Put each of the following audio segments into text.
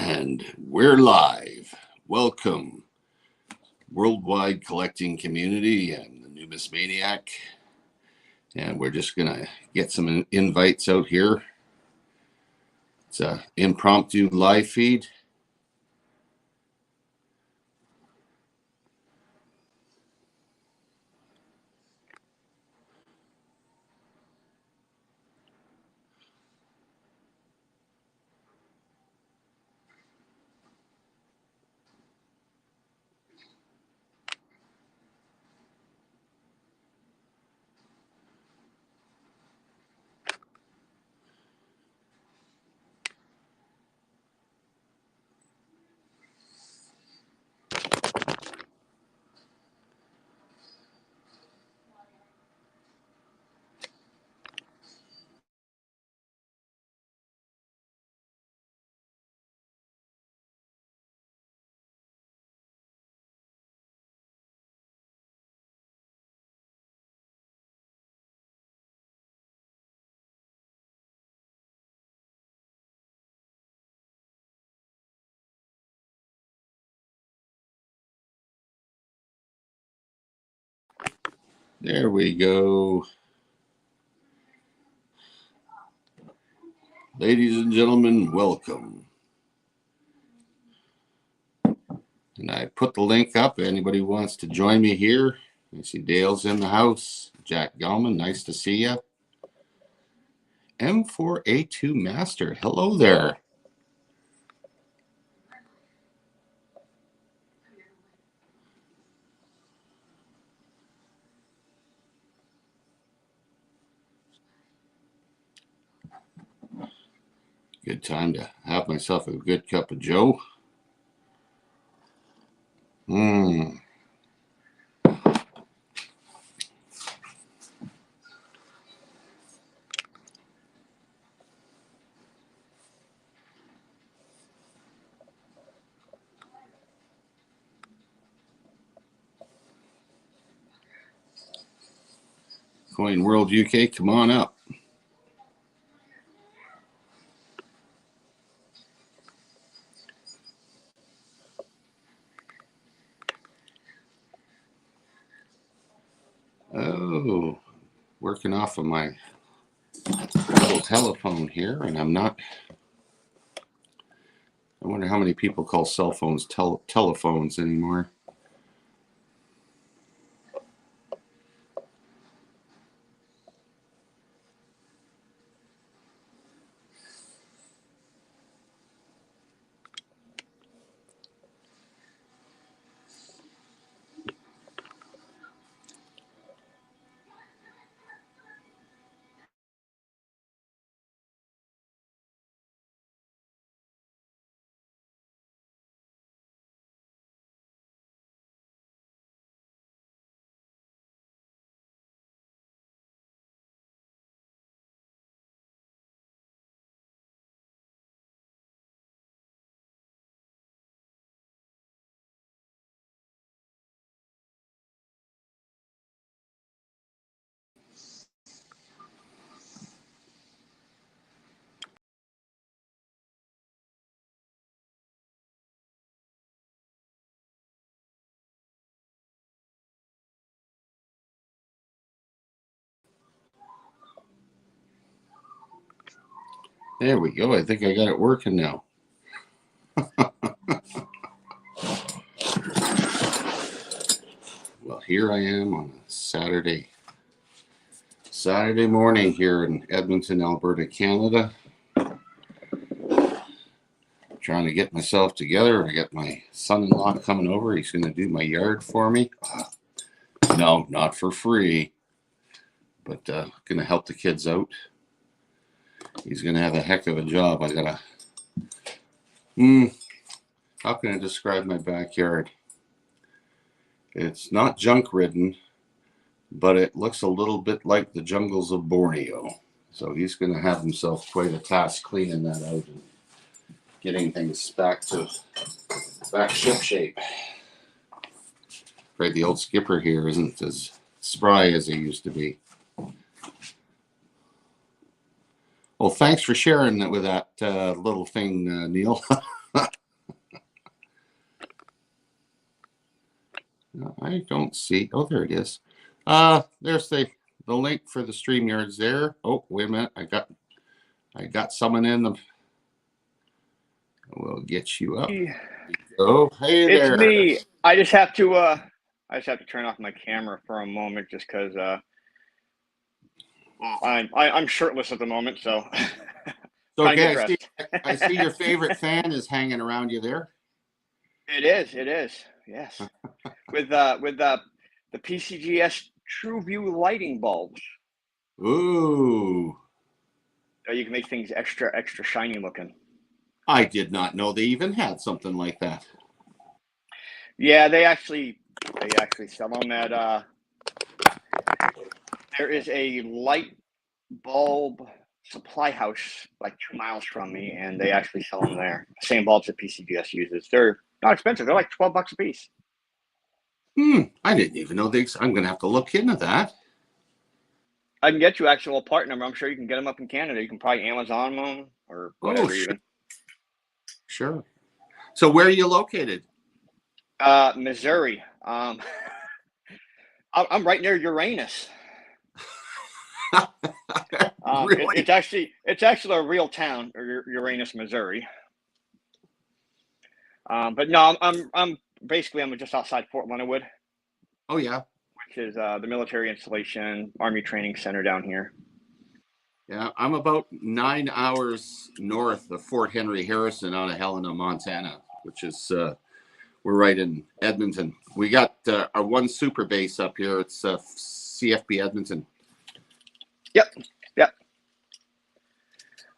And we're live. Welcome, worldwide collecting community and the numismaniac. And we're just going to get some invites out here. It's an impromptu live feed. There we go. Ladies and gentlemen, welcome. And I put the link up. Anybody wants to join me here? I see Dale's in the house. Jack Gellman, nice to see you. M4A2 Master, hello there. Good time to have myself a good cup of joe. Coin World UK, come on up. Oh, working off of my little telephone here, and I'm not. I wonder how many people call cell phones telephones anymore. There we go. I think I got it working now. Well, here I am on a Saturday morning here in Edmonton, Alberta, Canada. Trying to get myself together. I got my son-in-law coming over. He's going to do my yard for me. No, not for free, but going to help the kids out. He's going to have a heck of a job. I got to, how can I describe my backyard? It's not junk ridden, but it looks a little bit like the jungles of Borneo. So he's going to have himself quite a task cleaning that out and getting things back ship shape. Right, the old skipper here isn't as spry as he used to be. Well, thanks for sharing that with that little thing, Neil. I don't see. Oh, there it is. There's the link for the StreamYards there. Oh, wait a minute. I got someone in them. We'll get you up. Oh, hey It's there. me. I just have to turn off my camera for a moment just because I'm shirtless at the moment, so trying to get dressed. I see your favorite fan is hanging around you there. It is. Yes. with the PCGS TrueView lighting bulbs. Ooh. So you can make things extra shiny looking. I did not know they even had something like that. Yeah, they actually sell them at there is a light bulb supply house like 2 miles from me, and they actually sell them there. Same bulbs that PCGS uses. They're not expensive. They're like $12 a piece. I didn't even know they. I'm going to have to look into that. I can get you actual part number. I'm sure you can get them up in Canada. You can probably Amazon them or whatever. Even. Sure. So where are you located? Missouri. I'm right near Uranus. Really? It's actually a real town, Uranus, Missouri. But no, I'm just outside Fort Leonard. Oh yeah. Which is the military installation, Army training center down here. Yeah, I'm about 9 hours north of Fort Henry Harrison out of Helena, Montana, which is we're right in Edmonton. We got our one super base up here. It's CFB Edmonton. Yep.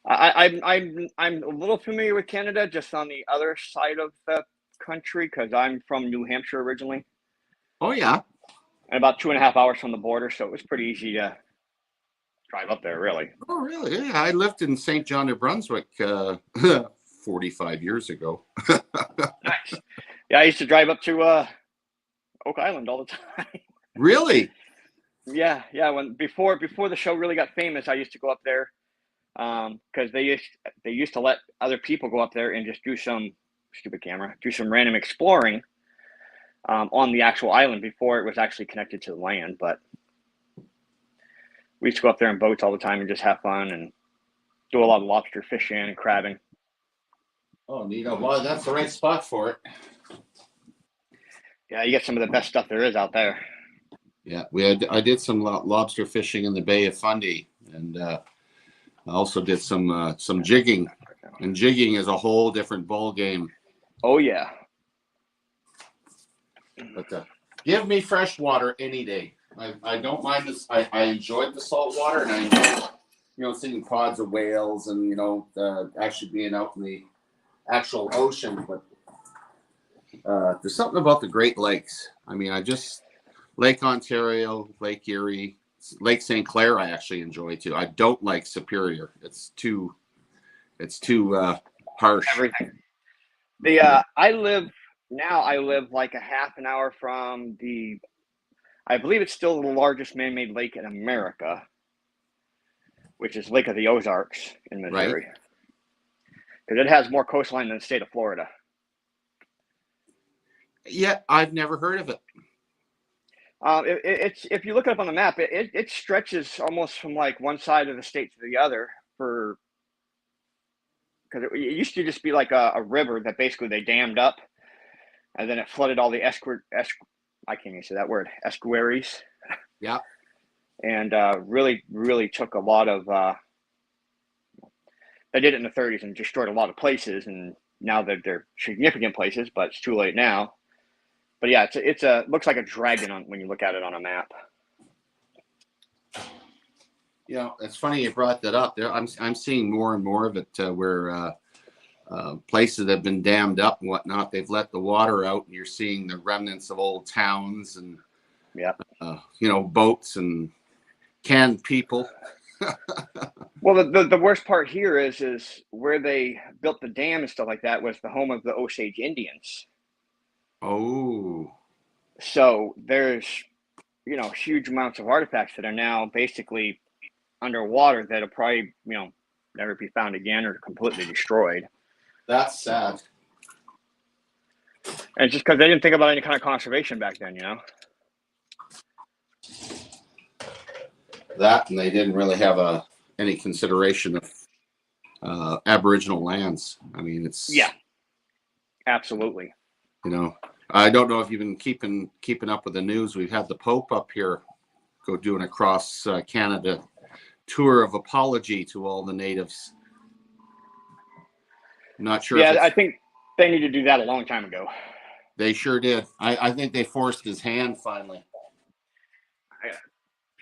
I'm a little familiar with Canada, just on the other side of the country, because I'm from New Hampshire originally. Oh yeah. And about 2.5 hours from the border, so it was pretty easy to drive up there, really. Oh really? Yeah, I lived in St. John, New Brunswick 45 years ago. Nice. Yeah, I used to drive up to Oak Island all the time. Really? Yeah. When before the show really got famous, I used to go up there because they used to let other people go up there and just do some random exploring on the actual island before it was actually connected to the land. But we used to go up there in boats all the time and just have fun and do a lot of lobster fishing and crabbing. Oh, neat. Well, that's the right spot for it. Yeah, you get some of the best stuff there is out there. Yeah, I did some lobster fishing in the Bay of Fundy, and I also did some jigging. And jigging is a whole different ball game. Oh yeah. But give me fresh water any day. I don't mind this. I enjoyed the salt water, and I enjoyed, seeing pods of whales and actually being out in the actual ocean. But there's something about the Great Lakes. I mean, Lake Ontario, Lake Erie, Lake St. Clair. I actually enjoy too. I don't like Superior. It's too harsh. Everything. I live like a half an hour from I believe it's still the largest man-made lake in America, which is Lake of the Ozarks in Missouri. Because it has more coastline than the state of Florida. Yeah, I've never heard of it. It's if you look it up on the map, it stretches almost from like one side of the state to the other because it used to just be like a river that basically they dammed up, and then it flooded all the I can't even say that word, estuaries. Yeah. And really, really took a lot of. They did it in the 30s and destroyed a lot of places, and now that they're significant places, but it's too late now. But yeah, it looks like a dragon when you look at it on a map. It's funny you brought that up. There, I'm seeing more and more of it where places that have been dammed up and whatnot, they've let the water out, and you're seeing the remnants of old towns and boats and canned people. Well, the worst part here is where they built the dam and stuff like that was the home of the Osage Indians. Oh. So there's, huge amounts of artifacts that are now basically underwater that'll probably, never be found again or completely destroyed. That's sad. And it's just because they didn't think about any kind of conservation back then, that, and they didn't really have any consideration of Aboriginal lands. I mean, it's Yeah, absolutely. you know, I don't know if you've been keeping up with the news. We've had the Pope up here doing a cross Canada tour of apology to all the natives. I'm not sure. Yeah, I think they need to do that a long time ago. They sure did. I think they forced his hand finally. I gotta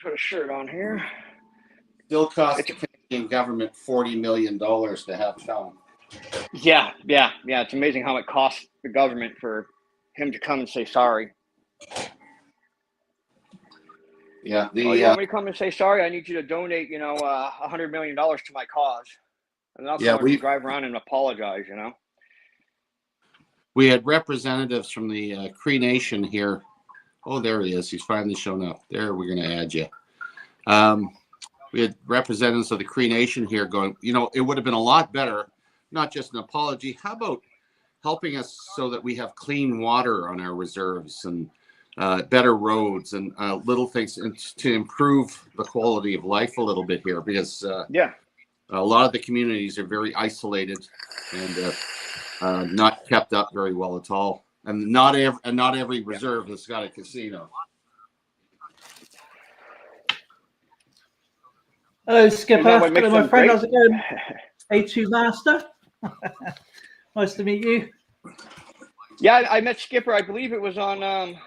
put a shirt on here. Still cost the Canadian government $40 million to have come. Yeah. It's amazing how it costs the government for him to come and say sorry. Yeah. You want me to come and say sorry? I need you to donate, $100 million to my cause, and then I'll come and drive around and apologize. We had representatives from the Cree Nation here. Oh, there he is. He's finally shown up. There, we're going to add you. We had representatives of the Cree Nation here going, it would have been a lot better, not just an apology. How about helping us so that we have clean water on our reserves and better roads and little things to improve the quality of life a little bit here? Because a lot of the communities are very isolated and not kept up very well at all. And not every reserve has got a casino. Hello, Skipper. Hello, my friend. How's it going? A2 Master. Nice to meet you. Yeah, I met Skipper. I believe it was on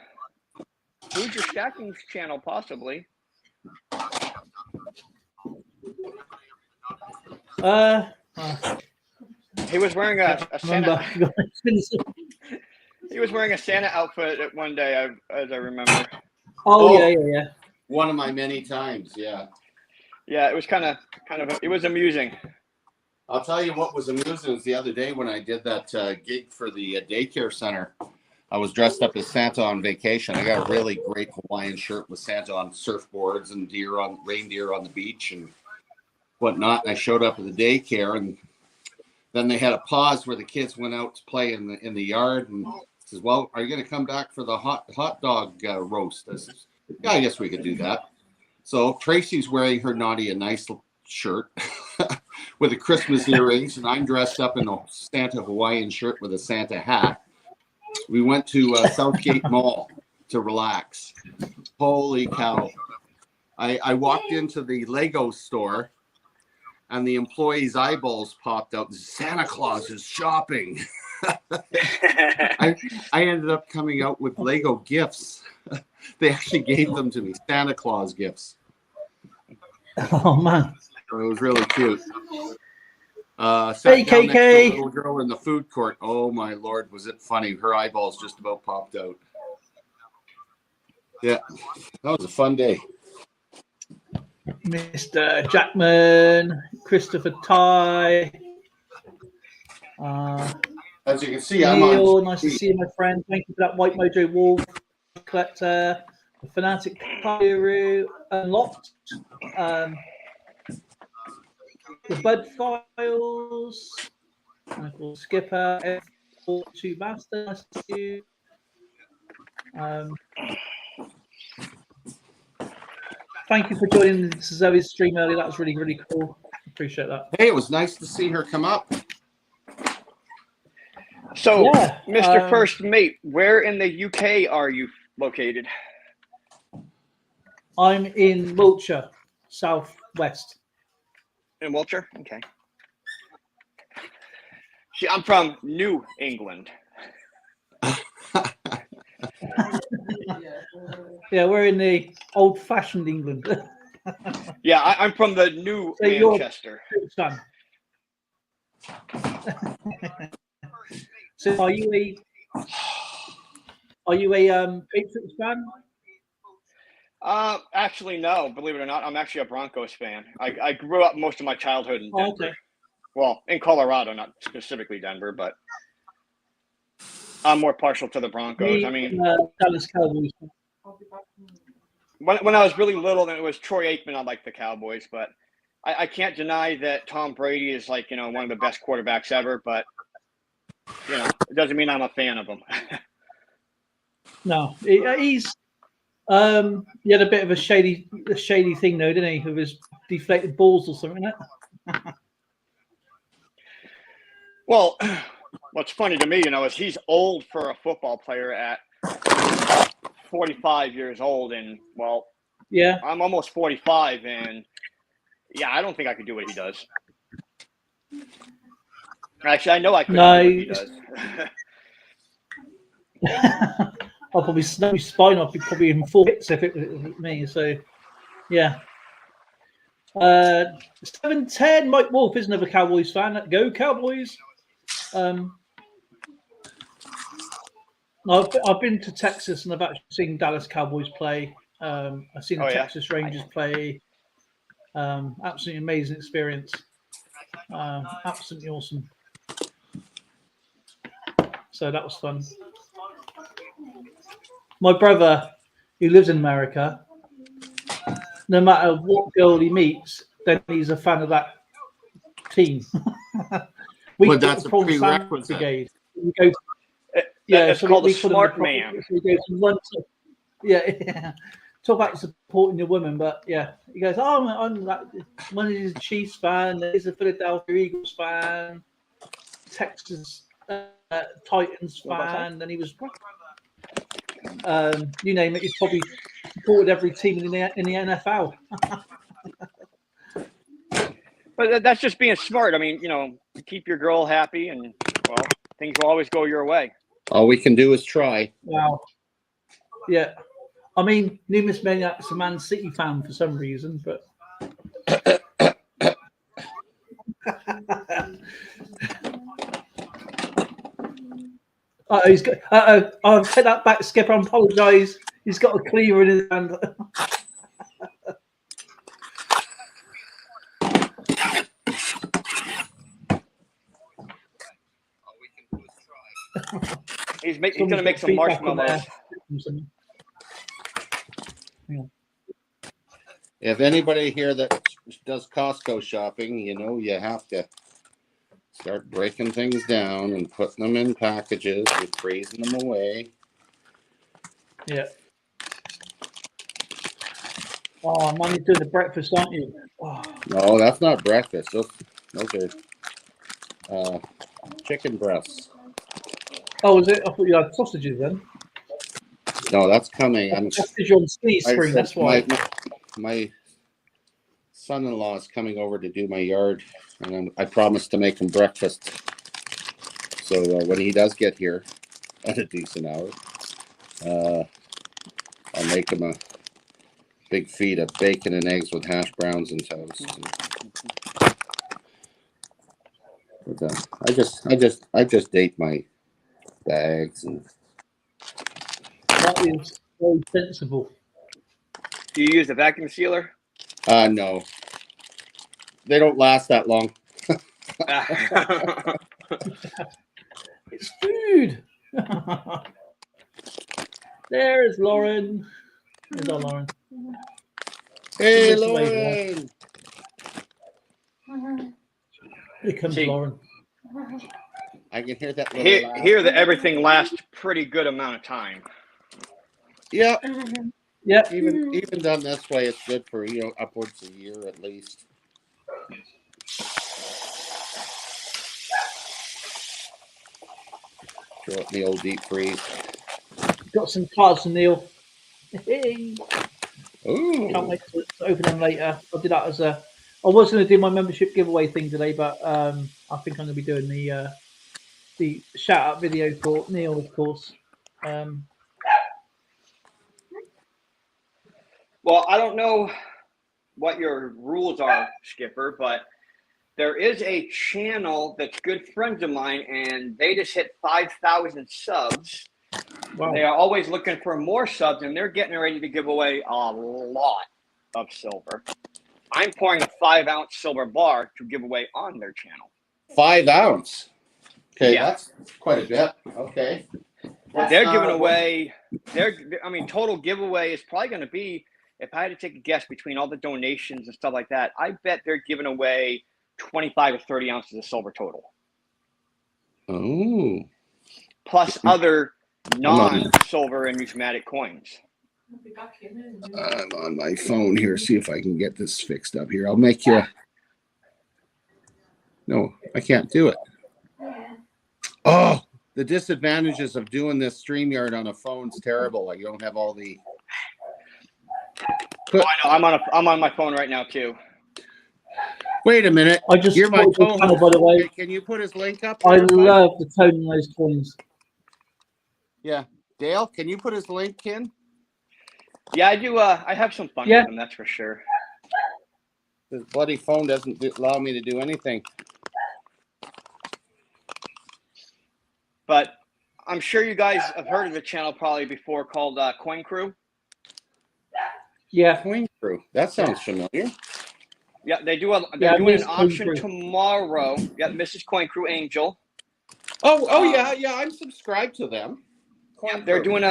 Who's Your Stacking's channel, possibly. He was wearing a Santa. He was wearing a Santa outfit one day, as I remember. Oh yeah. One of my many times, yeah. Yeah, it was kind of it was amusing. I'll tell you what was amusing was the other day when I did that gig for the daycare center. I was dressed up as Santa on vacation. I got a really great Hawaiian shirt with Santa on surfboards and reindeer on the beach and whatnot. And I showed up at the daycare, and then they had a pause where the kids went out to play in the yard, and says, "Well, are you going to come back for the hot dog roast?" I says, "Yeah, I guess we could do that." So Tracy's wearing her Naughty and Nice shirt with the Christmas earrings, and I'm dressed up in a Santa Hawaiian shirt with a Santa hat. We went to Southgate Mall to relax. Holy cow. I walked into the Lego store, and the employee's eyeballs popped out. Santa Claus is shopping. I ended up coming out with Lego gifts. They actually gave them to me, Santa Claus gifts. Oh man, it was really cute. Hey, KK. Little girl in the food court. Oh my Lord, was it funny? Her eyeballs just about popped out. Yeah, that was a fun day. Mr. Jackman, Christopher Ty. As you can see, Neil, I'm on. nice to see you, my friend. Thank you for that White Mojo Wolf Collector, the Fanatic Pyru, Unlocked, the Bud Files, Michael Skipper, F2 Master, nice to see you. Thank you for joining Zoe's stream earlier. That was really, really cool. Appreciate that. Hey, it was nice to see her come up. So, yeah, Mr. First Mate, where in the UK are you located? I'm in Wiltshire, southwest. In Wiltshire? Okay. See, I'm from New England. Yeah, we're in the old-fashioned England. Yeah, I'm from the New Manchester. So, are you a Patriots fan? Actually, no. Believe it or not, I'm actually a Broncos fan. I grew up most of my childhood in Denver. Okay. Well, in Colorado, not specifically Denver, but I'm more partial to the Broncos. I mean, Dallas Cowboys. When I was really little, then it was Troy Aikman. I liked the Cowboys, but I can't deny that Tom Brady is one of the best quarterbacks ever. But it doesn't mean I'm a fan of him. No, he's He had a bit of a shady thing though, didn't he? With his deflated balls or something like that. Well, what's funny to me, is he's old for a football player at 45 years old, and well, Yeah. I'm almost 45, and yeah, I don't think I could do what he does. Actually, I know I couldn't do what he does. I'll probably snap his spine off. Probably in 4 hits if it was me. So, yeah. 710. Mike Wolf is another Cowboys fan. Go Cowboys! I've been to Texas and I've actually seen Dallas Cowboys play. I've seen the Texas Rangers play. Absolutely amazing experience. Absolutely awesome. So that was fun. My brother, who lives in America, no matter what girl he meets, then he's a fan of that team. Well, that's a prerequisite. Brigade. We go, it's called a smart man. So we go to run. Yeah. Talk about supporting your woman, but yeah, he goes, "Oh, I'm like, one is a Chiefs fan, he's a Philadelphia Eagles fan, Texas Titans fan, and he was, you name it, he's probably supported every team in the NFL." But that's just being smart. I mean, keep your girl happy, and well, things will always go your way. All we can do is try. Wow. Yeah. I mean, Numis Maniac's a Man City fan for some reason, but he's got. I'll take that back, Skipper. I apologise. He's got a cleaver in his hand. He's going to make some marshmallows. If anybody here that does Costco shopping, you have to start breaking things down and putting them in packages and freezing them away. Yeah. Oh, man, you're doing the breakfast, aren't you? Oh. No, that's not breakfast. Those are chicken breasts. Oh, is it? I thought you had sausages then. No, that's coming. I'm sausage on sneeze screen. That's why. My son-in-law is coming over to do my yard, and I promised to make him breakfast. So when he does get here at a decent hour, I'll make him a big feed of bacon and eggs with hash browns and toast. But, I just ate my bags, and that is very sensible. Do you use a vacuum sealer? No, they don't last that long. It's food. There's Lauren. There's our Lauren. Hey, Lauren. Here comes Lauren. I can hear that. Here that everything lasts pretty good amount of time. Yeah. Yeah. Even done this way, it's good for upwards of a year at least. Throw it in the old deep freeze. Got some cards from Neil. Hey. Ooh. Can't wait to open them later. I'll do that as I was going to do my membership giveaway thing today, but I think I'm going to be doing the shout out video for Neil, of course. Well, I don't know what your rules are, Skipper, but there is a channel that's good friends of mine, and they just hit 5,000 subs. Wow. They are always looking for more subs, and they're getting ready to give away a lot of silver. I'm pouring a 5-ounce silver bar to give away on their channel. 5 ounce? Okay, yeah. That's quite a bit. Okay. They're giving away, total giveaway is probably going to be, if I had to take a guess between all the donations and stuff like that, I bet they're giving away 25 or 30 ounces of silver total. Oh. Plus other non-silver and numismatic coins. I'm on my phone here. See if I can get this fixed up here. I'll make you. No, I can't do it. Oh, the disadvantages of doing this StreamYard on a phone's terrible. Like you don't have all the. I know. I'm on my phone right now too. Wait a minute. I just You're my supported the channel, by the way. Can you put his link up? I there, bud? love the tone in those coins. Yeah, Dale, can you put his link in? Yeah, I do. I have some fun with them, that's for sure. This bloody phone doesn't allow me to do anything. But I'm sure you guys have heard of the channel probably before called Coin Crew. Yeah. Coin Crew. That sounds familiar. Yeah, they're doing an auction Crew. tomorrow. Yeah, Mrs. Coin Crew Angel. Oh yeah. I'm subscribed to them. Yeah, they're doing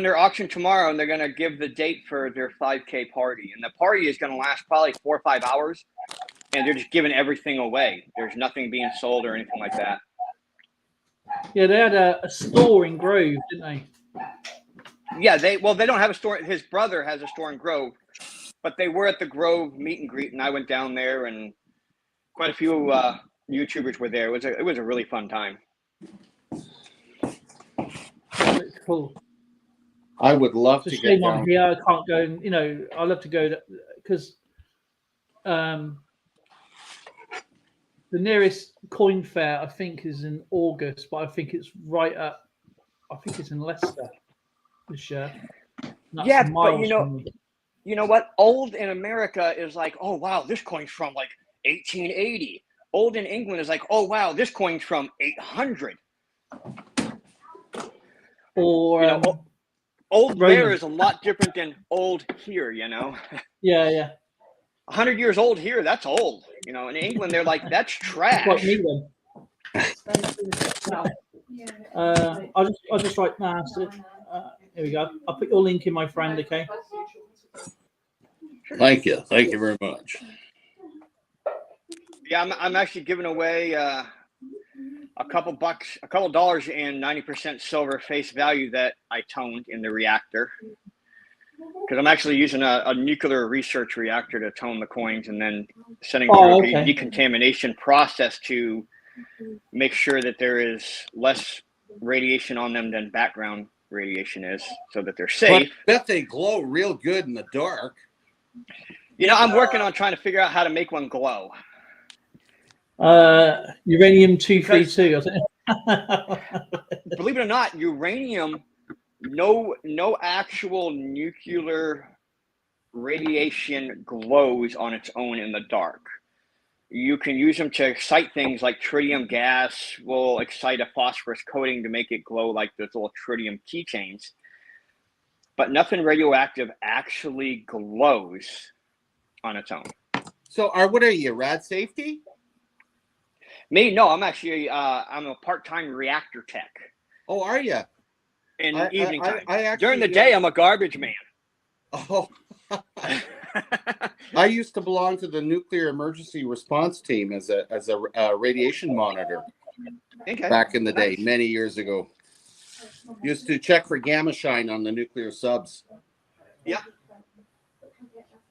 their auction tomorrow, and they're gonna give the date for their 5K party. And the party is gonna last probably 4 or 5 hours, and they're just giving everything away. There's nothing being sold or anything like that. Yeah, they had a store in Grove, didn't they? Yeah, they don't have a store. His brother has a store in Grove, but they were at the Grove meet and greet, and I went down there, and quite a few YouTubers were there. It was a really fun time. It's cool. I would love to get down. Here, I can't go. And, I love to go because the nearest coin fair I think is in August, but I think it's right up. I think it's in Leicester this year. Yeah, but you know what? Old in America is like, oh wow, this coin's from like 1880. Old in England is like, oh wow, this coin's from 800. Or old there is a lot different than old here. Yeah. 100 years old here, that's old. In England they're like, that's trash. Like me then. I'll just write master. Here we go. I'll put your link in, my friend. Okay. Thank you very much. Yeah, I'm actually giving away a couple dollars and 90% silver face value that I toned in the reactor, because I'm actually using a nuclear research reactor to tone the coins and then sending through a decontamination process to make sure that there is less radiation on them than background radiation is, so that they're safe. But I bet they glow real good in the dark. I'm working on trying to figure out how to make one glow. Uranium-232, I think. Believe it or not, uranium, no actual nuclear radiation glows on its own in the dark. You can use them to excite things like tritium gas will excite a phosphorus coating to make it glow like those little tritium keychains. But nothing radioactive actually glows on its own. So what are you, rad safety? Me? No, I'm actually I'm a part-time reactor tech. Oh, are you? In the evening time. Actually, during the day, I'm a garbage man. Oh. I used to belong to the nuclear emergency response team as a radiation monitor back in the day, many years ago. Used to check for gamma shine on the nuclear subs. Yeah.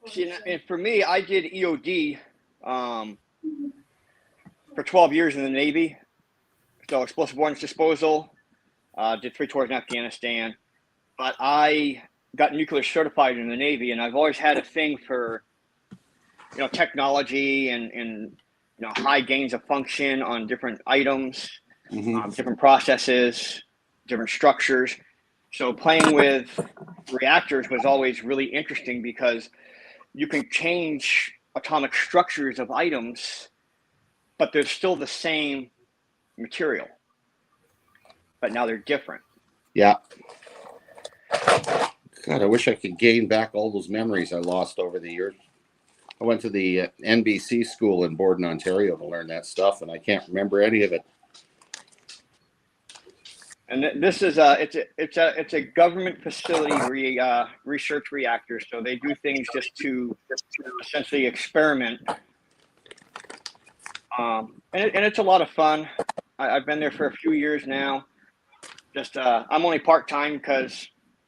See, and for me, I did EOD for 12 years in the Navy. So explosive ordnance disposal, did 3 tours in Afghanistan. But I got nuclear certified in the Navy, and I've always had a thing for, technology and high gains of function on different items, different processes, different structures. So playing with reactors was always really interesting because you can change atomic structures of items, but they're still the same material. But now they're different. Yeah. God, I wish I could gain back all those memories I lost over the years. I went to the NBC school in Borden, Ontario to learn that stuff, and I can't remember any of it. And this is it's a government facility research reactor, so they do things just to essentially experiment. And it's a lot of fun. I've been there for a few years now. I'm only part-time because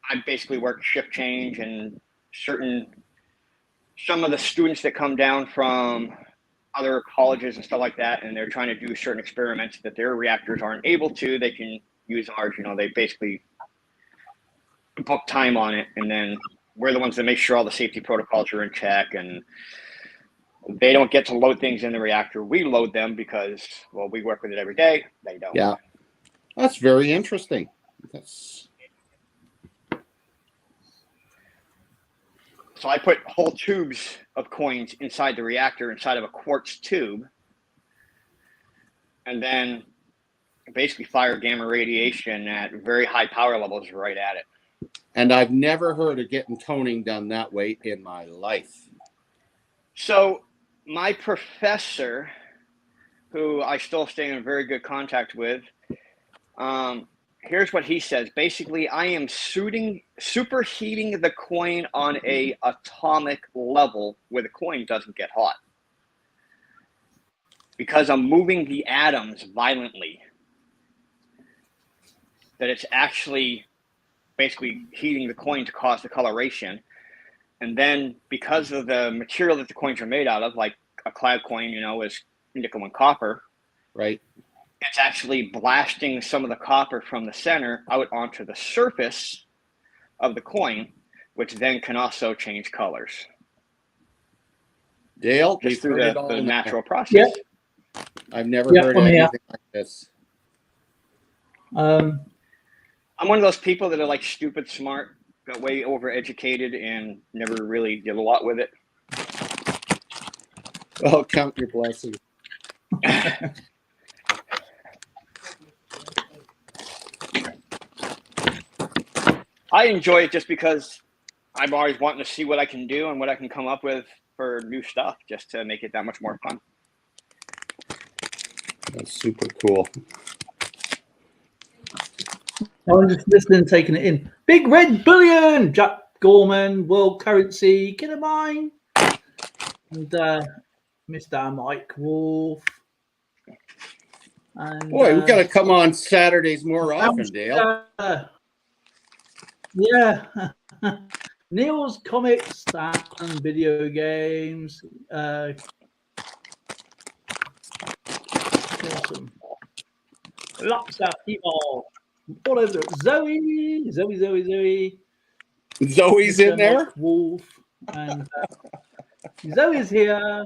I basically work shift change, and some of the students that come down from other colleges and stuff like that, and they're trying to do certain experiments that their reactors aren't able to, they can use ours. They basically book time on it, and then we're the ones that make sure all the safety protocols are in check, and they don't get to load things in the reactor. We load them because, well, we work with it every day. They don't. Yeah, that's very interesting. So I put whole tubes of coins inside the reactor, inside of a quartz tube, and then basically fire gamma radiation at very high power levels right at it. And I've never heard of getting toning done that way in my life. So my professor, who I still stay in very good contact with, here's what he says. Basically, I am superheating the coin on a atomic level where the coin doesn't get hot, because I'm moving the atoms violently, that it's actually basically heating the coin to cause the coloration. And then because of the material that the coins are made out of, like a cloud coin, is nickel and copper, right? It's actually blasting some of the copper from the center out onto the surface of the coin, which then can also change colors. Dale, just through the natural process. Yeah. I've never heard of anything like this. I'm one of those people that are like stupid smart, got way overeducated, and never really did a lot with it. Oh, count your blessings. I enjoy it just because I'm always wanting to see what I can do and what I can come up with for new stuff, just to make it that much more fun. That's super cool. I'm just listening, taking it in. Big Red Bullion, Jack Gorman, World Currency, Killer Mine, and Mr. Mike Wolf. And, boy, we got to come on Saturdays more often, Dale. Yeah. Neil's Comics and Video Games. Awesome. Lots of people all over. Zoe. Zoe's in there. Mike Wolf, and Zoe's here.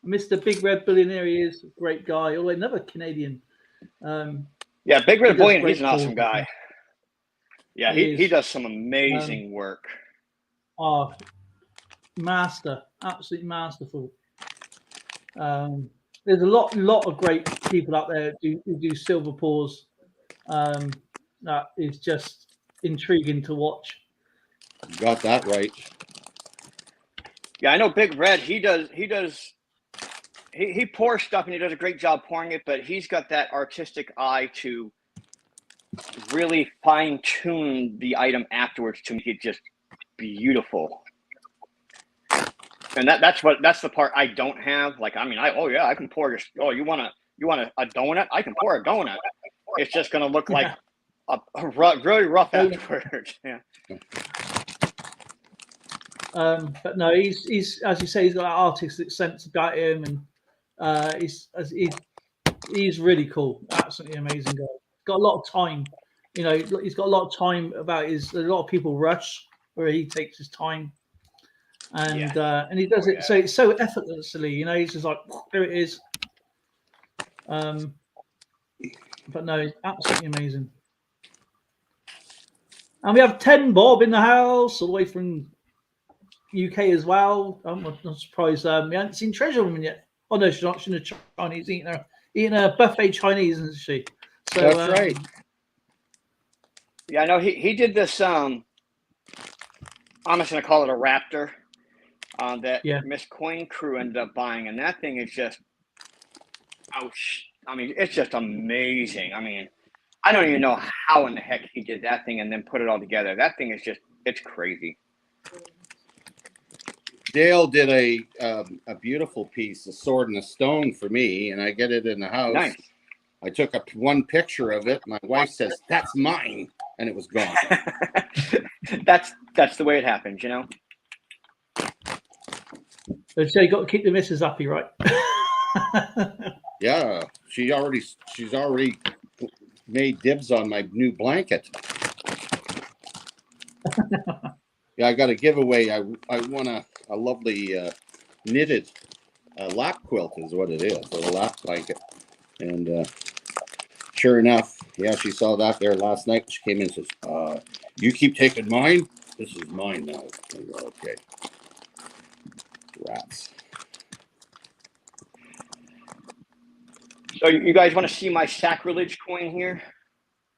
Mr. Big Red Billionaire, he is a great guy. Oh, another Canadian. Yeah, Big Red Bullion, he's an awesome guy. Yeah, he does some amazing work. Oh, master, absolutely masterful. There's a lot of great people out there who do silver paws. That is just intriguing to watch. Got that right. Yeah, I know Big Red. He pours stuff, and he does a great job pouring it. But he's got that artistic eye to really fine tune the item afterwards to make it just beautiful. And that's the part I don't have. Like, I mean, I can pour just. Oh, you want a donut? I can pour a donut. It's just gonna look like a really rough afterwards. Yeah. But no, he's as you say, he's got that artistic sense about him, and he's really cool. Absolutely amazing guy. Got a lot of time. He's got a lot of time about his. A lot of people rush, where he takes his time, and he does it so effortlessly. He's just like, there it is. But no, absolutely amazing. And we have 10 Bob in the house, all the way from UK as well. I'm not surprised. We haven't seen Treasure Woman yet. Oh no, she's not. She's a Chinese eating a buffet Chinese, isn't she? So, that's right. Yeah, I know he did this. I'm just gonna call it a Raptor. That Miss Coin Crew ended up buying, and that thing is just, ouch. I mean, it's just amazing. I mean, I don't even know how in the heck he did that thing and then put it all together. That thing is just, it's crazy. Dale did a beautiful piece, a sword and a stone for me, and I get it in the house. Nice. I took one picture of it. My wife says, "That's mine," and it was gone. That's the way it happens, you know. So you got to keep the missus happy, right? Yeah, she's already made dibs on my new blanket. Yeah, I got a giveaway. I won a lovely knitted lap quilt is what it is, or a lap blanket. And sure enough, yeah, she saw that there last night. She came in and says, "You keep taking mine. This is mine now." I go, okay. Rats. So you guys want to see my sacrilege coin here?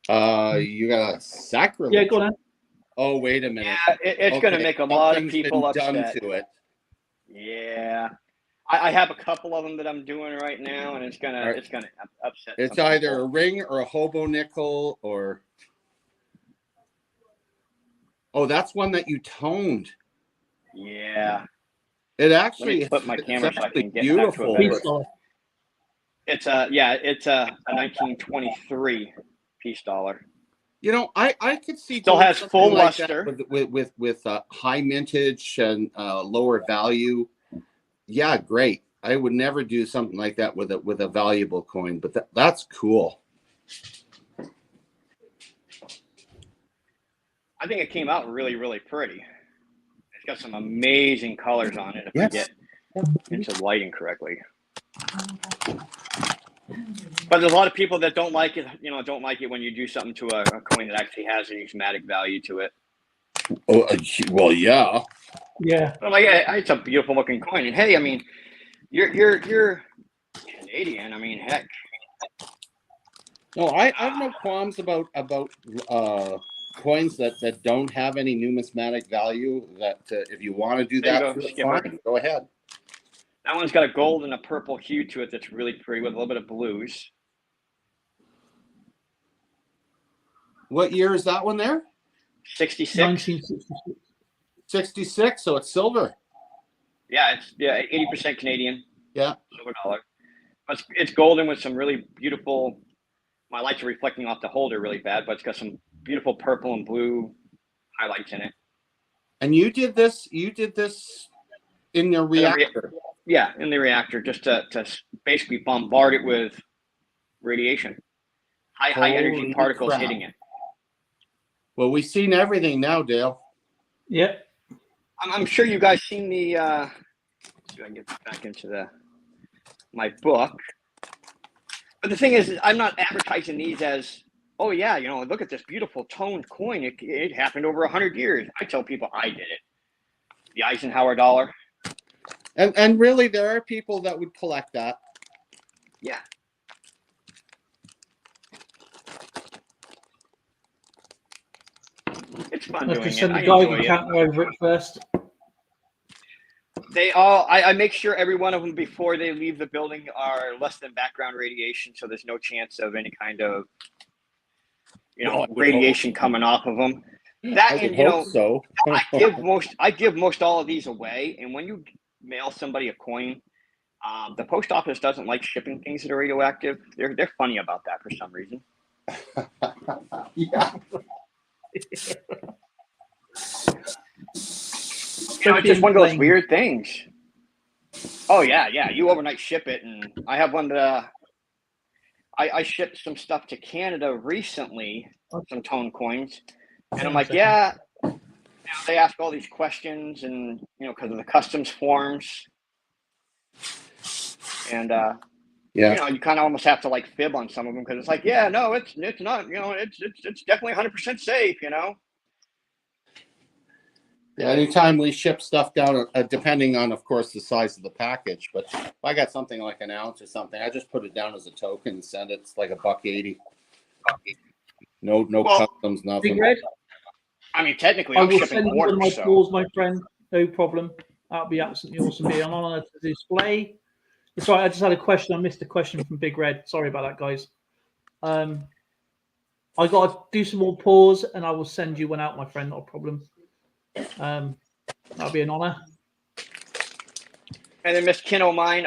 You got a sacrilege. Yeah, go on. Oh, wait a minute. Yeah, it's going to make a lot of people done upset. to it. Yeah, I have a couple of them that I'm doing right now, and it's gonna upset. It's some either people. a ring or a hobo nickel, or that's one that you toned. Yeah. It actually Let me flip my camera so I can get beautiful. back to it. It's a 1923 peace dollar. You know, I could see still has full like luster with high mintage and lower value. Yeah, great. I would never do something like that with a valuable coin, but that's cool. I think it came out really, really pretty. It's got some amazing colors on it if I get into lighting correctly. But there's a lot of people that don't like it, don't like it when you do something to a coin that actually has a numismatic value to it. Oh, well, yeah. Yeah. But I'm like, hey, it's a beautiful looking coin. And hey, I mean, you're Canadian. I mean, heck. No, I have no qualms about coins that don't have any numismatic value. That if you want to do that, fine. Go ahead. That one's got a gold and a purple hue to it that's really pretty with a little bit of blues. What year is that one there? 66. 1966. 66, so it's silver. Yeah, it's 80% Canadian. Yeah. Silver dollar. But it's golden with some really beautiful, my lights are reflecting off the holder really bad, but it's got some beautiful purple and blue highlights in it. And you did this in the reactor. Yeah, in the reactor, just to basically bombard it with radiation. High energy particles hitting it. Well, we've seen everything now, Dale. Yep. I'm sure you guys seen the see if I can get back into my book. But the thing is, I'm not advertising these as, oh yeah, look at this beautiful toned coin. It happened over 100 years. I tell people I did it. The Eisenhower dollar. And really, there are people that would collect that. Yeah. It's fun doing it. Send the guy counter over it first. I make sure every one of them before they leave the building are less than background radiation, so there's no chance of any kind of radiation coming off of them. That and so. I give most all of these away, and when you mail somebody a coin, the post office doesn't like shipping things that are radioactive. They're funny about that for some reason. Yeah. It's just one of those weird things. Oh yeah. You overnight ship it, and I have one that I shipped some stuff to Canada recently, some tone coins, and I'm like, yeah. They ask all these questions, and because of the customs forms, and you kind of almost have to like fib on some of them because it's like, yeah, no, it's not, it's definitely 100% safe, Yeah, anytime we ship stuff down, depending on, of course, the size of the package, but if I got something like an ounce or something, I just put it down as a token and send it. It's like $1.80. No customs, nothing. I mean, technically, I I'm will shipping send you water, one of my tours, my friend. No problem. That'll be absolutely awesome. I'm on a display. Sorry, I just had a question. I missed a question from Big Red. Sorry about that, guys. I got to do some more pours, and I will send you one out, my friend. Not a problem. That'll be an honor. And then Miss Kin O'Mine,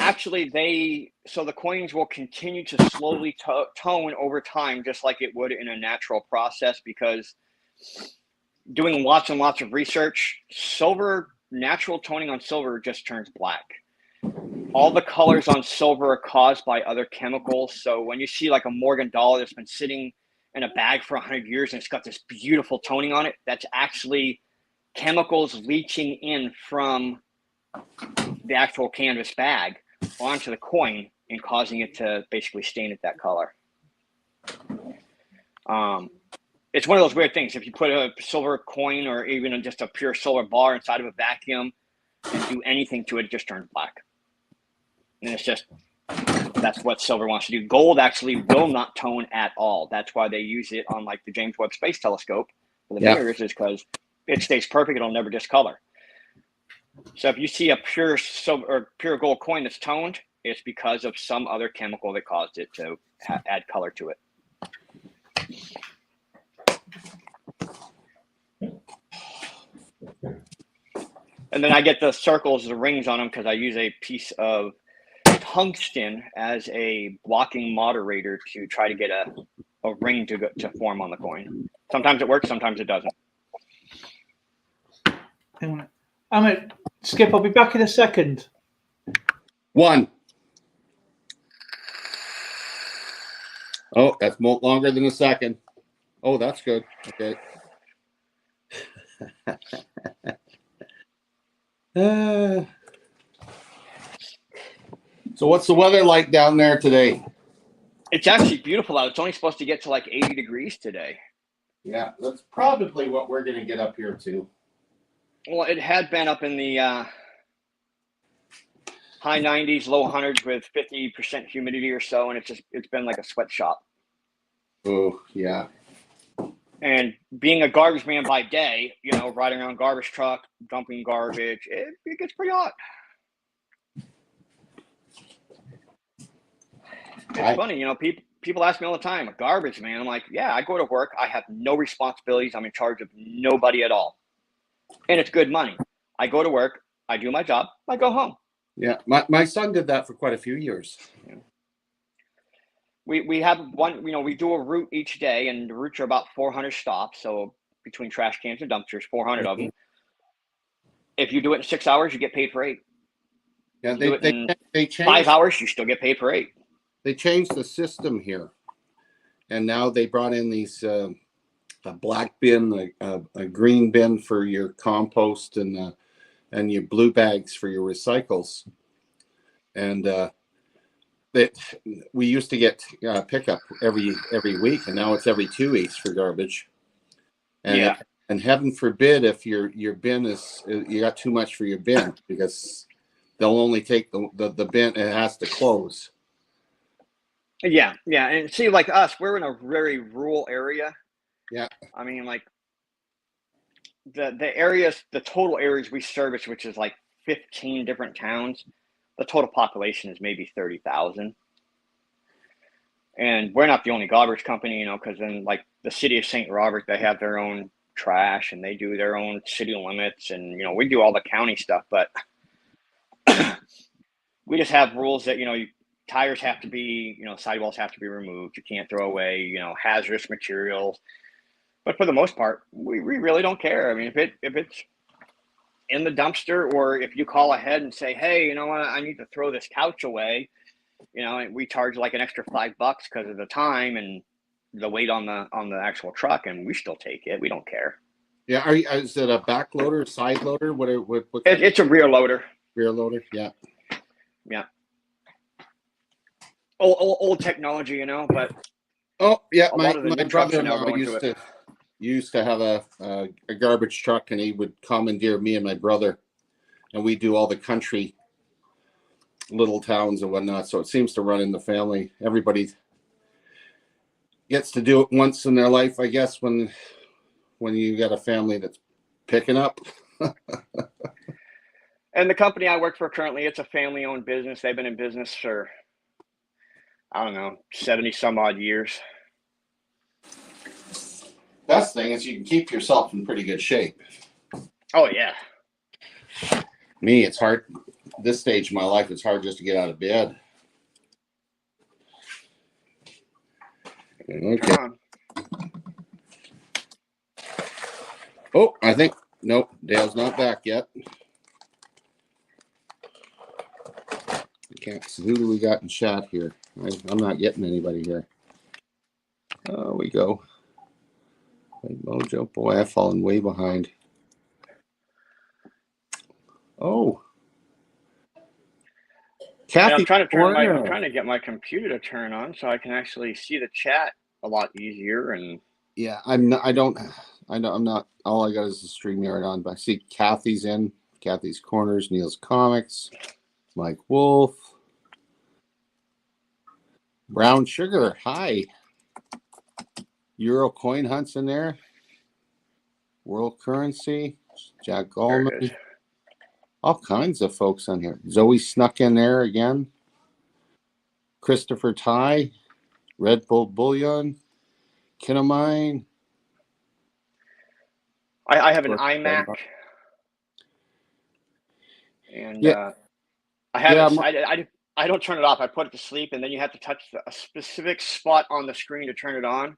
Actually, the coins will continue to slowly tone over time, just like it would in a natural process, because doing lots and lots of research, natural toning on silver just turns black. All the colors on silver are caused by other chemicals. So when you see like a Morgan dollar that's been sitting in a bag for 100 years and it's got this beautiful toning on it, that's actually chemicals leaching in from the actual canvas bag onto the coin and causing it to basically stain it that color. It's one of those weird things. If you put a silver coin or even just a pure silver bar inside of a vacuum and do anything to it, it just turns black. And it's just, that's what silver wants to do. Gold actually will not tone at all. That's why they use it on like the James Webb Space Telescope for the mirrors, is because it stays perfect. It'll never discolor. So if you see a pure silver or pure gold coin that's toned, it's because of some other chemical that caused it to add color to it. And then I get the circles, the rings on them, because I use a piece of tungsten as a blocking moderator to try to get a ring to form on the coin. Sometimes it works, sometimes it doesn't. I'm gonna Skip. I'll be back in a second. 1. Oh, that's longer than a second. Oh, that's good. Okay. So what's the weather like down there today? It's actually beautiful out. It's only supposed to get to like 80 degrees today. Yeah, that's probably what we're going to get up here too. Well, it had been up in the high 90s, low 100s with 50% humidity or so, and it's been like a sweatshop. Oh, yeah. And being a garbage man by day, riding around garbage truck, dumping garbage, it gets pretty hot. It's funny, people ask me all the time, a garbage man. I'm like, yeah, I go to work. I have no responsibilities. I'm in charge of nobody at all. And it's good money. I go to work. I do my job. I go home. Yeah, my son did that for quite a few years. Yeah. We have one, we do a route each day, and the routes are about 400 stops. So between trash cans and dumpsters, 400 of them. If you do it in 6 hours, you get paid for 8. Yeah, they changed 5 hours, you still get paid for 8. They changed the system here, and now they brought in these a black bin, a green bin for your compost, and your blue bags for your recycles. And we used to get pickup every week, and now it's every 2 weeks for garbage. And yeah. And heaven forbid if your bin is, you got too much for your bin, because they'll only take the bin, it has to close. Yeah, and see, like us, we're in a very rural area. Yeah, I mean, like the areas, the total areas we service, which is like 15 different towns, the total population is maybe 30,000. And we're not the only garbage company, because in like the city of St. Robert, they have their own trash and they do their own city limits, and we do all the county stuff, but we just have rules that tires have to be, sidewalls have to be removed. You can't throw away, hazardous materials. But for the most part, we really don't care. I mean, if it's in the dumpster, or if you call ahead and say, hey, you know what, I need to throw this couch away, and we charge like an extra $5 because of the time and the weight on the actual truck, and we still take it. We don't care. Yeah. Is it a back loader, side loader? What it's a rear loader. Rear loader. Yeah. Yeah. Old technology, but oh yeah, my brother used to have a garbage truck, and he would commandeer me and my brother, and we do all the country little towns and whatnot. So it seems to run in the family. Everybody gets to do it once in their life, I guess, when you got a family that's picking up. And the company I work for currently, it's a family-owned business. They've been in business for, I don't know, 70 some odd years. Best thing is you can keep yourself in pretty good shape. Oh yeah. Me, it's hard this stage of my life, it's hard just to get out of bed. Okay. Oh, I think, nope, Dale's not back yet. Can't see, who do we got in chat here? I'm not getting anybody here. Oh, we go. Hey, Mojo, boy, I've fallen way behind. Oh, Kathy, I'm trying to get my computer to turn on so I can actually see the chat a lot easier. And yeah, I'm not. I'm not. All I got is the StreamYard on, but I see Kathy's in. Kathy's Corners, Neil's Comics, Mike Wolf, Brown Sugar. Hi. Euro Coin Hunts in there. World Currency, Jack Goldman. All kinds of folks on here. Zoe snuck in there again. Christopher Ty, Red Bull Bullion, Kinemine. I have an iMac, and Yeah. I have it. I don't turn it off. I put it to sleep, and then you have to touch a specific spot on the screen to turn it on,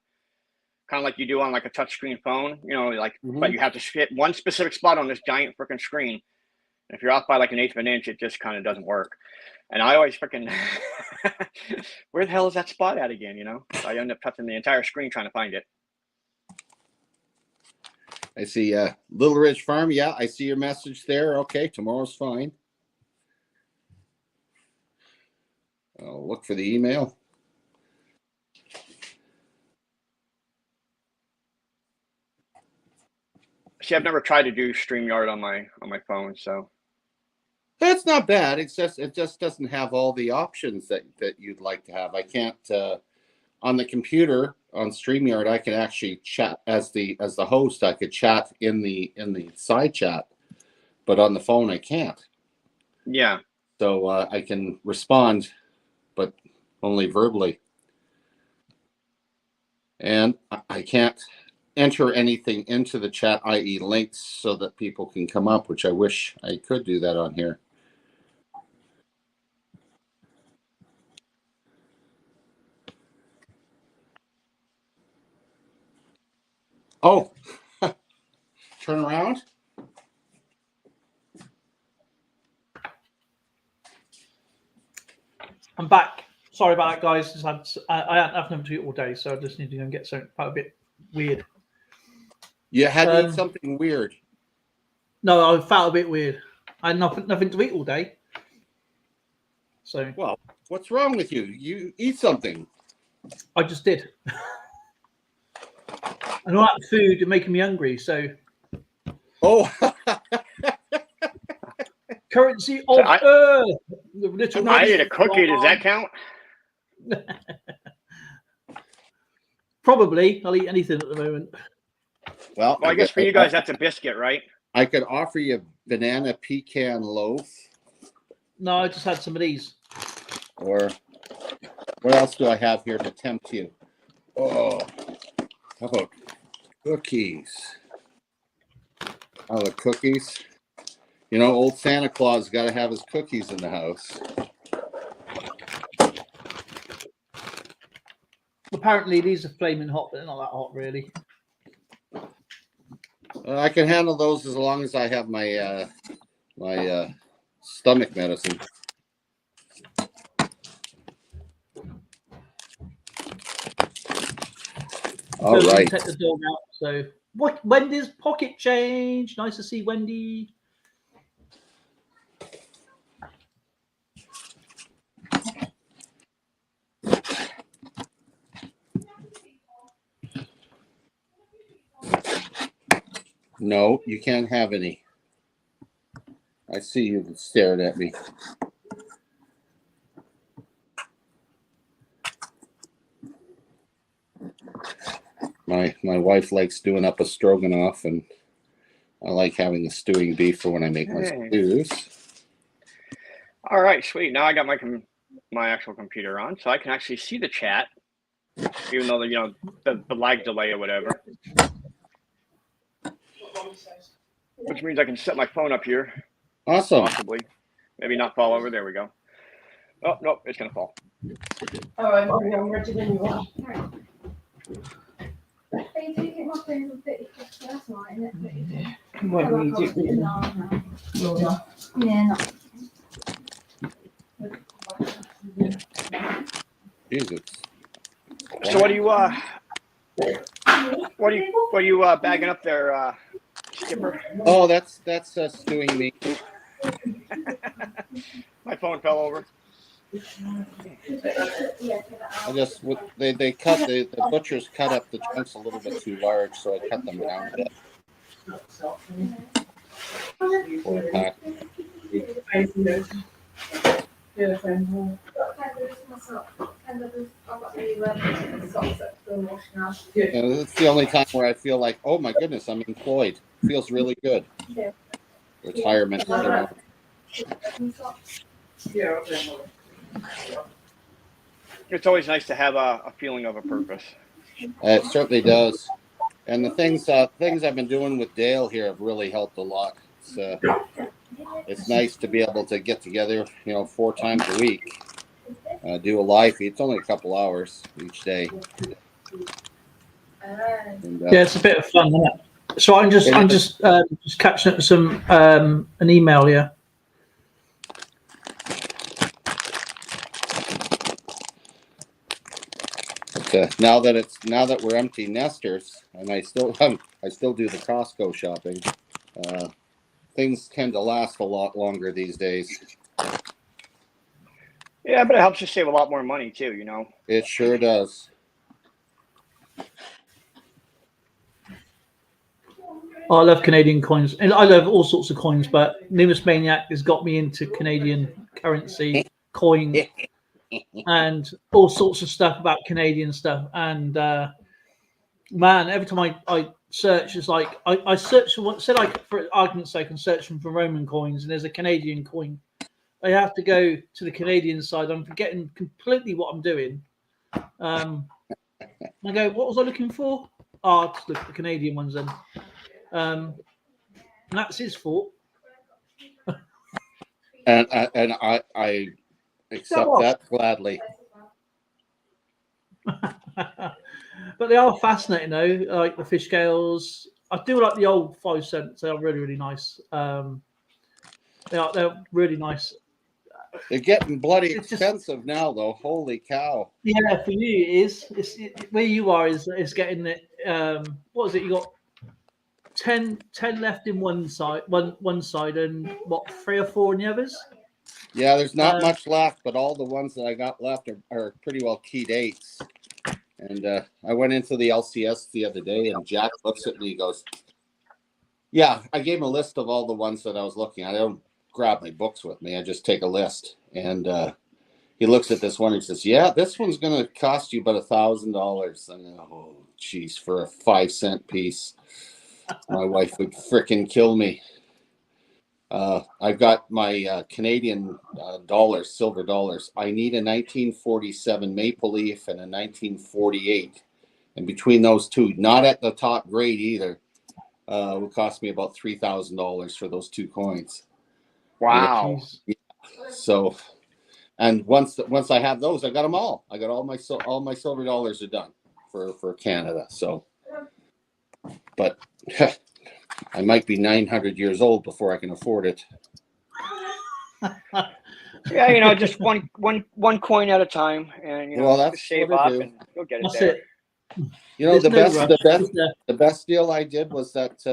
kind of like you do on like a touchscreen phone. You know, like but you have to hit one specific spot on this giant freaking screen. And if you're off by like an eighth of an inch, it just kind of doesn't work. And I always freaking, where the hell is that spot at again? You know, so I end up touching the entire screen trying to find it. I see Little Ridge Farm. Yeah, I see your message there. Okay, tomorrow's fine. I'll look for the email. See, I've never tried to do StreamYard on my phone, so that's not bad. It's just it just doesn't have all the options that you'd like to have. I can't on the computer on StreamYard. I can actually chat as the host. I could chat in the side chat, but on the phone I can't. Yeah. So I can respond, but only verbally, and I can't enter anything into the chat, i.e. links, so that people can come up, which I wish I could do that on here. Oh, turn around. I'm back. Sorry about that, guys. I haven't had nothing to eat all day, so I just need to go and get something a bit weird. You had to eat something weird. No, I felt a bit weird. I had nothing to eat all day. So, well, what's wrong with you? You eat something. I just did. And all that food is making me hungry. So, oh, currency of Earth. I ate a cookie. Does that count? Probably. I'll eat anything at the moment. Well, I guess for you guys, that's a biscuit, right? I could offer you a banana pecan loaf. No, I just had some of these. Or what else do I have here to tempt you? Oh, how about cookies? Oh, the cookies. You know, old Santa Claus got to have his cookies in the house. Apparently, these are flaming hot, but they're not that hot, really. I can handle those as long as I have my my stomach medicine. All so right. Take the dog out. So, what? Wendy's pocket change. Nice to see Wendy. No, you can't have any. I see you staring at me. My wife likes doing up a stroganoff, and I like having the stewing beef for when I make my stews. All right, sweet. Now I got my actual computer on, so I can actually see the chat, even though the lag delay or whatever. Which means I can set my phone up here. Awesome. Possibly. Maybe not fall over. There we go. Oh, nope, it's going to fall. All right, Mommy, I'm ready when you are. They do get my phone with it. That's not in it. What do you do? No. Yeah, no. Jesus. So what are you bagging up there, Skipper? Oh, that's stewing meat. My phone fell over. I just they cut the butchers cut up the chunks a little bit too large, so I cut them down a bit. For a pack. And it's the only time where I feel like, oh my goodness, I'm employed. Feels really good. Retirement. It's always nice to have a feeling of a purpose. It certainly does. And the things I've been doing with Dale here have really helped a lot. It's nice to be able to get together, 4 times a week, do a live feed. It's only a couple hours each day. And, Yeah, it's a bit of fun, isn't it? So I'm just catching up with some an email here. But, now that we're empty nesters, and I still do the Costco shopping. Things tend to last a lot longer these days. Yeah, but it helps you save a lot more money too, It sure does. I love Canadian coins, and I love all sorts of coins. But Numerous Maniac has got me into Canadian currency, coin, and all sorts of stuff about Canadian stuff. And man, every time I search, it's like I search for what, say like for argument's sake, I'm searching for Roman coins, and there's a Canadian coin. I have to go to the Canadian side. I'm forgetting completely what I'm doing. I go, what was I looking for? Oh, I'll just look at the Canadian ones then. And that's his fault. And I accept that gladly. But they are fascinating though, like the fish scales. I do like the old 5 cents. They are really, really nice. They're really nice. They're getting bloody It's just- expensive now, though. Holy cow! Yeah, for you it is. Where you are is getting it. What is it? You got 10 left in one side, one side, and what 3 or 4 in the others. Yeah, there's not much left, but all the ones that I got left are pretty well key dates. And I went into the LCS the other day, and Jack looks at me and goes, yeah, I gave him a list of all the ones that I was looking at. I don't grab my books with me. I just take a list. And he looks at this one and says, yeah, this one's going to cost you about $1,000. And oh, geez, for a 5 cent piece, my wife would frickin' kill me. I've got my Canadian dollars, silver dollars. I need a 1947 Maple Leaf and a 1948. And between those two, not at the top grade either, would cost me about $3,000 for those 2 coins. Wow. Yeah. So, and once I have those, I got them all. I got all my silver dollars are done for Canada. So, but I might be 900 years old before I can afford it. Yeah, just one coin at a time, and Well, that's save what I up, do. and you'll get it That's there. it. The There's no rush. best deal I did was that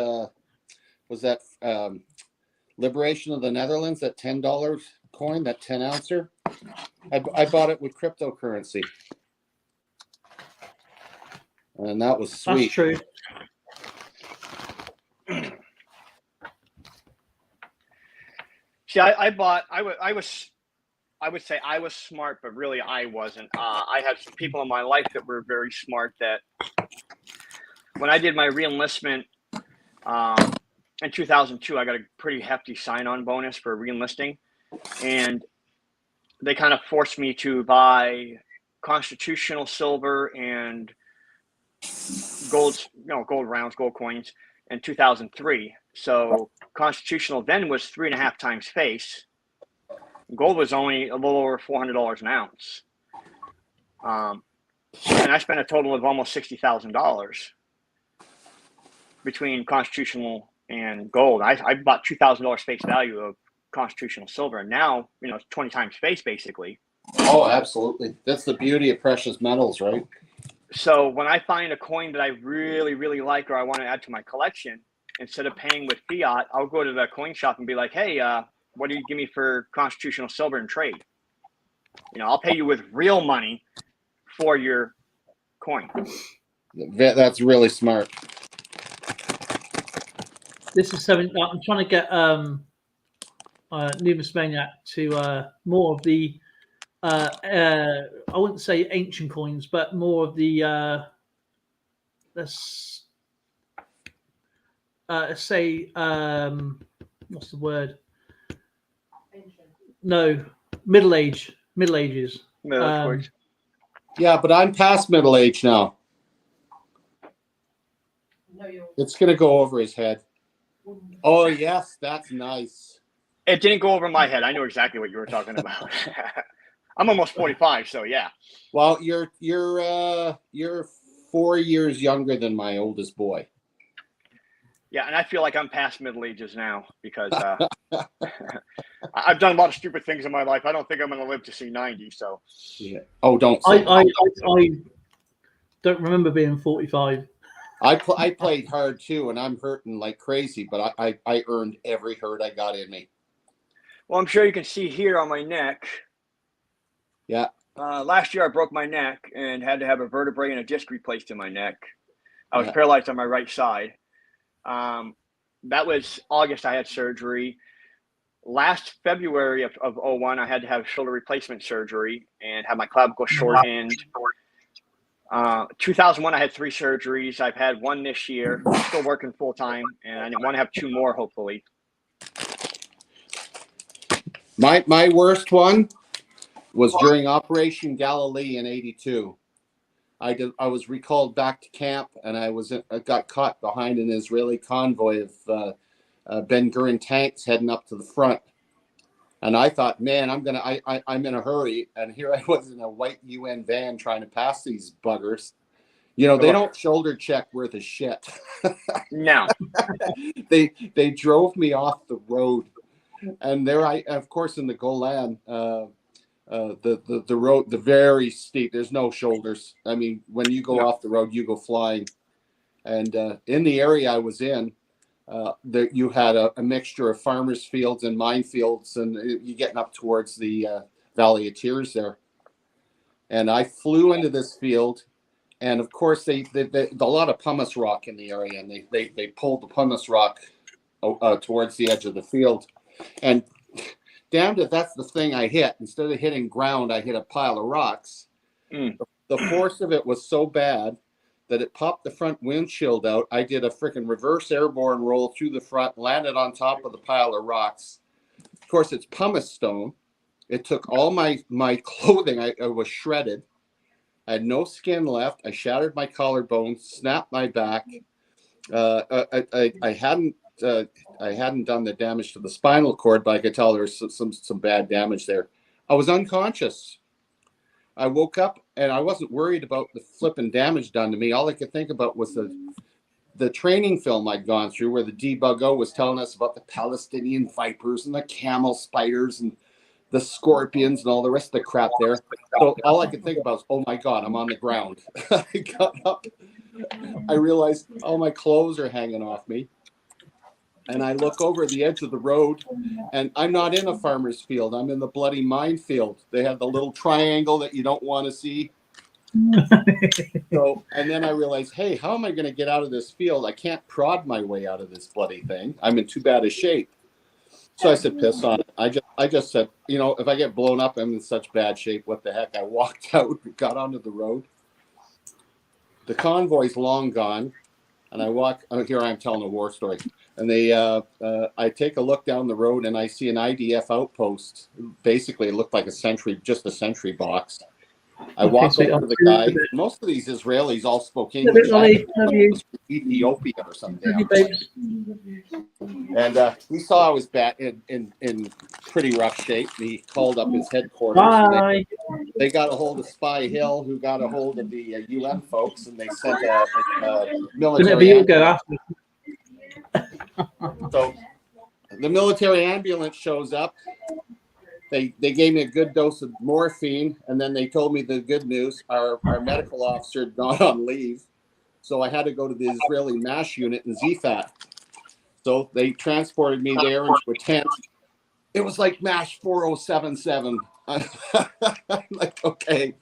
Liberation of the Netherlands, that $10 coin, that 10 ouncer. I bought it with cryptocurrency, and that was sweet. That's true. See, I would say I was smart, but really I wasn't. I had some people in my life that were very smart. That when I did my reenlistment in 2002, I got a pretty hefty sign-on bonus for reenlisting, and they kind of forced me to buy constitutional silver and gold rounds, gold coins in 2003. So constitutional then was 3.5 times face, gold was only a little over $400 an ounce. And I spent a total of almost $60,000 between constitutional and gold. I bought $2,000 face value of constitutional silver, and now it's 20 times face basically. Oh, absolutely. That's the beauty of precious metals, right? So when I find a coin that I really, really like or I want to add to my collection, instead of paying with fiat, I'll go to the coin shop and be like, hey, what do you give me for constitutional silver and trade? I'll pay you with real money for your coin. That's really smart. This is something I'm trying to get Numis Maniac to more of the I wouldn't say ancient coins, but more of the let's say what's the word? No, Middle Ages. Yeah, but I'm past middle age now. No, you're. It's gonna go over his head. Oh yes, that's nice. It didn't go over my head. I know exactly what you were talking about. I'm almost 45, so yeah. Well, you're 4 years younger than my oldest boy. Yeah, and I feel like I'm past middle ages now because I've done a lot of stupid things in my life. I don't think I'm going to live to see 90. So. Yeah. Oh, don't say that. I don't remember being 45. I played hard too, and I'm hurting like crazy. But I earned every hurt I got in me. Well, I'm sure you can see here on my neck. Yeah. Last year I broke my neck and had to have a vertebrae and a disc replaced in my neck. I was paralyzed on my right side. That was August. I had surgery. Last February of 01, I had to have shoulder replacement surgery and have my clavicle shortened. 2001, I had 3 surgeries. I've had 1 this year. I'm still working full time, and I want to have 2 more, hopefully. My worst one was during Operation Galilee in '82. I was recalled back to camp, and I got caught behind an Israeli convoy of Ben Gurion tanks heading up to the front. And I thought, man, I'm in a hurry. And here I was in a white UN van trying to pass these buggers. They don't shoulder check worth a shit. No. They drove me off the road, and there of course, in the Golan. The road, the very steep, there's no shoulders. I mean, when you go off the road, you go flying. And in the area I was in, you had a mixture of farmers' fields and minefields, and you're getting up towards the Valley of Tears there. And I flew into this field, and of course, they a lot of pumice rock in the area, and they pulled the pumice rock towards the edge of the field. And damned if that's the thing I hit. Instead of hitting ground, I hit a pile of rocks. The force of it was so bad that it popped the front windshield out. I did a freaking reverse airborne roll through the front, landed on top of the pile of rocks. Of course, it's pumice stone. It took all my clothing. I was shredded. I had no skin left. I shattered my collarbone, snapped my back. I hadn't done the damage to the spinal cord, but I could tell there was some bad damage there. I was unconscious. I woke up and I wasn't worried about the flipping damage done to me. All I could think about was the training film I'd gone through, where the debuggo was telling us about the Palestinian vipers and the camel spiders and the scorpions and all the rest of the crap there. So all I could think about was, oh my God, I'm on the ground. I got up. I realized all my clothes are hanging off me. And I look over the edge of the road, and I'm not in a farmer's field. I'm in the bloody minefield. They have the little triangle that you don't want to see. So, and then I realized, hey, how am I going to get out of this field? I can't prod my way out of this bloody thing. I'm in too bad a shape. So I said, piss on it. I just said, if I get blown up, I'm in such bad shape. What the heck? I walked out, got onto the road. The convoy's long gone. And I walk, here I'm telling a war story. And I take a look down the road, and I see an IDF outpost. Basically, it looked like just a sentry box. I walk sweet. over to the guy. Most of these Israelis all spoke Love it, English. Lolly. Love you. Ethiopia or some Love damn you, place. babes. And he saw I was bad in pretty rough shape. He called up his headquarters. Bye. They got a hold of Spy Hill, who got a hold of the UN folks, and they sent a military ambulance. So the military ambulance shows up. They gave me a good dose of morphine, and then they told me the good news. Our medical officer had gone on leave, so I had to go to the Israeli MASH unit in ZFAT. So they transported me there into a tent. It was like MASH 4077. I'm like, okay.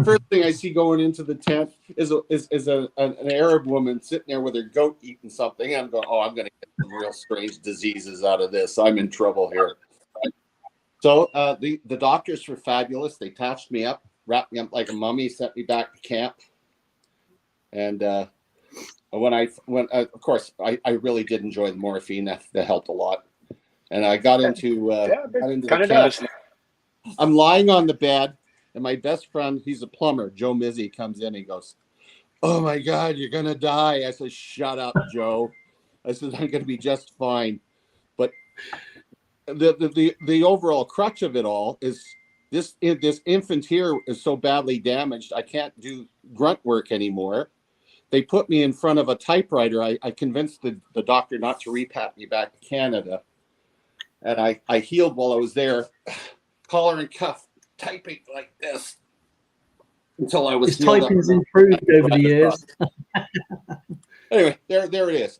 First thing I see going into the tent is an Arab woman sitting there with her goat eating something. I'm going, oh, I'm going to get some real strange diseases out of this. I'm in trouble here. So the doctors were fabulous. They patched me up, wrapped me up like a mummy, sent me back to camp. And of course, I really did enjoy the morphine. That helped a lot. And I got into the kind of camp. does. I'm lying on the bed, and my best friend, he's a plumber, Joe Mizzy, comes in. He goes, "Oh my God, you're gonna die." I said, "Shut up, Joe." I said, "I'm gonna be just fine." But the overall crux of it all is this infant here is so badly damaged, I can't do grunt work anymore. They put me in front of a typewriter. I convinced the doctor not to repat me back to Canada. And I healed while I was there, collar and cuff, typing like this until I was His healed. typing's improved over the years. Anyway, there it is.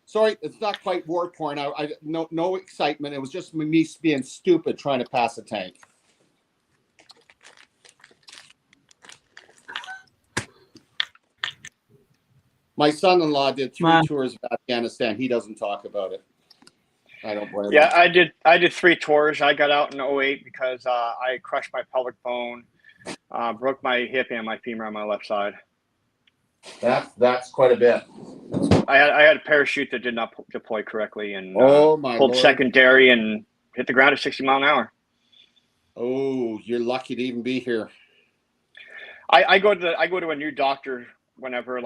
Sorry, it's not quite war porn. I no excitement. It was just me being stupid trying to pass a tank. My son-in-law did 3 tours of Afghanistan. He doesn't talk about it. I don't blame him. Yeah, I did 3 tours. I got out in 2008 because I crushed my pelvic bone, broke my hip and my femur on my left side. That's quite a bit. I had a parachute that did not deploy correctly and oh my pulled Lord. Secondary and hit the ground at 60 miles an hour. Oh, you're lucky to even be here. I go to a new doctor whenever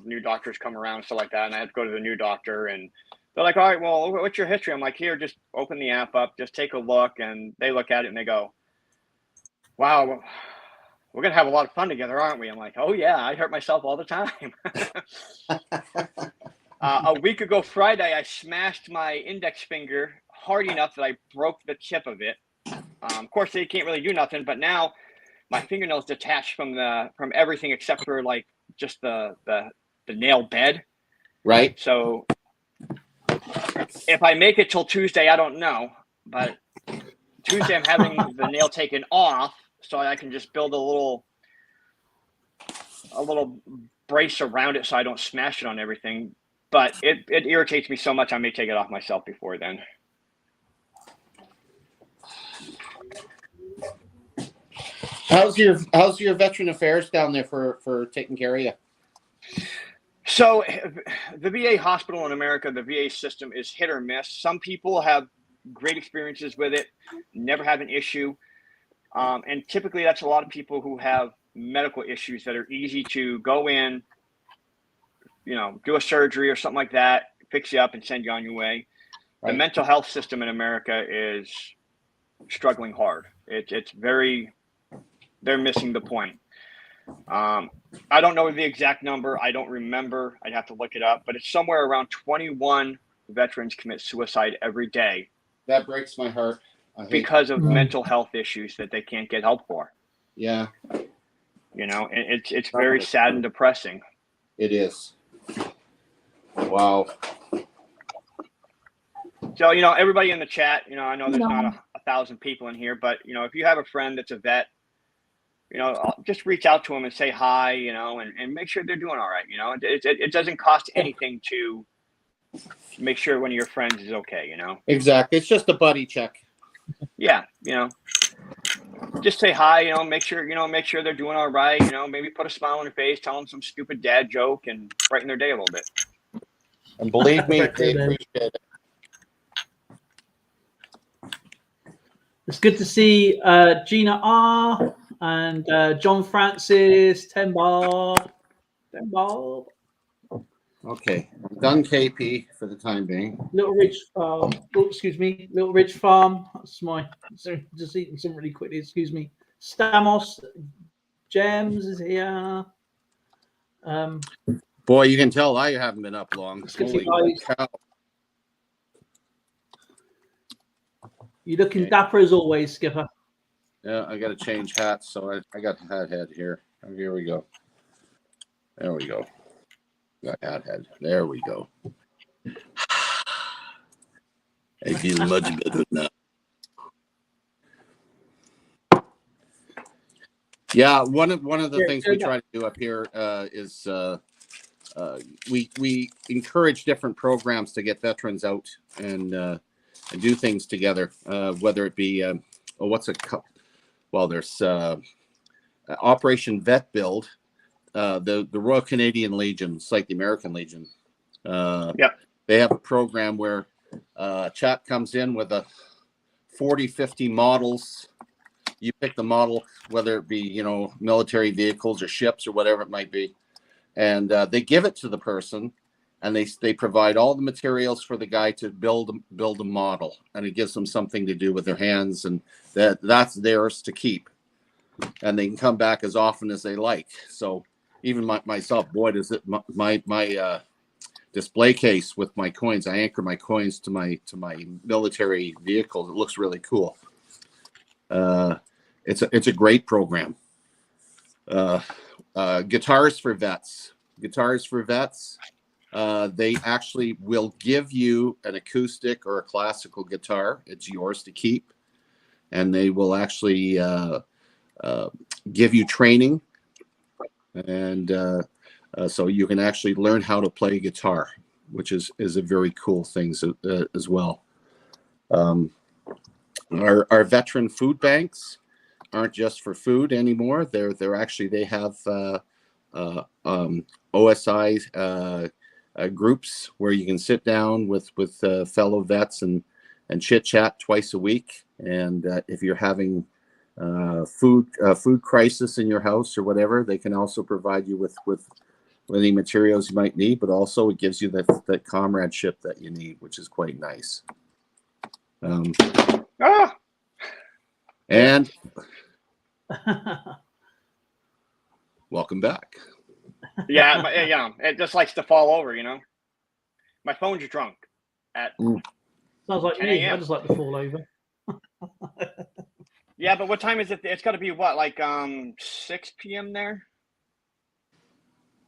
new doctors come around and stuff like that, and I have to go to the new doctor and they're like, all right, well, what's your history? I'm like, here, just open the app up, just take a look, and they look at it and they go, wow, we're gonna have a lot of fun together, aren't we? I'm like, oh yeah, I hurt myself all the time. A week ago Friday, I smashed my index finger hard enough that I broke the tip of it. Of course, they can't really do nothing, but now my fingernail's detached from everything except for like just the nail bed. Right. So if I make it till Tuesday, I don't know, but Tuesday I'm having the nail taken off so I can just build a little brace around it so I don't smash it on everything. But it irritates me so much I may take it off myself before then. How's your veteran affairs down there for taking care of you? So the VA hospital in America, the VA system is hit or miss. Some people have great experiences with it, never have an issue. And typically that's a lot of people who have medical issues that are easy to go in, do a surgery or something like that, fix you up and send you on your way. Right. The mental health system in America is struggling hard. They're missing the point. I don't know the exact number. I don't remember. I'd have to look it up, but it's somewhere around 21 veterans commit suicide every day. That breaks my heart. Because of mental health issues that they can't get help for. Yeah. It's very sad and depressing. It is. Wow. So, everybody in the chat, I know there's not 1,000 people in here, but, if you have a friend that's a vet, just reach out to them and say hi, and make sure they're doing all right. It doesn't cost anything to make sure one of your friends is okay, Exactly. It's just a buddy check. Yeah. Just say hi, make sure they're doing all right. Maybe put a smile on their face, tell them some stupid dad joke and brighten their day a little bit. And believe me, they appreciate it. It's good to see Gina R. and John Francis, 10 Bob. 10 Bob. Okay, done KP for the time being. Little Ridge Farm. Oh, excuse me. Little Ridge Farm. That's my. Just eating some really quickly. Excuse me. Stamos. Gems is here. Boy, you can tell I haven't been up long. Excuse me, Holy guys. cow. You're looking Okay. dapper as always, Skipper. Yeah, I got to change hats, so I got hat head here. Oh, here we go. There we go. Got hat head. There we go. I feel much better now. Yeah, one of the things we try to do up here is we encourage different programs to get veterans out and do things together. Whether it be there's Operation Vet Build, the Royal Canadian Legion, it's like the American Legion. Yep. They have a program where a chap comes in with 50 models. You pick the model, whether it be, military vehicles or ships or whatever it might be. And they give it to the person, and they provide all the materials for the guy to build a model. And it gives them something to do with their hands, and that's theirs to keep. And they can come back as often as they like. So even myself, boy, does it my display case with my coins. I anchor my coins to my military vehicles. It looks really cool. It's a great program. Guitars for Vets. They actually will give you an acoustic or a classical guitar. It's yours to keep, and they will actually give you training, and so you can actually learn how to play guitar, which is a very cool thing as well. Our veteran food banks aren't just for food anymore. They're actually, they have OSI groups where you can sit down with fellow vets and chit chat twice a week. And if you're having food crisis in your house or whatever, they can also provide you with any materials you might need, but also it gives you that comradeship that you need, which is quite nice. And welcome back. Yeah, it just likes to fall over, My phone's drunk at Sounds like 10 me. a.m. I just like to fall over. Yeah, but what time is it? It's got to be what, like 6 p.m. there?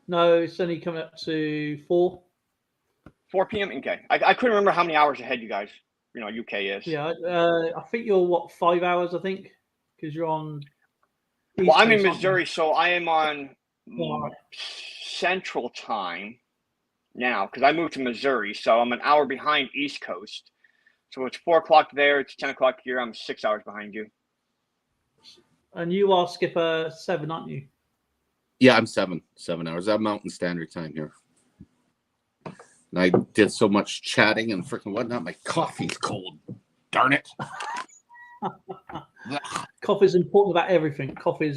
No, it's only coming up to 4. 4 p.m. Okay, I couldn't remember how many hours ahead you guys, UK is. Yeah, I think you're 5 hours. I think because you're on. Well, I'm in Missouri, so I am on Central Time now because I moved to Missouri, so I'm an hour behind East Coast. So it's 4 o'clock there. It's 10 o'clock here. I'm 6 hours behind you. And you are Skipper 7, aren't you? Yeah, I'm 7 hours. I'm Mountain Standard Time here. And I did so much chatting and freaking whatnot. My coffee's cold. Darn it. Coffee is important about everything. Coffee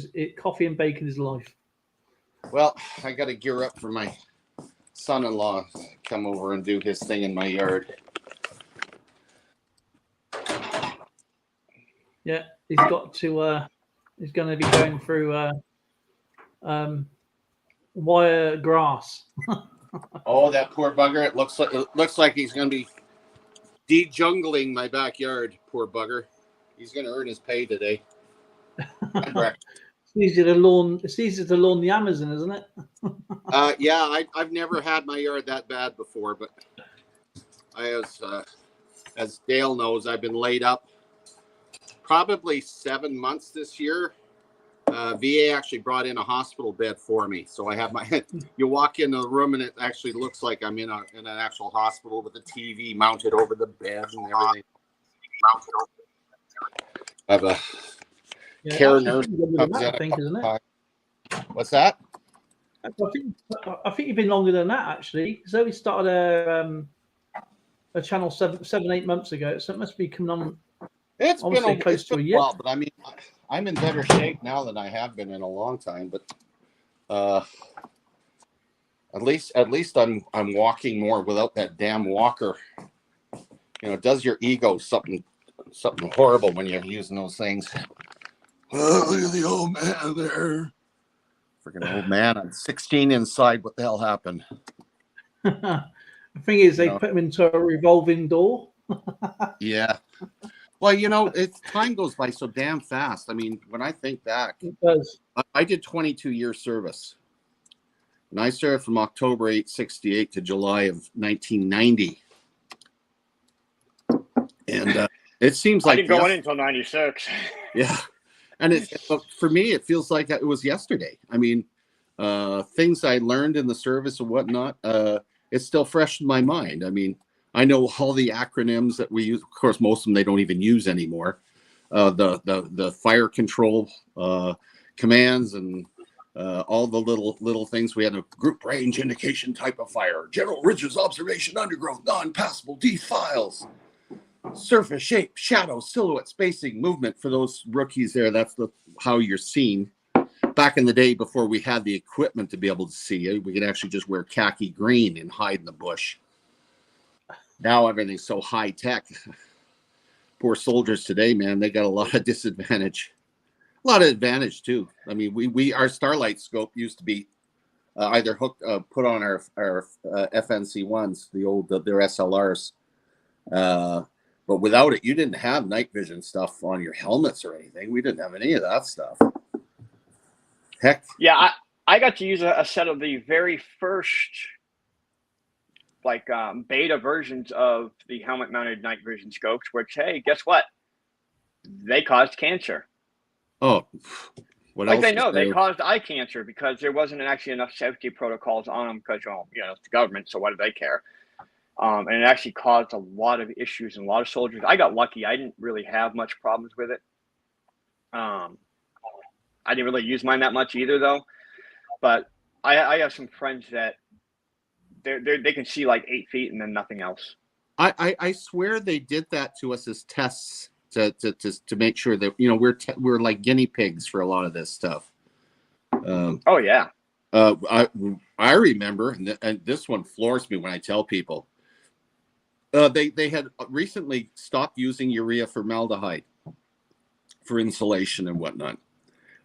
and bacon is life. Well, I got to gear up for my son-in-law to come over and do his thing in my yard. Yeah, he's got to. He's going to be going through wire grass. Oh, that poor bugger! It looks like he's going to be de-jungling my backyard. Poor bugger. He's going to earn his pay today. It's easier to lawn the Amazon, isn't it? Yeah, I've never had my yard that bad before, but as Dale knows, I've been laid up probably 7 months this year. VA actually brought in a hospital bed for me, so I have you walk into the room and it actually looks like I'm in an actual hospital with a TV mounted over the bed and everything. I have a care nurse. I think, isn't it? What's that? I think you've been longer than that actually. So we started a channel 7, 8 months ago, so it must be coming on. It's been close to a year. Well, but I mean, I'm in better shape now than I have been in a long time, but at least I'm walking more without that damn walker. You know, it does your ego something horrible when you're using those things. Oh, look at the old man there. Freaking old man. I'm 16 inside. What the hell happened? The thing is, they put him into a revolving door. Yeah. Well, you know, time goes by so damn fast. I mean, when I think back, It does. I did 22 years service. And I served from October 868 to July of 1990. And it seems like I didn't go in until 96. Yeah. And for me, it feels like it was yesterday. I mean, things I learned in the service and whatnot, it's still fresh in my mind. I mean, I know all the acronyms that we use. Of course, most of them they don't even use anymore. The fire control commands and all the little things. We had a group range indication type of fire, general ridges, observation, undergrowth, non-passable defiles. Surface, shape, shadow, silhouette, spacing, movement for those rookies there. That's how you're seen. Back in the day, before we had the equipment to be able to see it, we could actually just wear khaki green and hide in the bush. Now everything's so high tech. Poor soldiers today, man, they got a lot of disadvantage. A lot of advantage too. I mean, our Starlight scope used to be either put on our FNC ones, their SLRs. But without it, you didn't have night vision stuff on your helmets or anything. We didn't have any of that stuff. Heck. Yeah, I got to use a set of the very first beta versions of the helmet-mounted night vision scopes, which, hey, guess what? They caused cancer. Oh, what else? They know they caused eye cancer because there wasn't actually enough safety protocols on them because, it's the government, so why do they care? And it actually caused a lot of issues and a lot of soldiers. I got lucky. I didn't really have much problems with it. I didn't really use mine that much either, though. But I have some friends that they can see like 8 feet and then nothing else. I swear they did that to us as tests to make sure that we're like guinea pigs for a lot of this stuff. Oh yeah. I remember, and this one floors me when I tell people. They had recently stopped using urea formaldehyde for insulation and whatnot.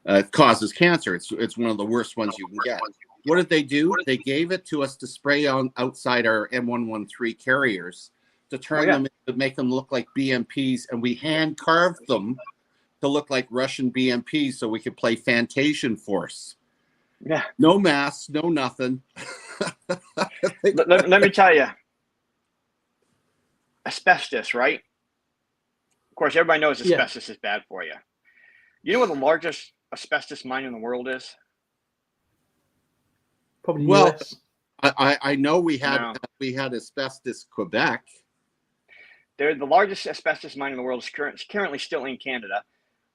It causes cancer. It's one of the worst ones you can get. What did they do? They gave it to us to spray on outside our M113 carriers to turn them to make them look like BMPs, and we hand carved them to look like Russian BMPs so we could play Fantation Force. Yeah. No masks, no nothing. Let me tell you. Asbestos, right? Of course, everybody knows asbestos is bad for you. You know what the largest asbestos mine in the world is? Probably US. I know we had Asbestos Quebec. They're the largest asbestos mine in the world. Is currently still in Canada,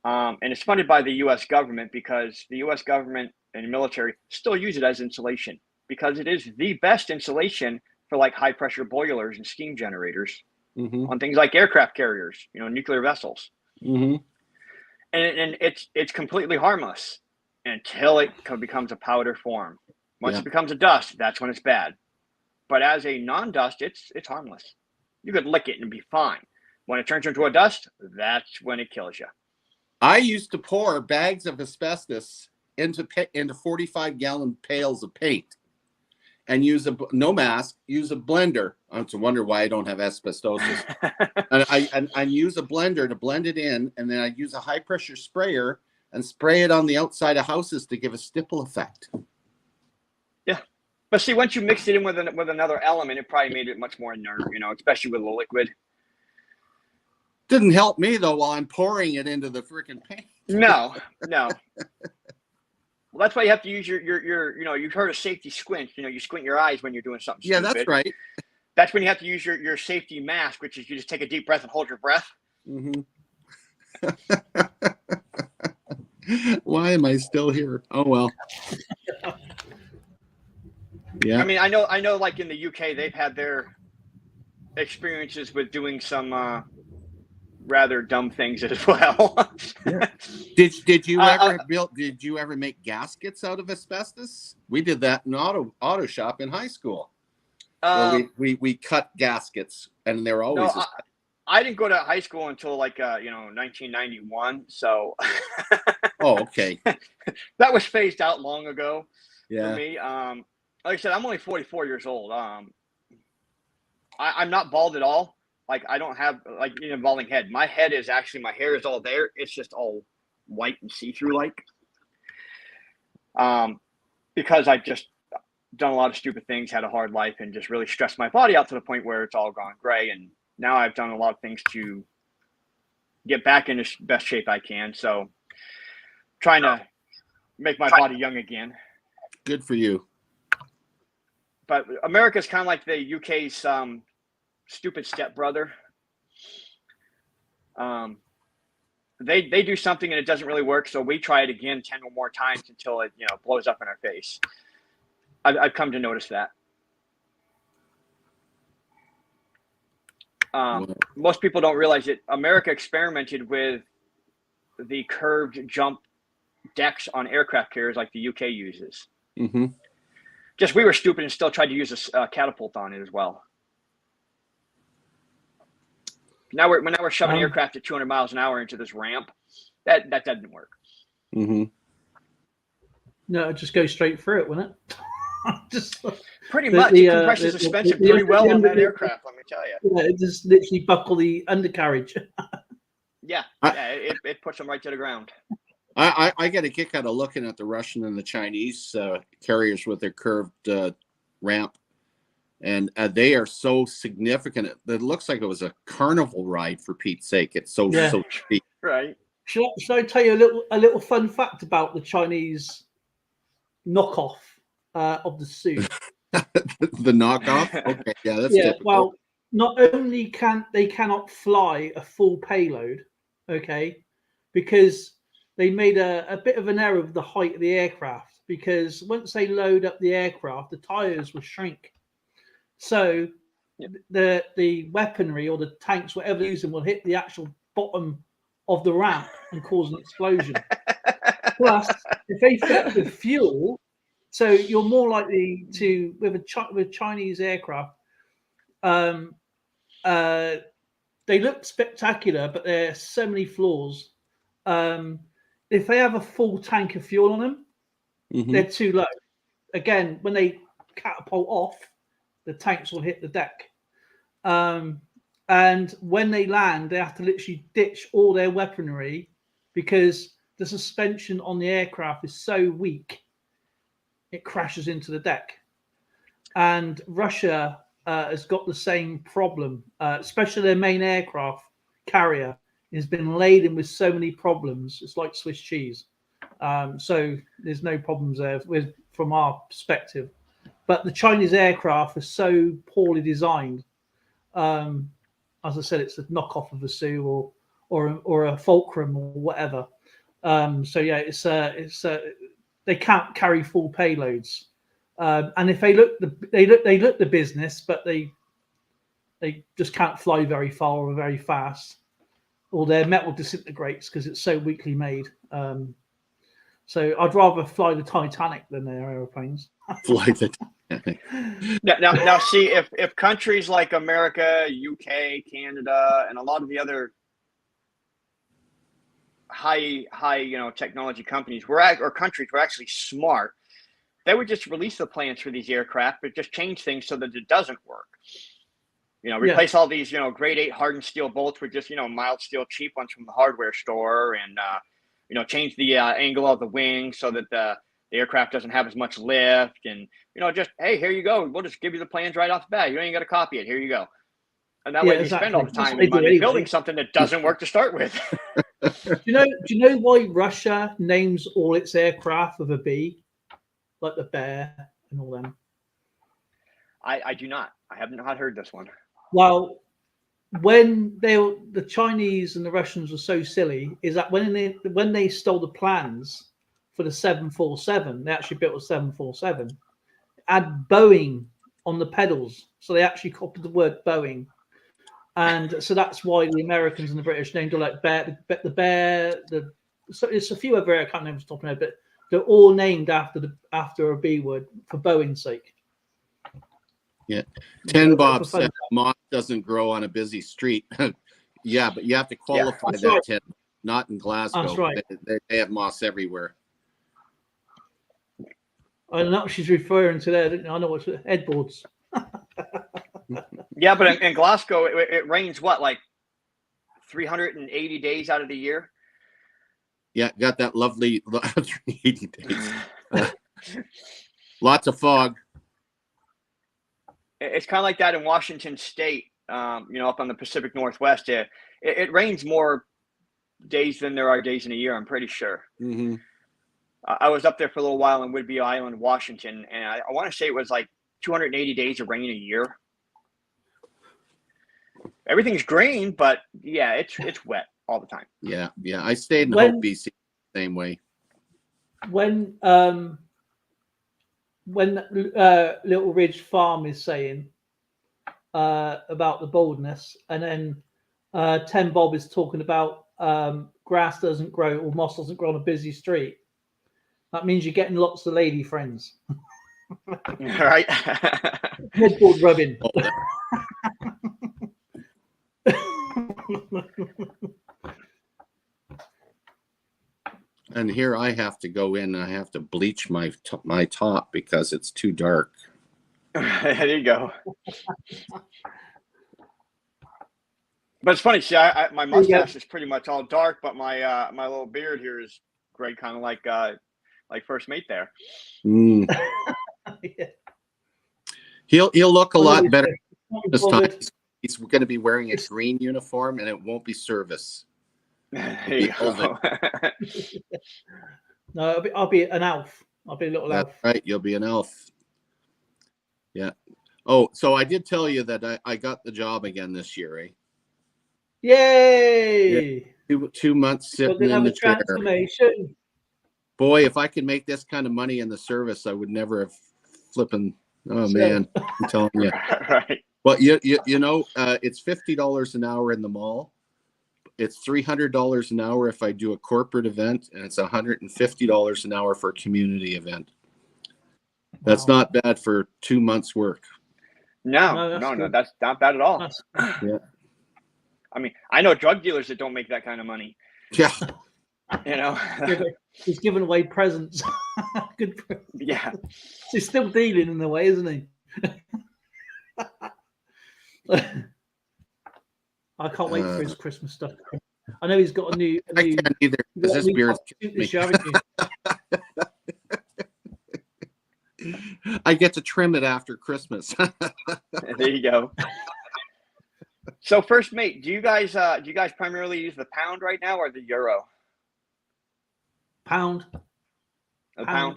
and it's funded by the U.S. government because the U.S. government and the military still use it as insulation because it is the best insulation for like high pressure boilers and steam generators on things like aircraft carriers, nuclear vessels. And it's completely harmless until it becomes a powder form. Once it becomes a dust, that's when it's bad. But as a non-dust, it's harmless. You could lick it and be fine. When it turns into a dust, that's when it kills you. I used to pour bags of asbestos into 45-gallon pails of paint and use no mask, use a blender. It's a wonder why I don't have asbestosis. and I use a blender to blend it in, and then I use a high-pressure sprayer and spray it on the outside of houses to give a stipple effect. Yeah. But see, once you mixed it in with another element, it probably made it much more inert, especially with the liquid. Didn't help me, though, while I'm pouring it into the freaking paint. No. Well, that's why you have to use your you've heard of safety squint. You squint your eyes when you're doing something stupid. Yeah, that's right. That's when you have to use your safety mask, which is you just take a deep breath and hold your breath. Why am I still here? Oh, well. Yeah. I mean, I know like in the UK, they've had their experiences with doing some rather dumb things as well. Did you Uh, ever Did you ever make gaskets out of asbestos? We did that in auto shop in high school. Where we cut gaskets, and they're no, always. I didn't go to high school until like 1991. So Oh, okay. that was phased out long ago for Yeah. me. Like I said, I'm only 44 years old. I'm not bald at all. Like I don't have like a balding head. My head is actually, my hair is all there. It's just all white and see-through like. Because I've just done a lot of stupid things, had a hard life, and just really stressed my body out to the point where it's all gone gray. And now I've done a lot of things to get back into best shape I can. So trying to make my body young again. Good for you. But America's kind of like the UK's stupid stepbrother. They do something and it doesn't really work, so we try it again 10 or more times until it blows up in our face. I've come to notice that. Most people don't realize that America experimented with the curved jump decks on aircraft carriers like the UK uses. Mm-hmm. Just we were stupid and still tried to use a catapult on it as well. Now we're shoving aircraft at 200 miles an hour into this ramp. That doesn't work. Mm-hmm. No, it just goes straight through it, wouldn't it? Just pretty much. It compresses suspension pretty well on that aircraft, let me tell you. Yeah, it just literally buckle the undercarriage. Yeah, it puts them right to the ground. I get a kick out of looking at the Russian and the Chinese carriers with their curved ramp, and they are so significant. It looks like it was a carnival ride, for Pete's sake. It's so cheap. Right. Should I tell you a little fun fact about the Chinese knockoff of the suit? The knockoff? Okay, yeah, that's typical. Well, not only cannot fly a full payload, okay, because they made a bit of an error with the height of the aircraft, because once they load up the aircraft, the tires will shrink. So the weaponry or the tanks, whatever they're using, will hit the actual bottom of the ramp and cause an explosion. Plus, if they fill up with fuel, so you're more likely to, with Chinese aircraft, they look spectacular, but there are so many flaws. If they have a full tank of fuel on them, they're too low. Again, when they catapult off, the tanks will hit the deck. And when they land, they have to literally ditch all their weaponry because the suspension on the aircraft is so weak, it crashes into the deck. And Russia has got the same problem, especially their main aircraft carrier has been laden with so many problems. It's like Swiss cheese. So there's no problems there from our perspective. But the Chinese aircraft are so poorly designed. As I said, it's a knockoff of a Su or a Fulcrum or whatever. So yeah, it's they can't carry full payloads. And if they look the business, but they just can't fly very far or very fast, or their metal disintegrates because it's so weakly made. So I'd rather fly the Titanic than their airplanes. Fly the Titanic. Now, see, if countries like America, UK, Canada, and a lot of the other high technology companies or countries were actually smart, they would just release the plans for these aircraft, but just change things so that it doesn't work. Replace all these grade 8 hardened steel bolts with just mild steel cheap ones from the hardware store, and change the angle of the wing so that the aircraft doesn't have as much lift, and just, hey, here you go, we'll just give you the plans right off the bat, you ain't got to copy it, here you go. And that way they spend all the time and money building something that doesn't work to start with. Do you know why Russia names all its aircraft with a B, like the bear and all them? I do not. I have not heard this one. Well, when the Chinese and the Russians were so silly, is that when they stole the plans for the 747, they actually built a 747, had Boeing on the pedals, so they actually copied the word Boeing. And so that's why the Americans and the British named it like the bear. So it's a few other I can't remember off the top of my head, but they're all named after a B word for Bowen's sake. Yeah. 10 So Bob for fun. said moss doesn't grow on a busy street. Yeah, but you have to qualify that's that, right. 10. Not in Glasgow. That's right. They have moss everywhere. I know what she's referring to there. I know what's headboards. Yeah, but in Glasgow, it rains what, like 380 days out of the year? Yeah, got that lovely 380 days. Lots of fog. It's kind of like that in Washington State, up on the Pacific Northwest. It rains more days than there are days in a year, I'm pretty sure. Mm-hmm. I was up there for a little while in Whidbey Island, Washington, and I want to say it was like 280 days of rain a year. Everything's green, but yeah, it's wet all the time. Yeah. I stayed in Hope, BC, same way. When Little Ridge Farm is saying about the baldness, and then 10 Bob is talking about grass doesn't grow or moss doesn't grow on a busy street, that means you're getting lots of lady friends. Right? Headboard rubbing. And here I have to go in. I have to bleach my top because it's too dark. There you go. But it's funny. See, my mustache is pretty much all dark, but my little beard here is gray, kind of like First Mate there. Mm. Yeah. He'll look a lot better this time. He's going to be wearing a green uniform, and it won't be service. There you go. No, I'll be an elf. I'll be a little elf. Right, you'll be an elf. Yeah. Oh, so I did tell you that I got the job again this year, eh? Yay! Yeah. 2 months sitting in the chair. Transformation. Boy, if I could make this kind of money in the service, I would never have flipping. Oh man, I'm telling you. Right. Well, you know, it's $50 an hour in the mall. It's $300 an hour if I do a corporate event, and it's $150 an hour for a community event. That's not bad for 2 months' work. No, that's not bad at all. Yeah. I mean, I know drug dealers that don't make that kind of money. Yeah. You know, he's giving away presents. Good. Yeah. He's still dealing in a way, isn't he? I can't wait for his Christmas stuff. I know he's got a new. I can't either. This beard's this year, haven't you? I get to trim it after Christmas. There you go. So, First Mate, do you guys primarily use the pound right now or the euro? Pound. The Pound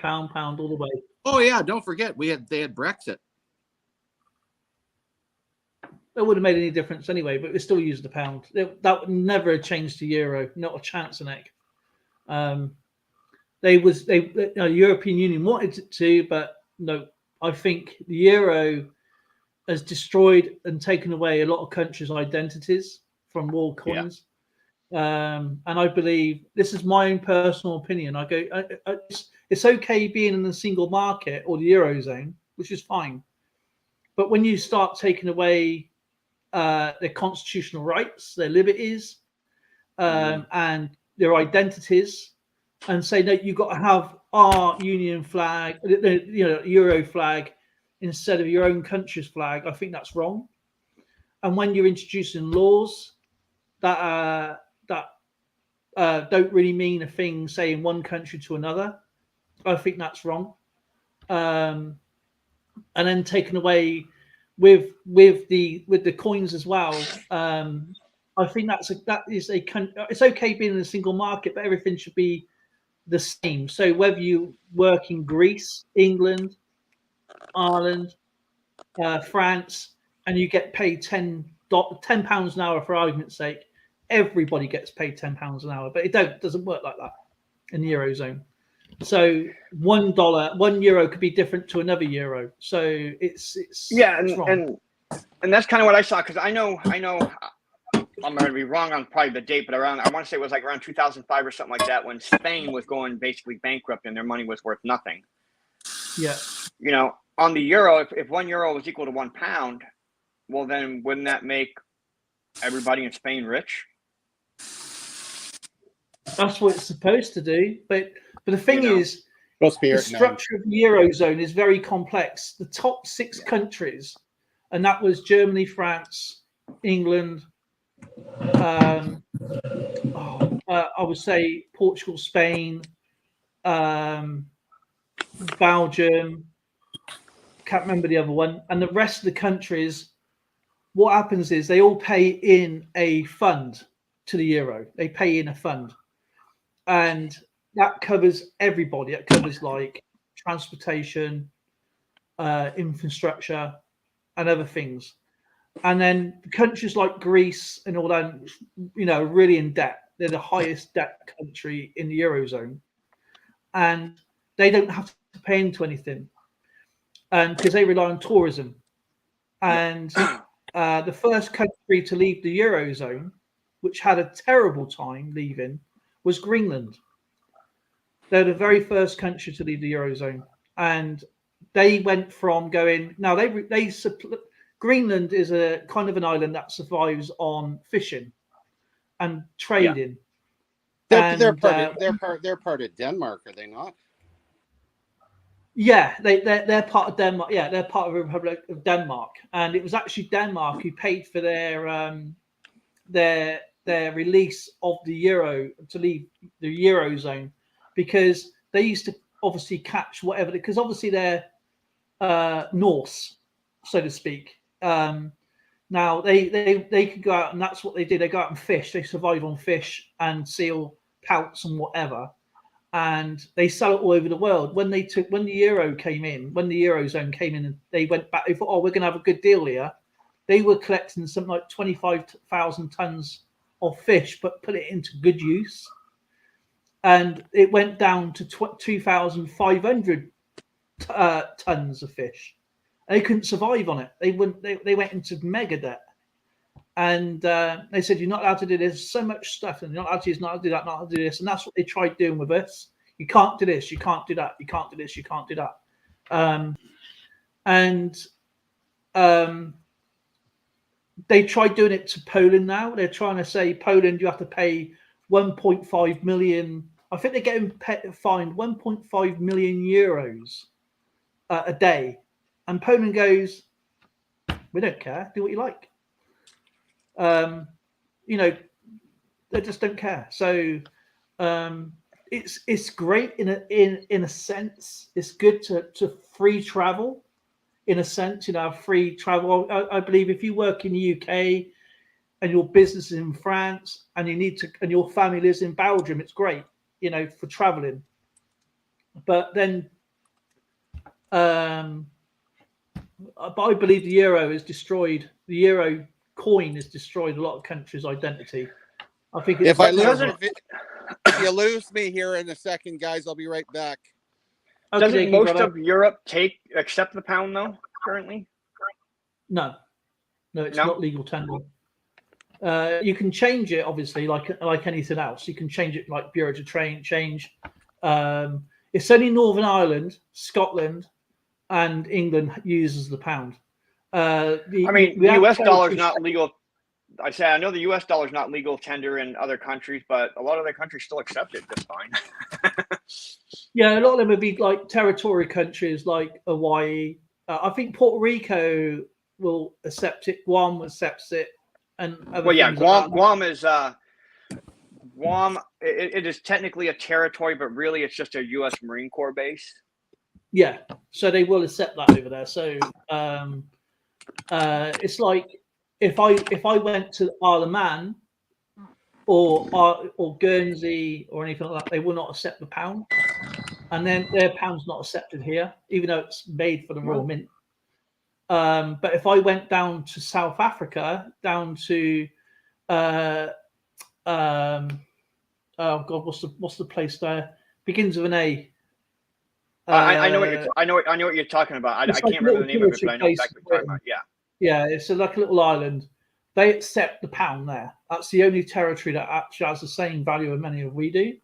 all the way. Oh yeah, don't forget they had Brexit. It wouldn't have made any difference anyway, but we still use the pound. That would never have changed to euro, not a chance in it. The European Union wanted it to, but no, I think the euro has destroyed and taken away a lot of countries' identities from world coins. Yeah. And I believe, this is my own personal opinion, it's okay being in the single market or the Eurozone, which is fine. But when you start taking away their constitutional rights, their liberties, and their identities, and say, no, you've got to have our union flag, Euro flag, instead of your own country's flag, I think that's wrong. And when you're introducing laws that don't really mean a thing, say in one country to another, I think that's wrong. And then taken away with the coins as well. I think it's okay being in a single market, but everything should be the same. So whether you work in Greece, England, Ireland, France, and you get paid £10 an hour, for argument's sake, everybody gets paid £10 an hour, but it doesn't work like that in the Eurozone. So €1 could be different to another euro. So it's wrong. And And that's kind of what I saw, because I know I'm going to be wrong on probably the date, but around, I want to say it was like around 2005 or something like that, when Spain was going basically bankrupt and their money was worth nothing. Yeah. You know, on the euro, if €1 was equal to £1, well, then wouldn't that make everybody in Spain rich? That's what it's supposed to do. But the thing is, Supposed to be the here at 9. structure of the Eurozone is very complex. The top 6 countries, and that was Germany, France, England, I would say Portugal, Spain, Belgium, can't remember the other one, and the rest of the countries, what happens is they all pay in a fund to the euro. They pay in a fund, and that covers everybody. It covers like transportation, infrastructure, and other things. And then countries like Greece and all that, really in debt. They're the highest debt country in the Eurozone. And they don't have to pay into anything, and because they rely on tourism. And the first country to leave the Eurozone, which had a terrible time leaving, was Greenland. They're the very first country to leave the Eurozone. And they went from going, now Greenland is a kind of an island that survives on fishing and trading. They're part of Denmark, are they not? Yeah, they're part of Denmark. Yeah, they're part of the Republic of Denmark, and it was actually Denmark who paid for their release of the euro to leave the Eurozone, because they used to obviously catch whatever, because obviously they're Norse, so to speak. Now they could go out, and that's what they did. They go out and fish. They survive on fish and seal pouts and whatever, and they sell it all over the world. When the Eurozone came in, and they went back, they thought, oh, we're going to have a good deal here. They were collecting something like 25,000 tons of fish, but put it into good use, and it went down to 2,500 tons of fish. They couldn't survive on it. They went into mega debt, and they said, "You're not allowed to do this. So much stuff, and you're not allowed to use, not allowed to do that, not allowed to do this." And that's what they tried doing with us. You can't do this. You can't do that. You can't do this. You can't do that. They tried doing it to Poland. Now they're trying to say, Poland, you have to pay 1.5 million. I think they're getting fined 1.5 million euros a day. And Poland goes, we don't care. Do what you like. They just don't care. So it's great in a sense. It's good to free travel, in a sense. Free travel. I believe if you work in the UK and your business is in France and and your family lives in Belgium, it's great, for traveling. But then, but I believe the euro is destroyed. The euro coin has destroyed a lot of countries' identity. I think if you lose me here in a second, guys, I'll be right back. Doesn't most of Europe accept the pound though currently? No, it's not legal tender. You can change it, obviously, like anything else. You can change it like bureau to change. It's only Northern Ireland, Scotland, and England uses the pound. The US dollar is not legal. I know the US dollar is not legal tender in other countries, but a lot of other countries still accept it just fine. Yeah, a lot of them would be like territory countries like Hawaii. I think Puerto Rico will accept it. Guam accepts it. And Guam is Guam. It is technically a territory, but really it's just a U.S. Marine Corps base. Yeah, so they will accept that over there. So it's like if I went to Isle of Man or Guernsey or anything like that, they will not accept the pound, and then their pound's not accepted here, even though it's made for the Royal Mint. But if I went down to South Africa, down to oh God, what's the place there? Begins with an A. I know what you're talking about. I can't remember the name of it, but I know exactly what you're talking about. Yeah. Yeah, it's like a little island. They accept the pound there. That's the only territory that actually has the same value as many of we do.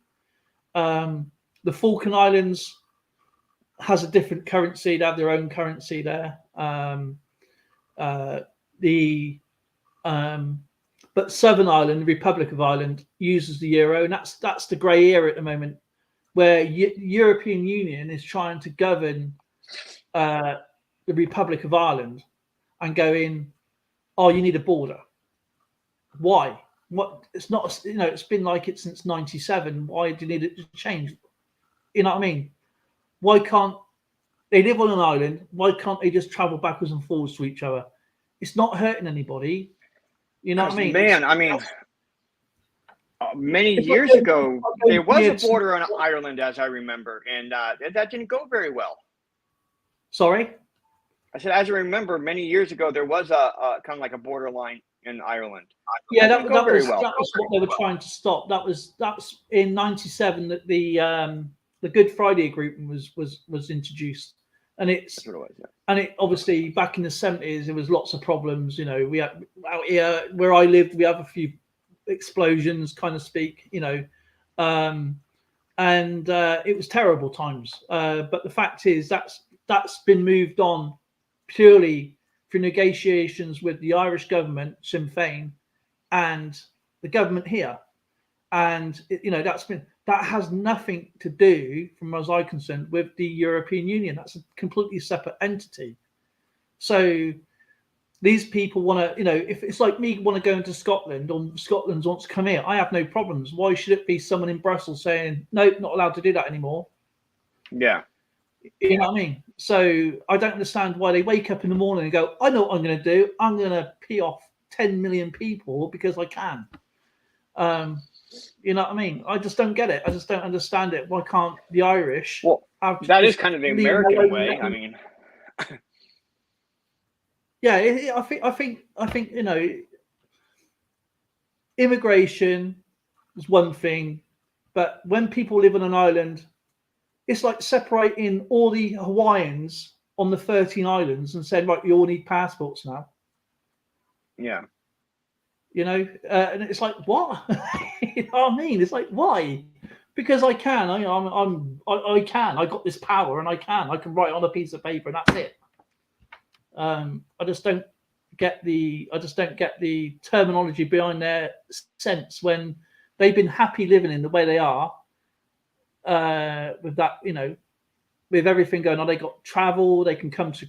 The Falkland Islands has a different currency. They have their own currency there. But Southern Ireland, the Republic of Ireland, uses the euro, and that's the grey area at the moment, where European Union is trying to govern the Republic of Ireland and going, oh, you need a border. Why? What? It's not. It's been like it since '97. Why do you need it to change? You know what I mean? Why can't they live on an island? Why can't they just travel backwards and forwards to each other? It's not hurting anybody. You know what I mean? Man, I mean, many years ago, there was a border on Ireland, as I remember, and that didn't go very well. Sorry? I said, as I remember, many years ago, there was a kind of like a borderline in Ireland. Yeah, that was what they were trying to stop. That's in '97 that the Good Friday Agreement was introduced, and it's That's what it was, yeah. and it obviously back in the '70s there was lots of problems. We had out here where I lived, we have a few explosions, kind of speak. And it was terrible times. But the fact is that's been moved on purely through negotiations with the Irish government, Sinn Féin, and the government here. And that has nothing to do, from as I'm concerned, with the European Union. That's a completely separate entity. So these people want to, if it's like me want to go into Scotland, or Scotland wants to come here, I have no problems. Why should it be someone in Brussels saying, no, not allowed to do that anymore? Yeah. You know what I mean? So I don't understand why they wake up in the morning and go, I know what I'm going to do. I'm going to pee off 10 million people because I can. You know what I mean? I just don't get it. I just don't understand it. Why can't the Irish? Well, that is kind of the American way. I mean, yeah, I think immigration is one thing, but when people live on an island, it's like separating all the Hawaiians on the 13 islands and saying, right, you all need passports now. Yeah. And it's like, what? You know what I mean? It's like, why? Because I can. I can. I got this power, and I can write on a piece of paper, and that's it. I just don't get the terminology behind their sense when they've been happy living in the way they are. With that, with everything going on, they got travel. They can come to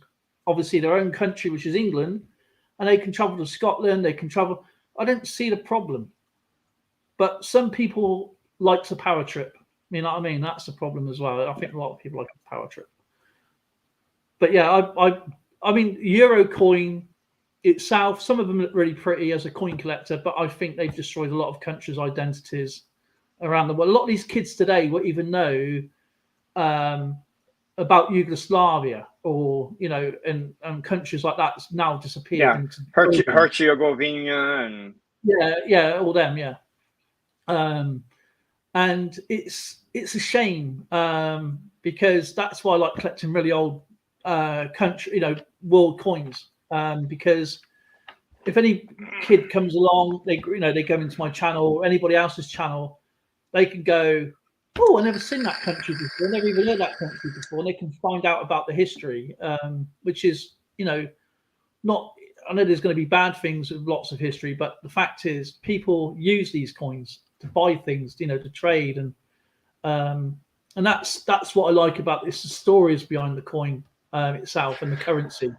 obviously their own country, which is England, and they can travel to Scotland. They can travel. I don't see the problem, but some people like to power trip. You know what I mean? That's the problem as well. I think a lot of people like a power trip. But yeah, I mean, Euro coin itself, some of them look really pretty as a coin collector, but I think they've destroyed a lot of countries' identities around the world. A lot of these kids today won't even know about Yugoslavia or, and countries like that now disappeared. Yeah, Herzegovina and... Yeah, all them, yeah. And it's a shame because that's why I like collecting really old world coins, because if any kid comes along, they go into my channel or anybody else's channel, they can go, oh, I've never seen that country before, never even heard that country before, and they can find out about the history, which is not. I know there's going to be bad things with lots of history, but the fact is people use these coins to buy things, to trade, and that's what I like about this, the stories behind the coin itself and the currency.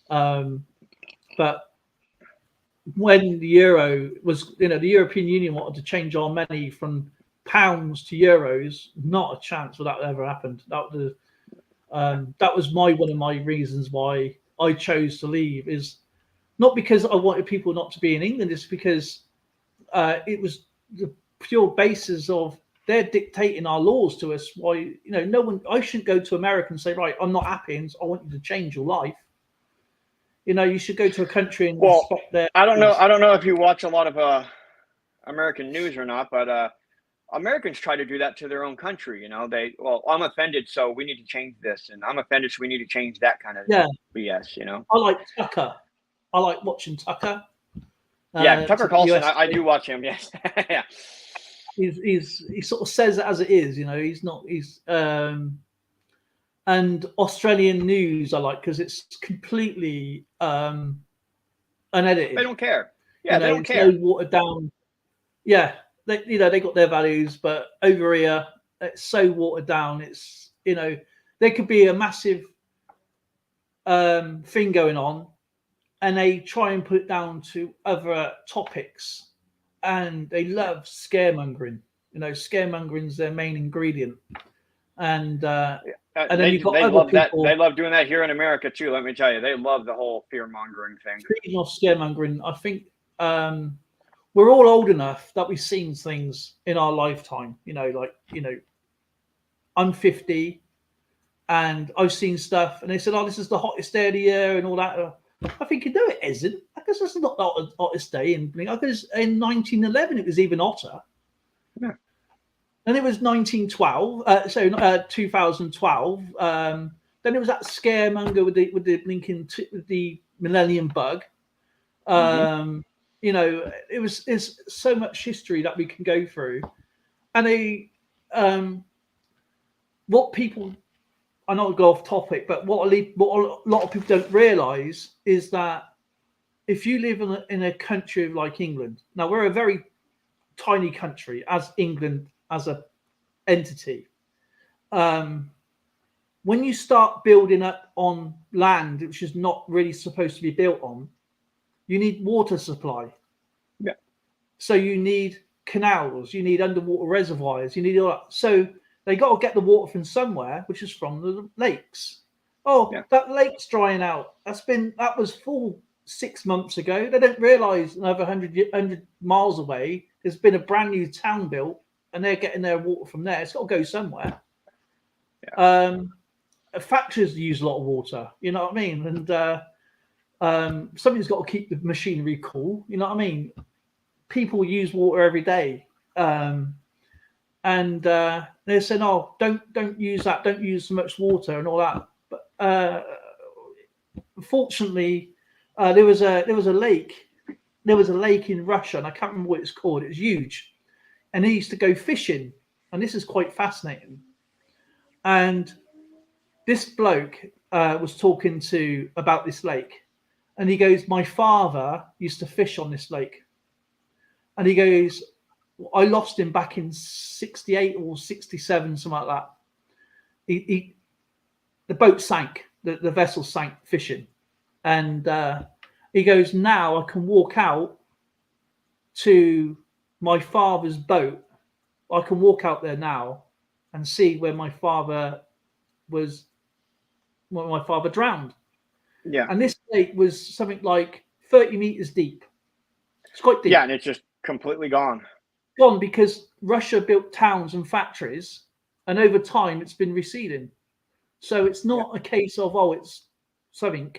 But when the euro was, the European Union wanted to change our money from pounds to euros, not a chance for that ever happened. That was one of my reasons why I chose to leave, is not because I wanted people not to be in England, it's because it was the pure basis of they're dictating our laws to us. Why, no one, I shouldn't go to America and say, right, I'm not happy and I want you to change your life. You should go to a country and stop there. I don't know if you watch a lot of American news or not, but Americans try to do that to their own country. I'm offended, so we need to change this, and I'm offended, so we need to change that kind of BS. I like Tucker. I like watching Tucker. Yeah, Tucker Carlson. US I do watch him. Yes. Yeah. he sort of says it as it is. He's not. And Australian news I like because it's completely unedited. They don't care. Yeah, they don't it's care. no watered down. Yeah, they got their values, but over here it's so watered down. It's there could be a massive thing going on, and they try and put it down to other topics, and they love scaremongering. Scaremongering's their main ingredient, and then you've got they other love people. that. They love doing that here in America too. Let me tell you, they love the whole fear mongering thing. Speaking of scaremongering, I think we're all old enough that we've seen things in our lifetime. I'm 50, and I've seen stuff, and they said, "Oh, this is the hottest day of the year," and all that. I think, no, it isn't. I guess it's not the hottest day. I guess in 1911 it was even hotter. Yeah. And it was 1912. 2012. Then it was that scaremonger with the linking to the Millennium Bug. It's so much history that we can go through, and what people. I know I go off topic, but what a lot of people don't realise is that if you live in a country like England, now we're a very tiny country as England as a entity. When you start building up on land which is not really supposed to be built on, you need water supply. Yeah. So you need canals, you need underwater reservoirs, you need all that. So they got to get the water from somewhere, which is from the lakes. Oh, yeah. That lake's drying out. That was full 6 months ago. They don't realise another 100 miles away there's been a brand new town built, and they're getting their water from there. It's got to go somewhere. Yeah. Factories use a lot of water. You know what I mean? And somebody's got to keep the machinery cool. You know what I mean? People use water every day. And they're saying, "Oh, don't use that. Don't use so much water and all that." But fortunately, there was a lake. There was a lake in Russia, and I can't remember what it's called. It was huge, and they used to go fishing, and this is quite fascinating. And this bloke was talking about this lake, and he goes, "My father used to fish on this lake," and he goes, "I lost him back in 68 or 67, something like that. The boat sank, the vessel sank fishing. And he goes, now I can walk out to my father's boat. I can walk out there now and see where my father drowned." Yeah. And this lake was something like 30 meters deep. It's quite deep. Yeah, and it's just completely gone. Gone because Russia built towns and factories, and over time it's been receding. So it's not a case of it's something.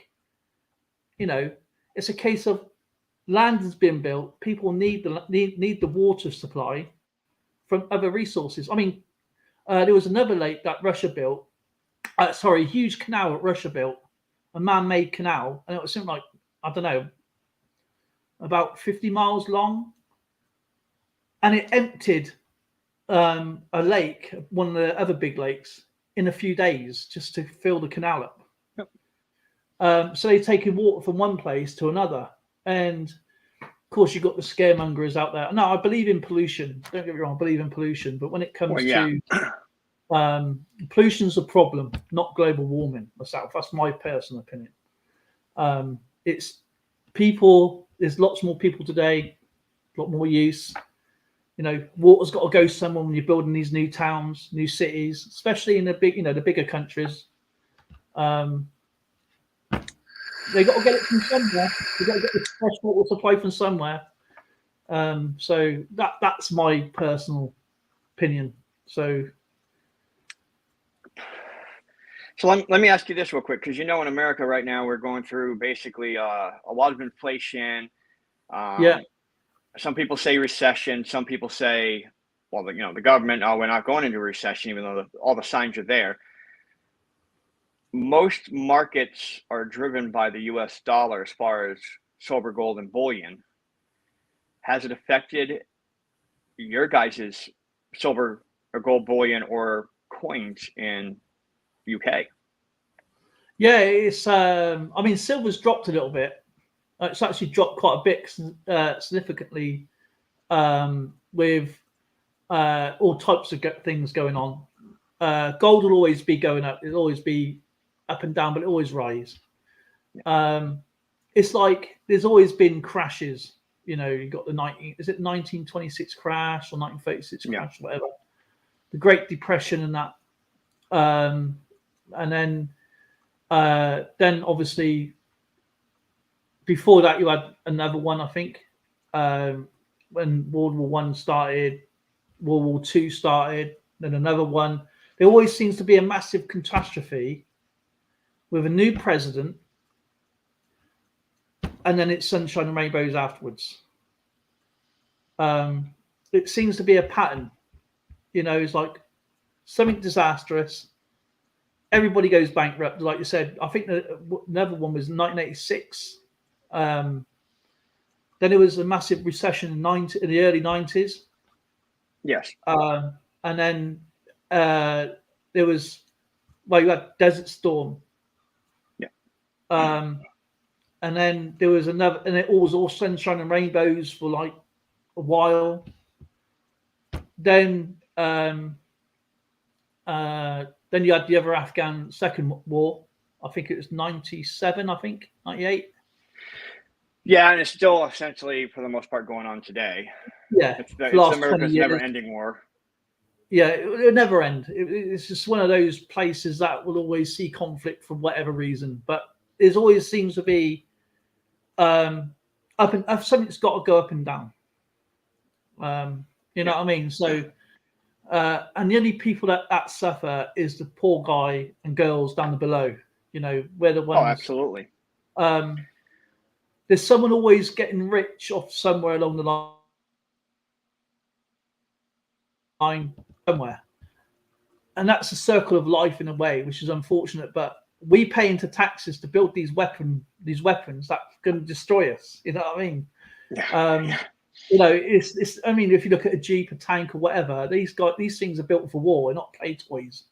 It's a case of land has been built. People need the water supply from other resources. I mean, there was another lake that Russia built. A huge canal that Russia built, a man-made canal, and it was something like, I don't know, about 50 miles long. And it emptied a lake, one of the other big lakes, in a few days just to fill the canal up. Yep. So they've taken water from one place to another. And, of course, you've got the scaremongers out there. No, I believe in pollution. Don't get me wrong, I believe in pollution. But when it comes to pollution's a problem, not global warming myself. That's my personal opinion. It's people, there's lots more people today, a lot more use. Water's got to go somewhere when you're building these new towns, new cities, especially in the bigger countries. They got to get it from somewhere. They got to get the fresh water supply from somewhere. So that's my personal opinion. So let me ask you this real quick, because in America right now we're going through basically a lot of inflation. Some people say recession. Some people say, well, the government, we're not going into a recession, even though all the signs are there. Most markets are driven by the U.S. dollar as far as silver, gold, and bullion. Has it affected your guys' silver or gold bullion or coins in UK? Yeah, it's. I mean, silver's dropped a little bit. It's actually dropped quite a bit significantly with all types of things going on. Gold will always be going up. It'll always be up and down, but it'll always rise. It's like there's always been crashes. You know, you got the 1926 crash or 1936 crash, whatever. The Great Depression and that. And then obviously before that you had another one, I think, when World War One started, World War Two started, then another one. There always seems to be a massive catastrophe with a new president, and then it's sunshine and rainbows afterwards. It seems to be a pattern. You know, it's like something disastrous. Everybody goes bankrupt, like you said. I think another one was 1986. Then there was a massive recession in the early 90s. Yes. And then there was, you had Desert Storm. Yeah. And then there was another, and it was all sunshine and rainbows for like a while. Then you had the other Afghan second war. I think it was 97, 98. Yeah, and it's still essentially, for the most part, going on today. Yeah, it's America's never-ending war. Yeah, it'll never end. It's just one of those places that will always see conflict for whatever reason. But there's always seems to be something's got to go up and down. You know what I mean? So, and the only people that suffer is the poor guy and girls down below. You know, we're the ones. Oh, absolutely. There's someone always getting rich off somewhere along the line somewhere, and that's a circle of life in a way, which is unfortunate. But we pay into taxes to build these weapons that can destroy us. You know what I mean? Yeah. You know, it's. I mean, if you look at a Jeep, a tank, or whatever, these things are built for war. They're not play toys.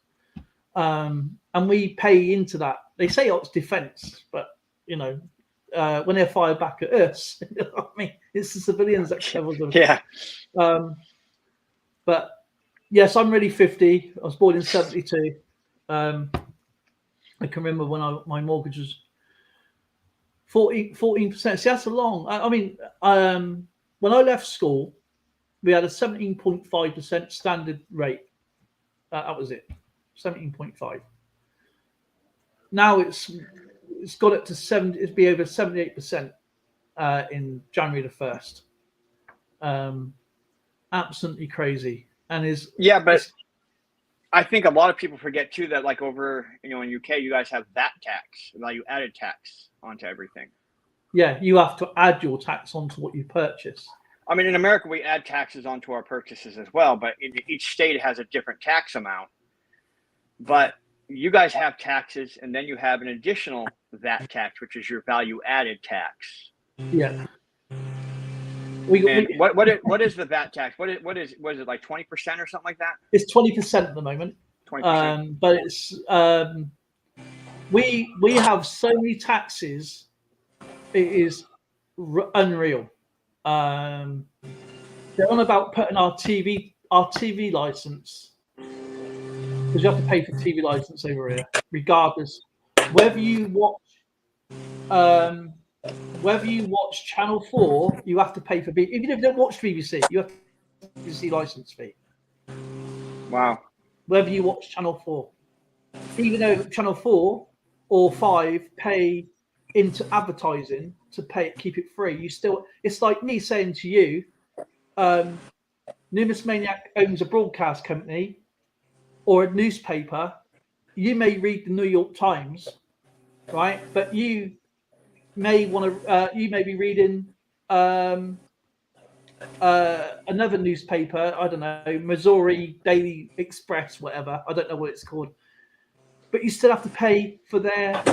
And we pay into that. They say it's defense, but you know, when they're fired back at us, you know what I mean, it's the civilians that cover them. Yeah. But yes, I'm really 50. I was born in 72. I can remember when my mortgage was 14%. See, that's a long. I mean, when I left school, we had a 17.5% standard rate. That was it, 17.5. Now it's got up to 70. It'd be over 78% in January the 1st. Absolutely crazy, and but I think a lot of people forget too that like over in UK you guys have VAT tax, value added tax onto everything. Yeah, you have to add your tax onto what you purchase. I mean, in America we add taxes onto our purchases as well, but each state has a different tax amount. But you guys have taxes, and then you have an additional VAT tax, which is your value added tax. Yeah. What is the VAT tax? What is it like 20% or something like that? It's 20% at the moment. 20%. But it's we have so many taxes, it is unreal. They're on about putting our TV license, because you have to pay for TV license over here, regardless whether you watch Channel 4, you have to pay for even if you don't watch BBC, you have to pay for BBC license fee. Wow. Whether you watch Channel 4, even though Channel 4 or 5 pay into advertising to keep it free, you still. It's like me saying to you, Numis Maniac owns a broadcast company or a newspaper. You may read the New York Times, right? But you may want to. You may be reading another newspaper. I don't know, Missouri Daily Express, whatever. I don't know what it's called. But you still have to pay for their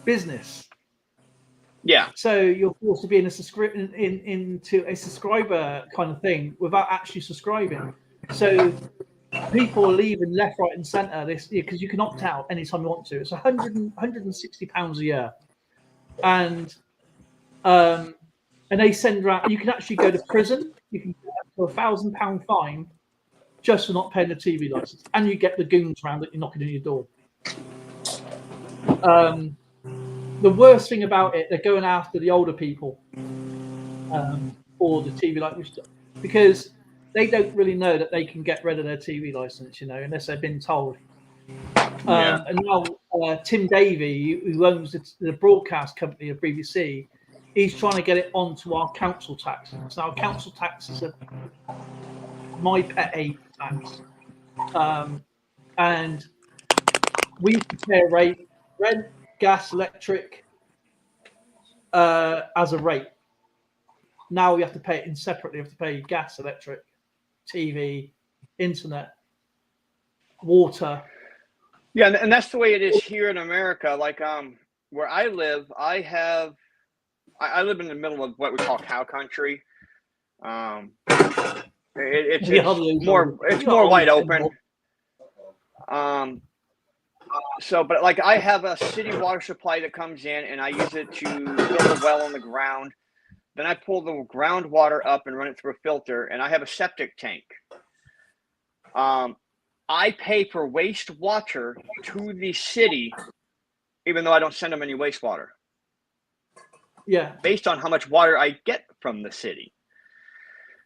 business. Yeah. So you're forced to be into a subscriber kind of thing without actually subscribing. So people are leaving left, right, and centre this because you can opt out anytime you want to. It's £160 a year, and they send around. You can actually go to prison. You can get up to £1,000 fine just for not paying the TV license, and you get the goons around that you're knocking on your door. The worst thing about it, they're going after the older people for the TV license because they don't really know that they can get rid of their TV license, unless they've been told. And now Tim Davey, who owns the broadcast company of BBC, he's trying to get it onto our council tax. So our council tax is my pet hate tax, and we pay a rate: rent, gas, electric, as a rate. Now we have to pay it in separately. We have to pay gas, electric, TV, internet, water. Yeah, and that's the way it is here in America. Like where I live, I live in the middle of what we call cow country. It's more wide open. But like I have a city water supply that comes in, and I use it to build a well on the ground. Then I pull the groundwater up and run it through a filter, and I have a septic tank. I pay for wastewater to the city, even though I don't send them any wastewater. Yeah. Based on how much water I get from the city.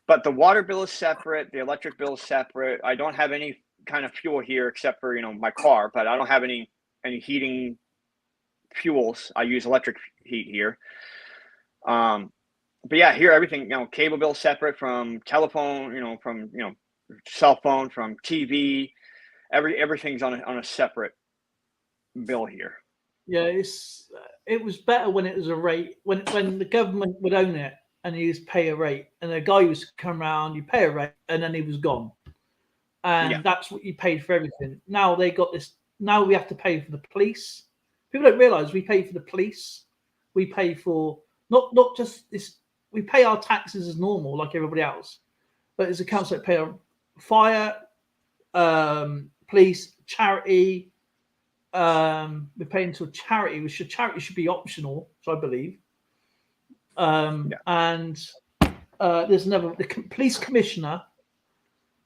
But the water bill is separate. The electric bill is separate. I don't have any kind of fuel here except for, my car, but I don't have any heating fuels. I use electric heat here. But yeah, here everything, cable bill separate from telephone, from cell phone, from TV, everything's on a separate bill here. Yeah, it was better when it was a rate, when the government would own it and you just pay a rate, and the guy used to come around, you pay a rate, and then he was gone, and that's what you paid for everything. Now they got this. Now we have to pay for the police. People don't realise we pay for the police. We pay for not just this. We pay our taxes as normal, like everybody else, but there's accounts that pay our fire, police, charity. We're paying to a charity, charity should be optional, so I believe. And there's the police commissioner,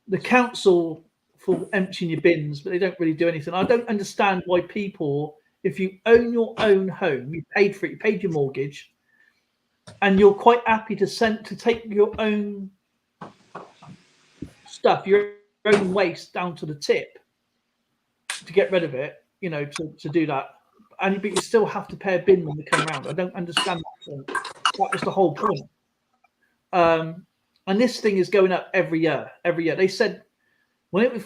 the council for emptying your bins, but they don't really do anything. I don't understand why people, if you own your own home, you paid for it, you paid your mortgage, and you're quite happy to take your own stuff, your own waste down to the tip to get rid of it, to do that. But you still have to pay a bin when they come around. I don't understand that. That was the whole point. And this thing is going up every year. They said when it was,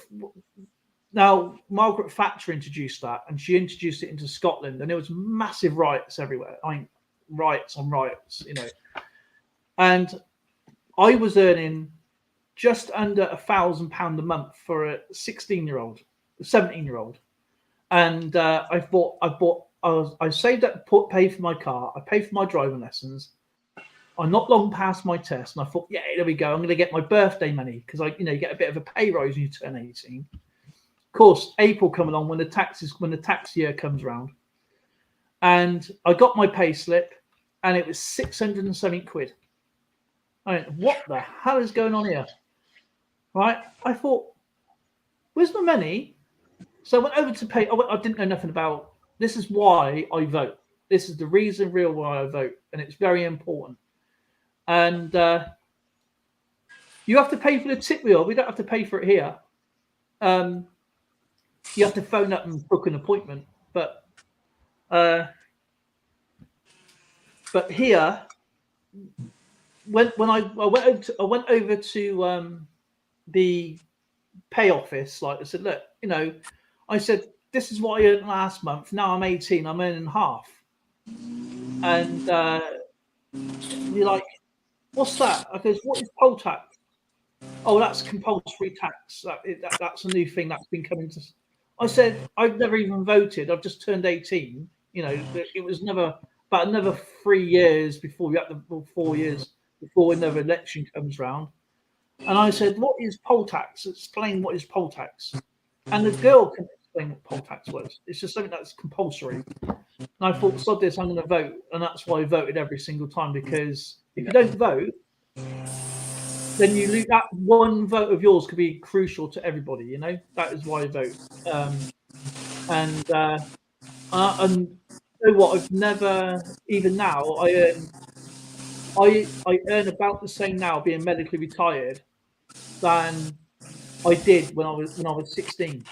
now Margaret Thatcher introduced that, and she introduced it into Scotland, and there was massive riots everywhere. Riots on riots, And I was earning just under £1,000 a month for a 16-year-old, 17-year-old, and I saved up, paid for my car, I paid for my driving lessons. I'm not long past my test, and I thought, yeah, there we go. I'm going to get my birthday money because you get a bit of a pay rise when you turn 18. Of course, April come along when the tax year comes around, and I got my pay slip, and it was 670 quid. I went, what the hell is going on here? Right? I thought, where's my money? So I went over to pay. I didn't know nothing about. This is why I vote. This is the reason real why I vote, and it's very important. And you have to pay for the tip wheel. We don't have to pay for it here. You have to phone up and book an appointment. But here, when I went over to the pay office, like I said, look, I said, this is what I earned last month. Now I'm 18. I'm earning half. And you're like, what's that? I goes, what is poll tax? Oh, that's compulsory tax. That's a new thing that's been coming to. I said, I've never even voted. I've just turned 18. It was never about another 3 years before we have to, or 4 years before another election comes round. And I said, "What is poll tax? Explain what is poll tax." And the girl couldn't explain what poll tax was. It's just something that's compulsory. And I thought, sod this, I'm going to vote. And that's why I voted every single time, because if you don't vote, then you lose. That one vote of yours could be crucial to everybody, you know? That is why I vote. And you know what? I've never, even now, I earn about the same now being medically retired than I did when I was 16.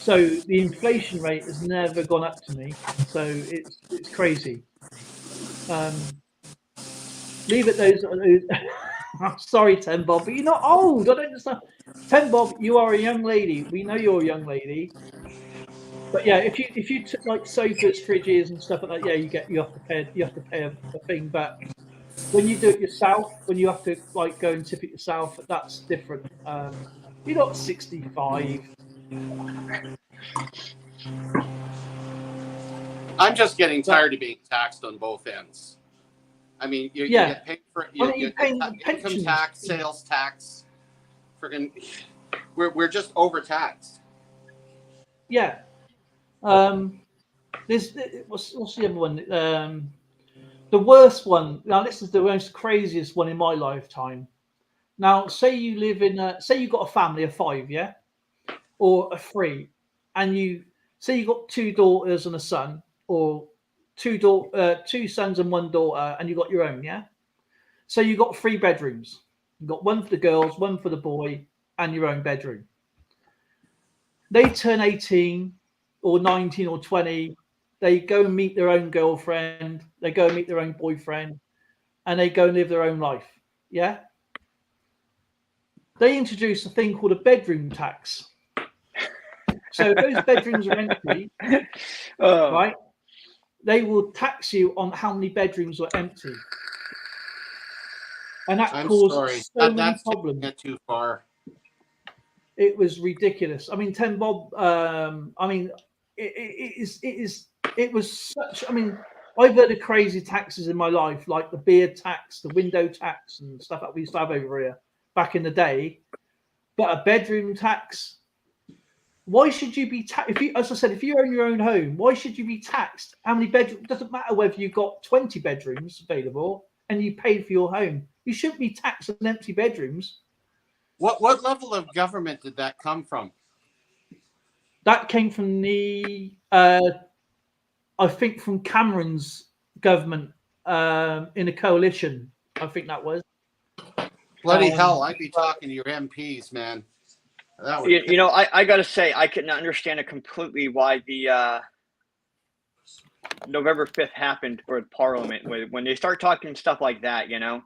So the inflation rate has never gone up to me. So it's crazy. Leave it those. I'm sorry, Ten Bob, but you're not old. I don't understand. Ten Bob, you are a young lady. We know you're a young lady. But yeah, if you took like sofas, fridges, and stuff like that, yeah, you have to pay a thing. But when you do it yourself, when you have to like go and tip it yourself, that's different. You're not 65. I'm just getting tired of being taxed on both ends. I mean, you get paid for you income tax, sales tax. Friggin', we're just overtaxed. Yeah. What's the other one? The worst one. Now, this is the most craziest one in my lifetime. Now, say you live in say you've got a family of 5, yeah, or a 3, and you say you've got 2 daughters and a son, or 2 sons and 1 daughter, and you got your own, yeah. So you got 3 bedrooms. You got one for the girls, one for the boy, and your own bedroom. They turn 18 or 19 or 20. They go and meet their own girlfriend. They go and meet their own boyfriend, and they go and live their own life. Yeah. They introduce a thing called a bedroom tax. So if those bedrooms are empty, right, they will tax you on how many bedrooms are empty. And that caused so many problems. That's too far. It was ridiculous. I mean, Ten Bob. I mean, it was such. I mean, I've heard of crazy taxes in my life, like the beer tax, the window tax, and stuff that we used to have over here back in the day. But a bedroom tax. Why should you be taxed? If you, as I said, if you own your own home, why should you be taxed? How many bedrooms? It doesn't matter whether you've got 20 bedrooms available and you paid for your home. You shouldn't be taxed on empty bedrooms. What level of government did that come from? That came from the, I think, from Cameron's government in a coalition. I think that was. Bloody hell! I'd be talking to your MPs, man. That would you know, I got to say, I couldn't understand it completely why the November 5th happened for Parliament when they start talking stuff like that. You know,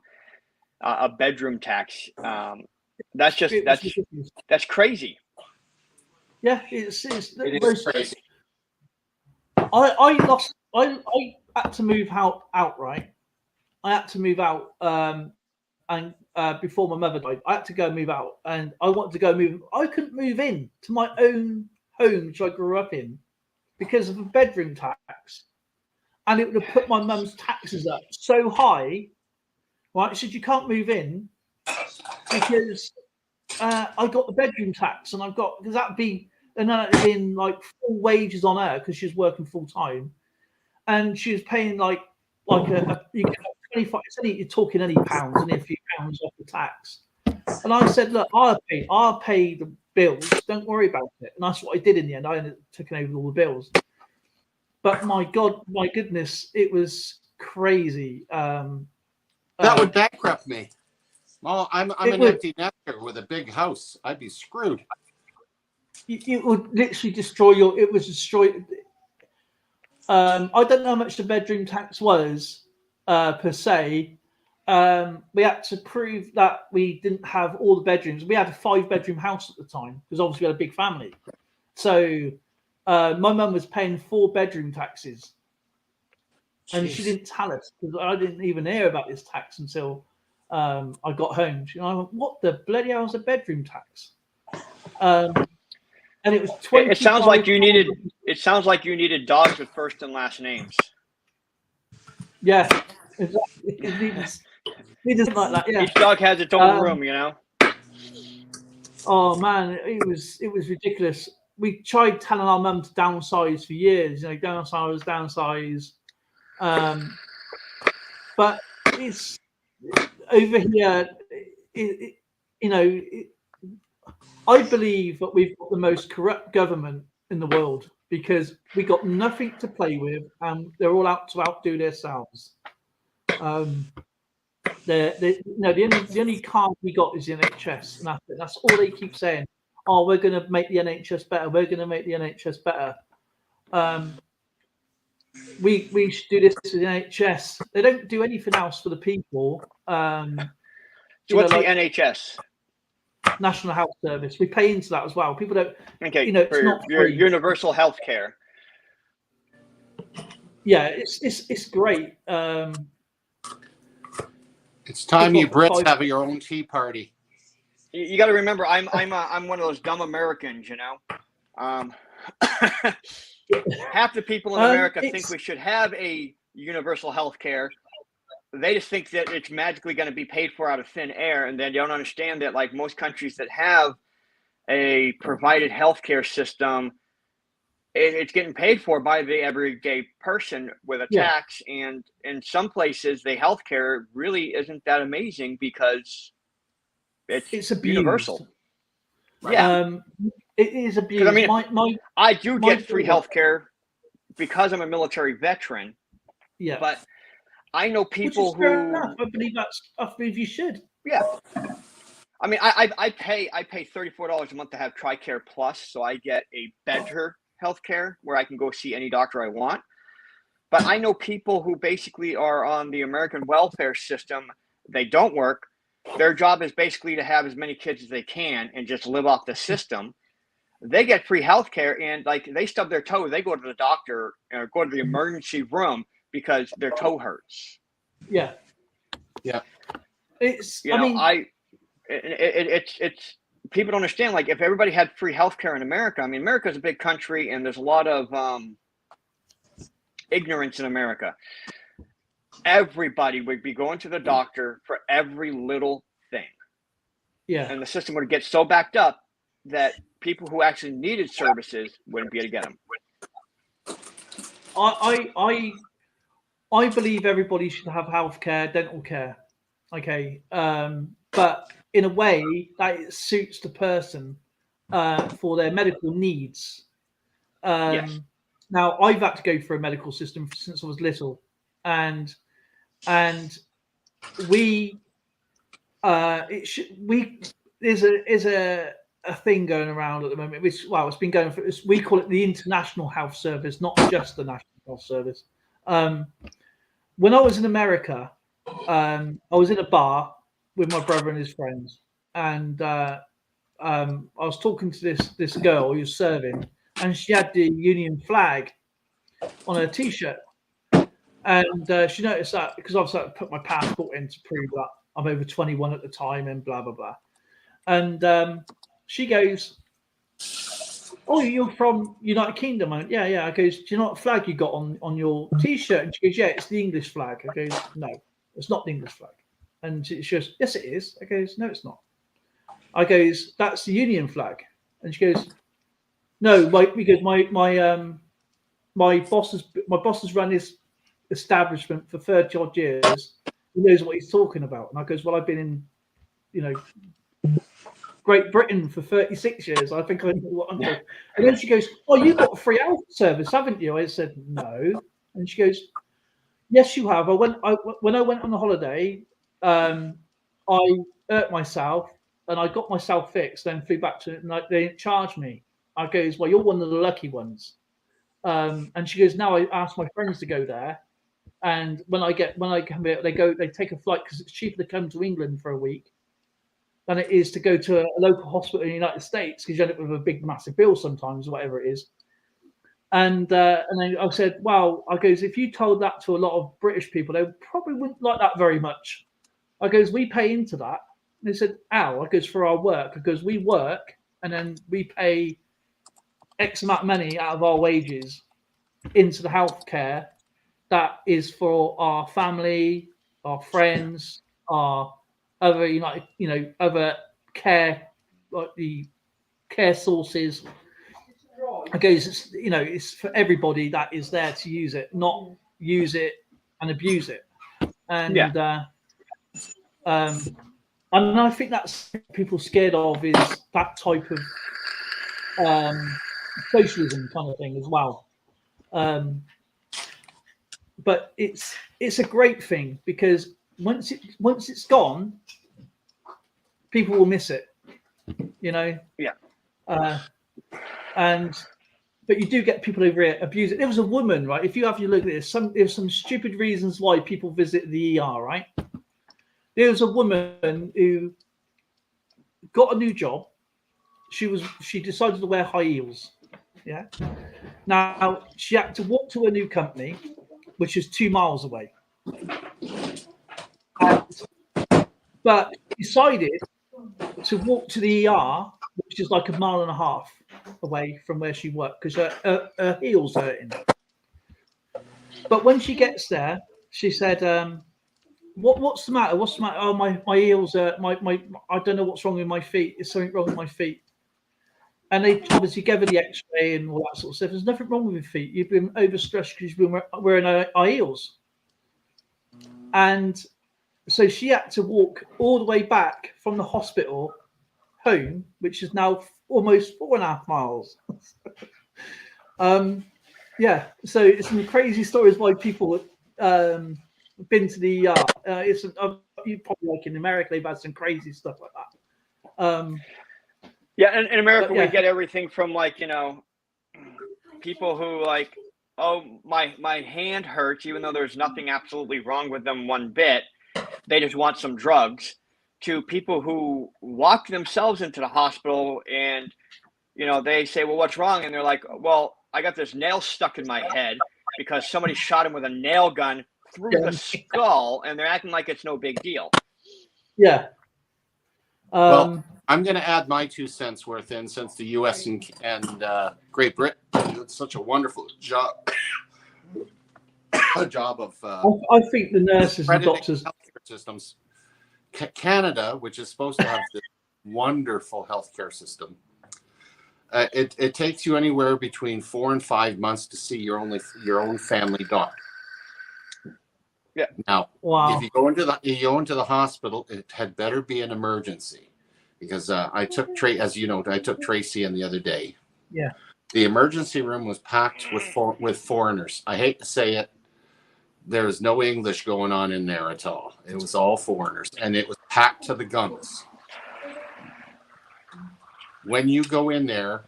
a bedroom tax. That's crazy. Yeah, it's it is crazy. I had to move out outright. I had to move out and before my mother died, I had to go move out, and I wanted to go move. I couldn't move in to my own home, which I grew up in, because of a bedroom tax, and it would have put my mum's taxes up so high. Right, so you can't move in because I got the bedroom tax, and I've got because that'd be and then it'd been like full wages on her because she was working full time, and she was paying like a you get 25. It's only, you're talking any pounds, only a few pounds off the tax. And I said, look, I'll pay the bills. Don't worry about it. And that's what I did in the end. I ended up taking over all the bills. But my goodness, it was crazy. That would bankrupt me. Well, I'm an empty nester with a big house. I'd be screwed. It would literally destroy your. It was destroy. I don't know how much the bedroom tax was per se. We had to prove that we didn't have all the bedrooms. We had a 5-bedroom house at the time because obviously we had a big family. So my mum was paying 4-bedroom taxes, and she didn't tell us because I didn't even hear about this tax until I got home. I went, "What the bloody hell is a bedroom tax?" and it was 20. It sounds like you needed. It sounds like you needed dogs with first and last names. Yeah, exactly. It doesn't like that. Yeah. Each dog has its own room, you know. Oh man, it was ridiculous. We tried telling our mum to downsize for years. You know, downsize. But it's over here. I believe that we've got the most corrupt government in the world because we got nothing to play with, and they're all out to outdo themselves. The only card we got is the NHS, and that's all they keep saying. Oh, we're going to make the NHS better. We're going to make the NHS better. We should do this to the NHS. They don't do anything else for the people. So what's the NHS? National Health Service. We pay into that as well. People don't. Okay, it's for not your free. universal health care. Yeah, it's great. It's time you Brits have your own tea party. You got to remember, I'm one of those dumb Americans, you know. Half the people in America think we should have a universal health care. They just think that it's magically going to be paid for out of thin air, and then they don't understand that, like most countries that have a provided healthcare system, it's getting paid for by the everyday person with a tax. And in some places, the healthcare really isn't that amazing because it's universal. Yeah, it is abused. I mean, I do my get free healthcare because I'm a military veteran. Yeah, but I know people Which is fair enough. I believe you should. Yeah. I mean, I pay $34 a month to have TRICARE Plus, so I get a better healthcare where I can go see any doctor I want. But I know people who basically are on the American welfare system. They don't work. Their job is basically to have as many kids as they can and just live off the system. They get free healthcare, and like they stub their toe, they go to the doctor or go to the emergency room because their toe hurts. Yeah. It's. It's people don't understand. Like if everybody had free healthcare in America, I mean, America is a big country, and there's a lot of ignorance in America. Everybody would be going to the doctor for every little thing. Yeah. And the system would get so backed up that people who actually needed services wouldn't be able to get them. I believe everybody should have healthcare, dental care. Okay. But in a way that it suits the person for their medical needs. Yes. Now I've had to go through a medical system since I was little, and we there's a thing going around at the moment. It's been going for. We call it the International Health Service, not just the National Health Service. When I was in America, I was in a bar with my brother and his friends, and I was talking to this girl who was serving, and she had the Union flag on her T-shirt, and she noticed that because I put my passport in to prove that I'm over 21 at the time, and blah blah blah, and she goes, "Oh, you're from United Kingdom?" I went, yeah. I goes, "Do you know what flag you got on your T-shirt?" And she goes, "Yeah, it's the English flag." I goes, "No, it's not the English flag." And she goes, "Yes, it is." I goes, "No, it's not." I goes, "That's the Union flag." And she goes, "No, because my boss has run his establishment for 30 odd years. He knows what he's talking about." And I goes, "Well, I've been in, Great Britain for 36 years. I think I know what I'm talking." And then she goes, "Oh, you've got a free health service, haven't you?" I said, "No." And she goes, "Yes, you have. When I went on a holiday, I hurt myself and I got myself fixed, then flew back to it, and they didn't charge me." I goes, "Well, you're one of the lucky ones." And she goes, "Now I asked my friends to go there, and when I come here, they take a flight because it's cheaper to come to England for a week than it is to go to a local hospital in the United States because you end up with a big, massive bill sometimes, whatever it is." And then I said, "Well," I goes, "if you told that to a lot of British people, they probably wouldn't like that very much." I goes, "We pay into that." And they said, "How?" I goes, "For our work." I goes, "We work and then we pay X amount of money out of our wages into the healthcare that is for our family, our friends, our other other care, like the care sources. It goes, it's for everybody that is there to use it, not use it and abuse it. And and I think that's what people scared of, is that type of socialism kind of thing as well. But it's a great thing, because once it's gone, people will miss it. But you do get people over here abuse it. There was a woman, right? If you have your look at this, there's some stupid reasons why people visit the ER, right? There was a woman who got a new job. She decided to wear high heels. Yeah. Now she had to walk to a new company, which is 2 miles away. But decided to walk to the ER, which is like 1.5 miles away from where she worked, because her heel's hurting. But when she gets there, she said, "What's the matter? What's the matter? Oh, my heels hurt. My I don't know what's wrong with my feet. There's something wrong with my feet." And they obviously gave her the X-ray and all that sort of stuff. There's nothing wrong with your feet. You've been overstressed because you've been wearing high heels. And so she had to walk all the way back from the hospital home, which is now almost 4.5 miles. So it's some crazy stories why people been to the it's you probably, like in America, they've had some crazy stuff like that. In America, we get everything from, like, people who, like, oh, my hand hurts, even though there's nothing absolutely wrong with them one bit. They just want some drugs, to people who walk themselves into the hospital and, they say, well, what's wrong? And they're like, well, I got this nail stuck in my head because somebody shot him with a nail gun through the skull, and they're acting like it's no big deal. Yeah. Well, I'm going to add my 2 cents worth in, since the U.S. and Great Britain did such a wonderful job of I think the nurses and doctors healthcare systems. Canada, which is supposed to have this wonderful healthcare system, it takes you anywhere between 4 and 5 months to see your own family doctor. Yeah. Now, wow. if you go into the hospital, it had better be an emergency, because I took Tracy in the other day. Yeah. The emergency room was packed with foreigners. I hate to say it, there was no English going on in there at all. It was all foreigners, and it was packed to the gums. When you go in there,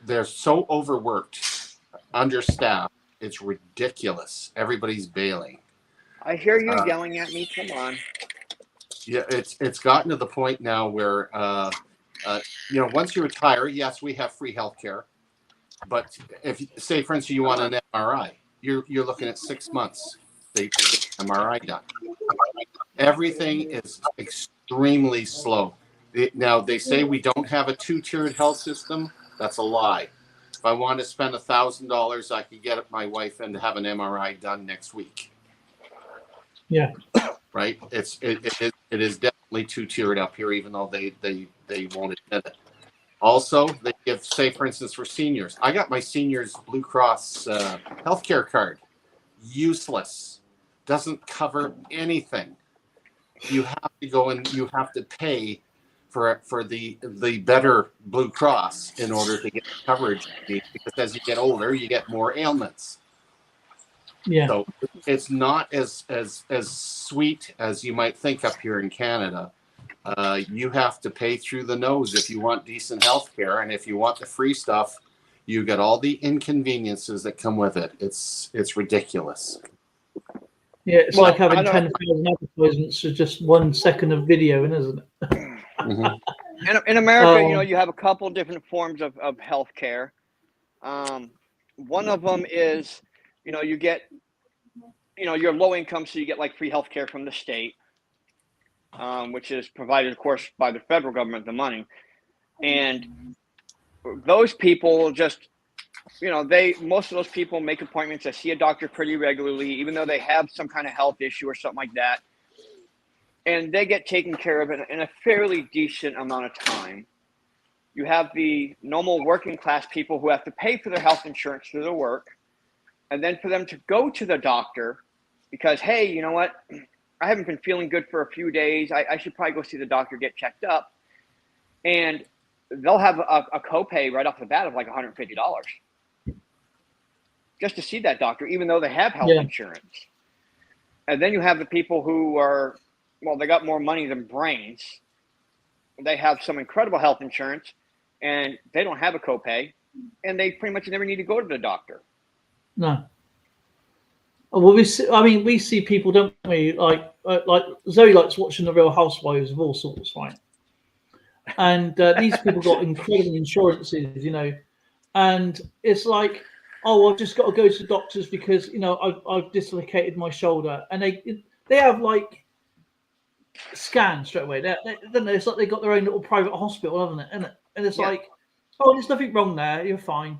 they're so overworked, understaffed. It's ridiculous. Everybody's bailing. I hear you yelling at me. Come on. Yeah, it's gotten to the point now where once you retire, yes, we have free healthcare, but if, say, for instance, you want an MRI, you're looking at 6 months. They get MRI done. Everything is extremely slow. Now, they say we don't have a 2-tiered health system. That's a lie. If I want to spend $1,000, I could get my wife in to have an MRI done next week. Yeah. Right. It is definitely 2-tiered up here, even though they won't admit it. Also, they give, say, for instance, for seniors. I got my seniors Blue Cross healthcare card. Useless. Doesn't cover anything. You have to go and you have to pay for the better Blue Cross in order to get coverage, because as you get older, you get more ailments. Yeah. So it's not as sweet as you might think up here in Canada. You have to pay through the nose if you want decent health care, and if you want the free stuff, you get all the inconveniences that come with it. It's ridiculous. Yeah, it's like having 10,000 advertisements for just 1 second of video, isn't it? Mm-hmm. In America, you have a couple different forms of health care. One of them is, you get, you're low income, so you get like free health care from the state, which is provided, of course, by the federal government, the money. And those people just, most of those people make appointments. I see a doctor pretty regularly, even though they have some kind of health issue or something like that. And they get taken care of in a fairly decent amount of time. You have the normal working class people who have to pay for their health insurance through their work. And then for them to go to the doctor because, hey, you know what? I haven't been feeling good for a few days. I should probably go see the doctor, get checked up. And they'll have a copay right off the bat of like $150 just to see that doctor, even though they have health insurance. And then you have the people who are, well, they got more money than brains. They have some incredible health insurance and they don't have a copay and they pretty much never need to go to the doctor. No. Well, we see people, don't we? Like Zoe likes watching the Real Housewives of all sorts, right? And these people got incredible insurances, and it's like, oh, I've just got to go to the doctors because I've dislocated my shoulder, and they have like scans straight away. It's like they got their own little private hospital, haven't it? And it's like, oh, there's nothing wrong there. You're fine,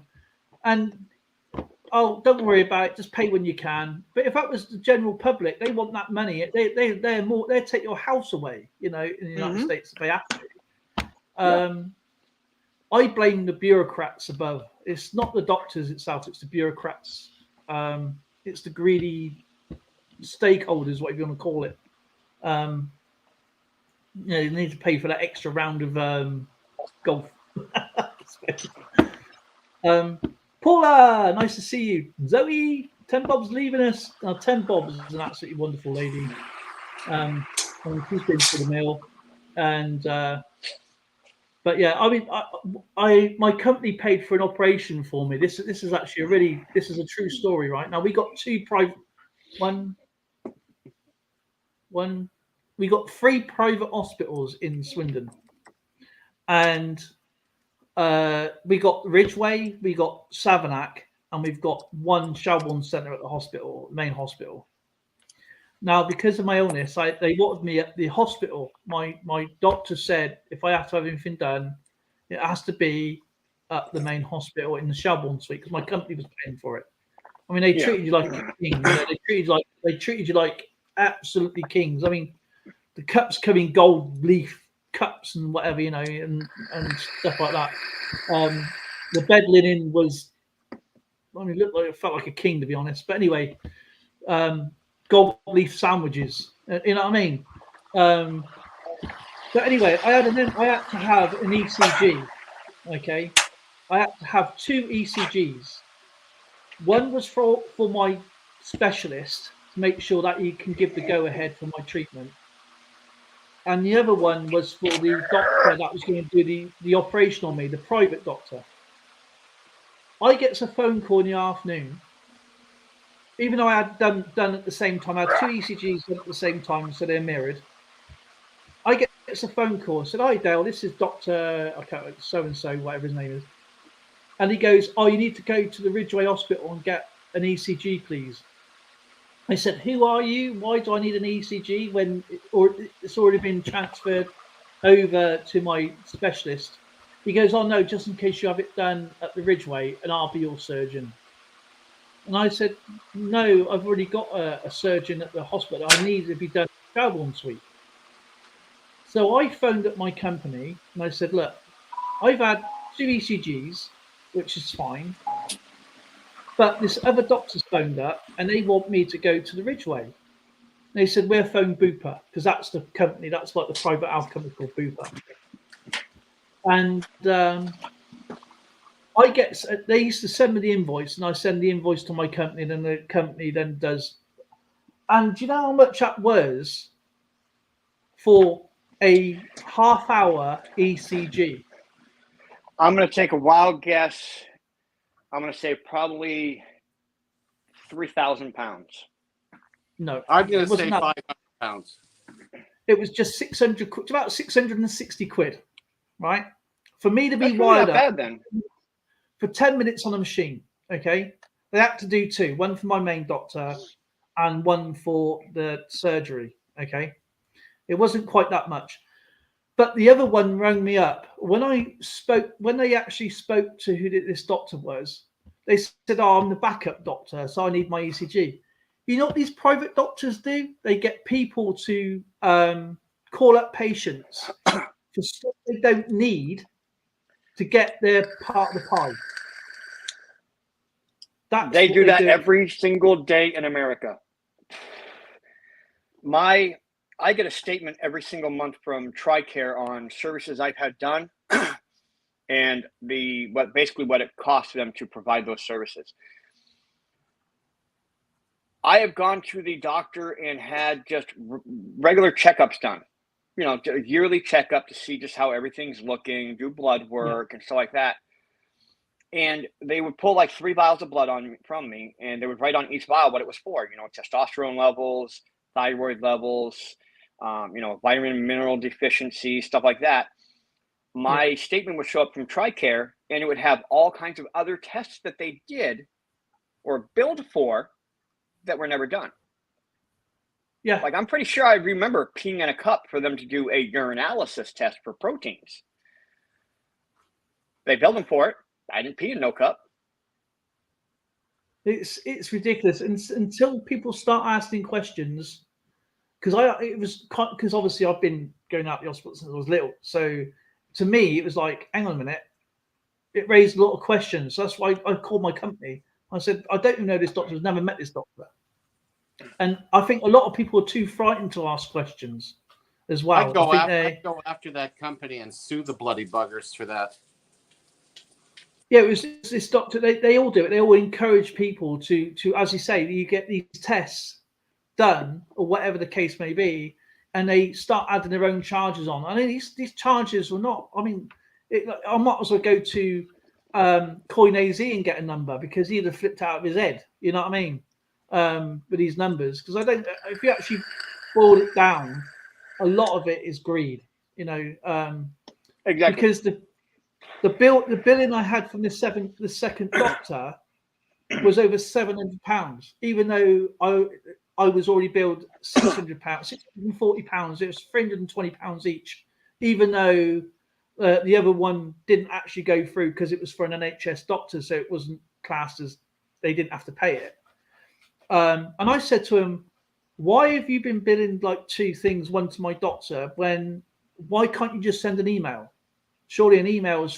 and oh, don't worry about it. Just pay when you can. But if that was the general public, they want that money. They take your house away. In the United States, if they have to. I blame the bureaucrats above. It's not the doctors itself; it's the bureaucrats. It's the greedy stakeholders, whatever you want to call it. You need to pay for that extra round of golf. Paula, nice to see you. Zoe, 10 Bob's leaving us. 10 Bob is an absolutely wonderful lady. She's been to the mill, and but yeah, my company paid for an operation for me. This is actually this is a true story, right? Now we got we got 3 private hospitals in Swindon, and we got Ridgeway, we got Savernake, and we've got one Shelbourne Centre at the hospital, main hospital. Now, because of my illness, they wanted me at the hospital. My doctor said if I have to have anything done, it has to be at the main hospital in the Shelbourne suite because my company was paying for it. I mean, they treated you like a king. They treated you like absolutely kings. I mean, the cups come in gold leaf cups and whatever, and stuff like that. The bed linen was, it felt like a king, to be honest. But anyway, gold leaf sandwiches, you know what I mean? But anyway, I had to have an ECG. Okay, I had to have 2 ECGs. One was for my specialist to make sure that he can give the go ahead for my treatment. And the other one was for the doctor that was going to do the operation on me, the private doctor. I get a phone call in the afternoon, even though I had done at the same time. I had 2 ECGs done at the same time, so they're mirrored. I get a phone call. I said, "Hi, Dale, this is Dr. so-and-so, whatever his name is." And he goes, "Oh, you need to go to the Ridgeway Hospital and get an ECG, please." I said, "Who are you? Why do I need an ECG when it's already been transferred over to my specialist?" He goes, "Oh, no, just in case you have it done at the Ridgeway and I'll be your surgeon." And I said, "No, I've already got a surgeon at the hospital. I need to be done at the Shelbourne suite." So I phoned up my company and I said, "Look, I've had 2 ECGs, which is fine. But this other doctor's phoned up and they want me to go to the Ridgeway." They said, "We're phone Bupa," because that's the company, that's like the private health company called Bupa. And they used to send me the invoice and I send the invoice to my company and then the company then does. And do you know how much that was for a half-hour ECG? I'm going to take a wild guess. I'm going to say probably £3,000. No, I'm going to say £500. It was just 600, about 660 quid, right? For me to be That's really wired not up bad, then. for 10 minutes on a machine, okay? They had to do 2, one for my main doctor and one for the surgery, okay? It wasn't quite that much. But the other one rang me up when they actually spoke to who this doctor was. They said, "Oh, I'm the backup doctor, so I need my ECG." You know what these private doctors do? They get people to call up patients for stuff they don't need to get their part of the pie. They do that every single day in America. I get a statement every single month from TRICARE on services I've had done and what it costs them to provide those services. I have gone to the doctor and had just regular checkups done, a yearly checkup to see just how everything's looking, do blood work and stuff like that. And they would pull like 3 vials of blood from me, and they would write on each vial what it was for, testosterone levels, thyroid levels, vitamin and mineral deficiency, stuff like that. My statement would show up from TRICARE, and it would have all kinds of other tests that they did or billed for that were never done. Yeah. Like, I'm pretty sure I remember peeing in a cup for them to do a urinalysis test for proteins. They billed them for it. I didn't pee in no cup. It's ridiculous until people start asking questions. Because obviously I've been going out the hospital since I was little. So to me, it was like, hang on a minute. It raised a lot of questions. So that's why I called my company. I said, I don't even know this doctor. I've never met this doctor. And I think a lot of people are too frightened to ask questions as well. I'd go after that company and sue the bloody buggers for that. Yeah, it was this doctor. They all do it. They all encourage people to, as you say, you get these tests done or whatever the case may be, and they start adding their own charges on. I mean, these charges were not. I mean, I might as well go to Coin AZ and get a number because he'd have flipped out of his head. You know what I mean? With these numbers, because I don't. If you actually boil it down, a lot of it is greed. Exactly. Because the billing I had from the second doctor was over £700, even though I was already billed £600, £640. It was £320 each, even though the other one didn't actually go through because it was for an NHS doctor, so it wasn't classed as they didn't have to pay it. And I said to him, "Why have you been billing like 2 things, one to my doctor, why can't you just send an email? Surely an email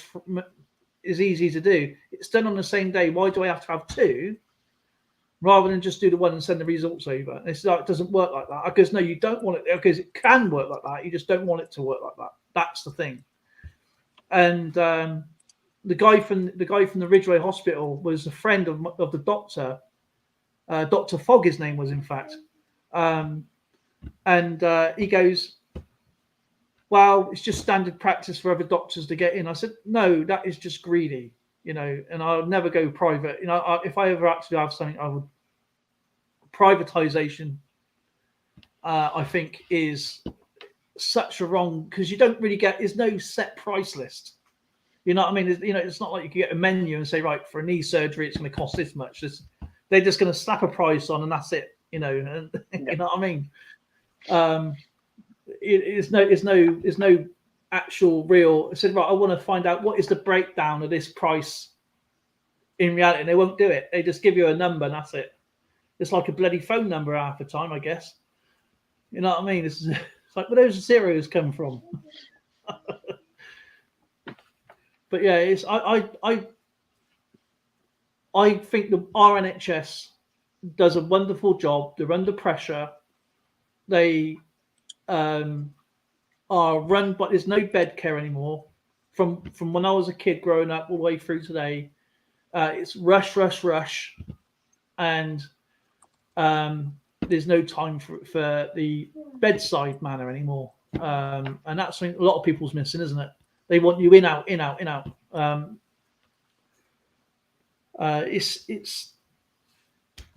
is easy to do. It's done on the same day. Why do I have to have 2 rather than just do the one and send the results over?" And it's like, it doesn't work like that. Because no, you don't want it, because it can work like that. You just don't want it to work like that. That's the thing. And the guy from the Ridgeway Hospital was a friend of the doctor. Dr. Fogg, his name was, in fact. And he goes, "Well, it's just standard practice for other doctors to get in." I said, "No, that is just greedy, and I'll never go private. If I ever actually have something, I would. Privatization, I think, is such a wrong, because you don't really there's no set price list. You know what I mean? It's not like you can get a menu and say, right, for a knee surgery, it's going to cost this much. They're just going to slap a price on and that's it. You know what I mean? It's no actual real. I said, right, I want to find out what is the breakdown of this price in reality. And they won't do it. They just give you a number and that's it. It's like a bloody phone number half the time, I guess. You know what I mean? It's like, where those zeros come from? But yeah, I think our NHS does a wonderful job. They're under pressure. They are run, but there's no bed care anymore. From when I was a kid growing up all the way through today, it's rush, and there's no time for the bedside manner anymore. And that's something a lot of people's missing, isn't it? They want you in, out. It's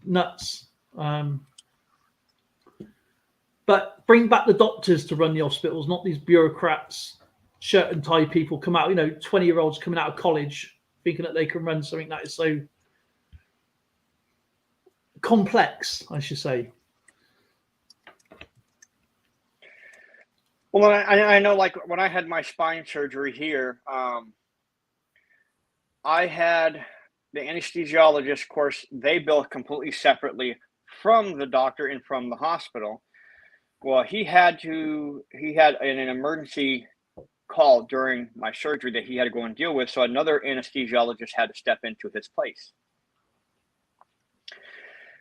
nuts. But bring back the doctors to run the hospitals, not these bureaucrats, shirt and tie people come out, 20-year-olds coming out of college thinking that they can run something that is so complex, I should say. Well, I know, like when I had my spine surgery here, I had the anesthesiologist. Of course, they bill completely separately from the doctor and from the hospital. Well, he had an emergency call during my surgery that he had to go and deal with, so another anesthesiologist had to step into his place.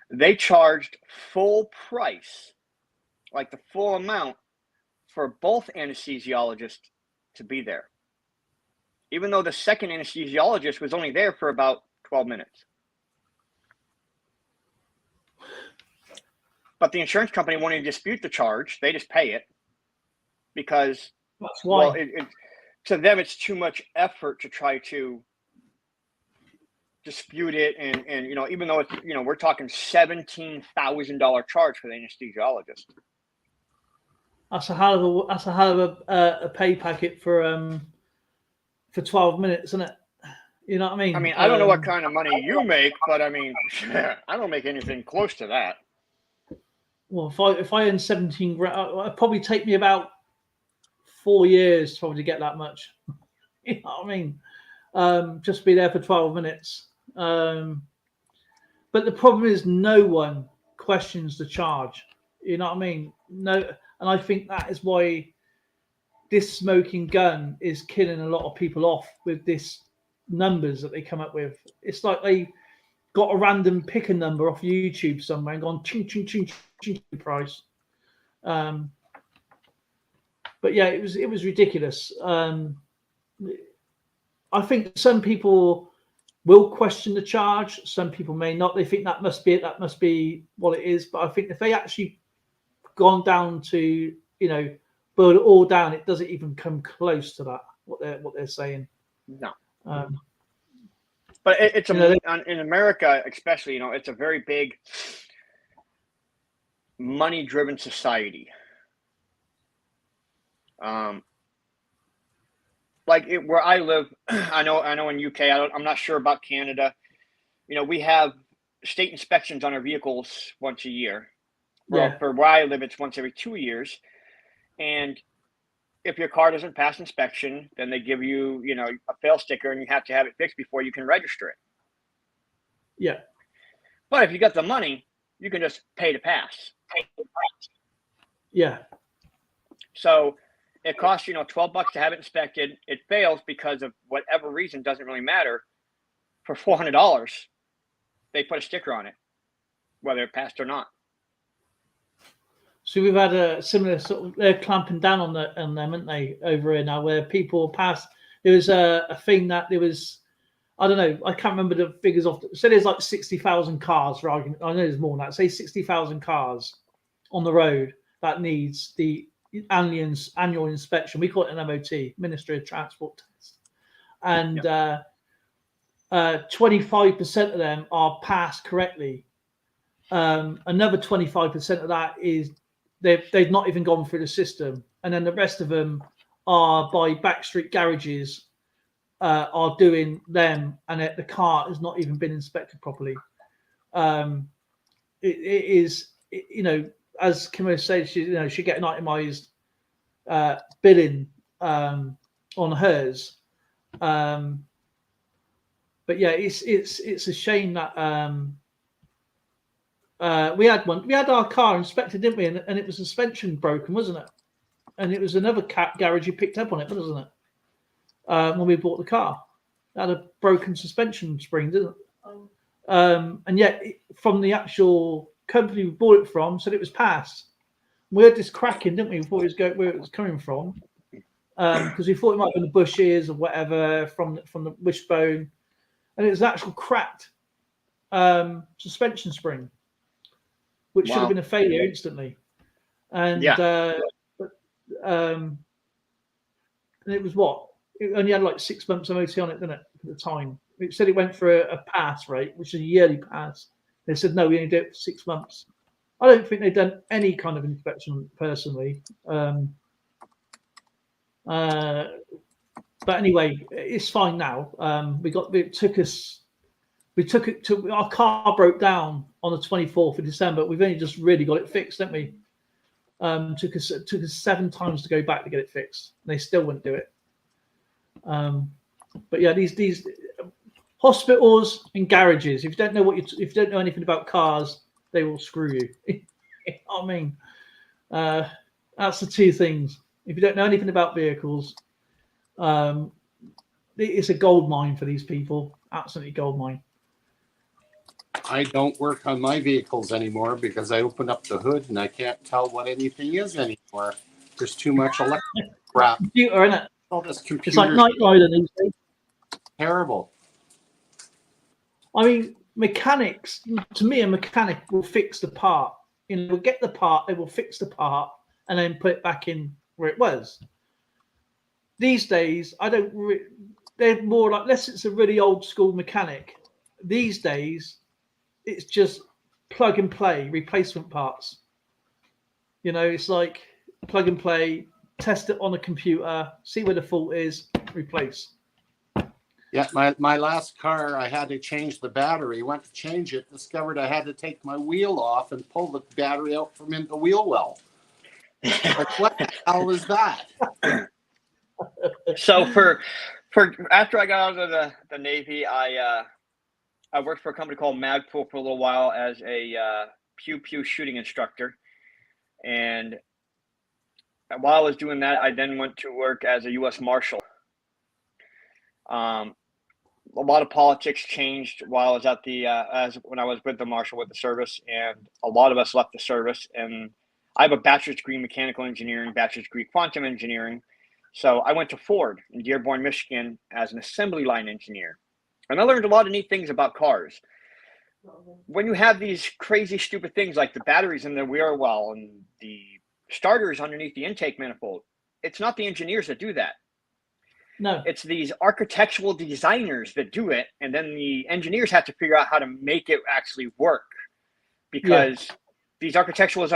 They charged full price, like the full amount, for both anesthesiologists to be there, even though the second anesthesiologist was only there for about 12 minutes. But the insurance company won't even dispute the charge. They just pay it because, That's why. well, to them, it's too much effort to try to dispute it. And you know, even though it's, you know, we're talking $17,000 charge for the anesthesiologist. That's a hell of a pay packet for 12 minutes, isn't it? You know what I mean? I mean, I don't know what kind of money you make, but I mean, I don't make anything close to that. Well, if I earn 17 grand, it'd probably take me about 4 years probably to get that much. You know what I mean? Just be there for 12 minutes. But the problem is no one questions the charge. You know what I mean? No, and I think that is why this smoking gun is killing a lot of people off with this numbers that they come up with. It's like they got a random picker number off YouTube somewhere and gone ching ching ching ching price. But yeah, it was ridiculous. I think some people will question the charge. Some people may not. They think that must be it. That must be what it is. But I think if they actually gone down to, you know, boil it all down, it doesn't even come close to that. What they're saying. No. But it's in America, especially, you know, it's a very big money-driven society. Like where I live, I know in UK, I'm not sure about Canada. You know, we have state inspections on our vehicles once a year. Yeah. For where I live, it's once every 2 years. And if your car doesn't pass inspection, then they give you, you know, a fail sticker, and you have to have it fixed before you can register it. Yeah. But if you got the money, you can just pay to pass. Yeah. So it costs, you know, $12 to have it inspected. It fails because of whatever reason, doesn't really matter. For $400, they put a sticker on it, whether it passed or not. So we've had a similar sort of, they're clamping down on them, haven't they, over here now, where people pass. There was a thing that there was, I don't know, I can't remember the figures off. So there's like 60,000 cars, for argument. I know there's more than that. Say 60,000 cars on the road that needs the annual inspection. We call it an MOT, Ministry of Transport test. And 25% of them are passed correctly. Another 25% of that is they've not even gone through the system, and then the rest of them are by backstreet garages are doing them, and the car has not even been inspected properly. It is, you know, as Kim said, she get an itemized billing on hers. But yeah, it's a shame that we had our car inspected, didn't we? And it was suspension broken, wasn't it? And it was another garage who picked up on it, wasn't it? When we bought the car, it had a broken suspension spring, didn't it? And yet, from the actual company we bought it from, said it was passed. We heard this cracking, didn't we? Before where it was coming from, because we thought it might have been the bushes or whatever from the wishbone, and it was an actual cracked suspension spring, which should have been a failure instantly. And and it was what? It only had like 6 months MOT on it, didn't it, at the time? It said it went for a pass rate, which is a yearly pass. They said, no, we only do it for 6 months. I don't think they've done any kind of inspection personally. But anyway, it's fine now. Our car broke down on the 24th of December. We've only just really got it fixed, haven't we? Took us 7 times to go back to get it fixed. They still wouldn't do it. But yeah, these hospitals and garages. If you don't know if you don't know anything about cars, they will screw you. You know what I mean, that's the 2 things. If you don't know anything about vehicles, it's a gold mine for these people. Absolutely gold mine. I don't work on my vehicles anymore because I open up the hood and I can't tell what anything is anymore. There's too much electric crap. Computer, isn't it? All this computer. It's like Knight Rider these days. Terrible. I mean, mechanics. To me, a mechanic will fix the part. Will get the part. They will fix the part and then put it back in where it was. These days, I don't. They're more like, unless it's a really old school mechanic. These days, it's just plug and play replacement parts. It's like plug and play, test it on a computer, see where the fault is, replace. Yeah, my last car, I had to change the battery. Went to change it, discovered I had to take my wheel off and pull the battery out from in the wheel well. Like, what the hell is that? So for after I got out of the Navy, I worked for a company called Magpul for a little while as a pew pew shooting instructor, and while I was doing that, I then went to work as a U.S. Marshal. A lot of politics changed while I was at when I was with the Marshal with the service, and a lot of us left the service. And I have a bachelor's degree in mechanical engineering, bachelor's degree quantum engineering. So I went to Ford in Dearborn, Michigan as an assembly line engineer. And I learned a lot of neat things about cars. When you have these crazy, stupid things like the batteries in the wheel well and the starters underneath the intake manifold, it's not the engineers that do that. No. It's these architectural designers that do it, and then the engineers have to figure out how to make it actually work. Because these architectural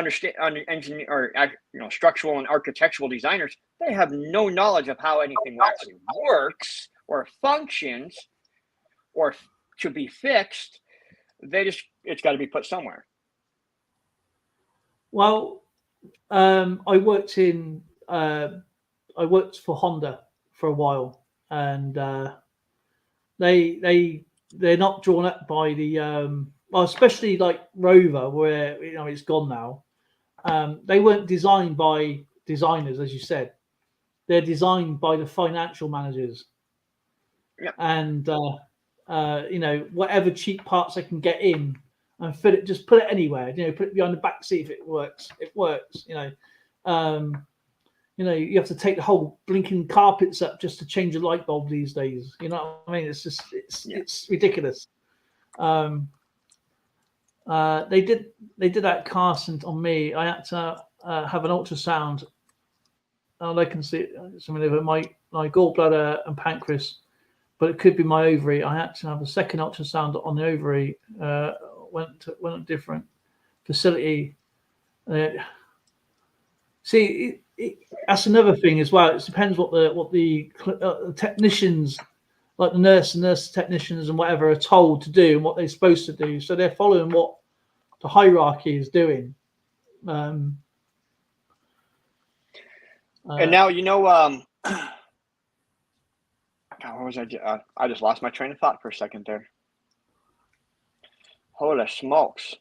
structural and architectural designers, they have no knowledge of how anything actually works or functions or to be fixed. It's got to be put somewhere. Well, I worked for Honda for a while, and they're not drawn up by the especially like Rover, where it's gone now. They weren't designed by designers, as you said. They're designed by the financial managers. Yeah. And whatever cheap parts they can get in and fit it, just put it anywhere. Put it behind the back seat if it works. It works. You have to take the whole blinking carpets up just to change a light bulb these days. You know what I mean? It's ridiculous. They did that casting on me. I had to have an ultrasound. And I can see something over my gallbladder and pancreas, but it could be my ovary. I had to have a second ultrasound on the ovary. Went to a different facility. That's another thing as well. It depends what the technicians, like the nurse technicians and whatever, are told to do and what they're supposed to do. So they're following what the hierarchy is doing. And now what was I just lost my train of thought for a second there. Holy smokes.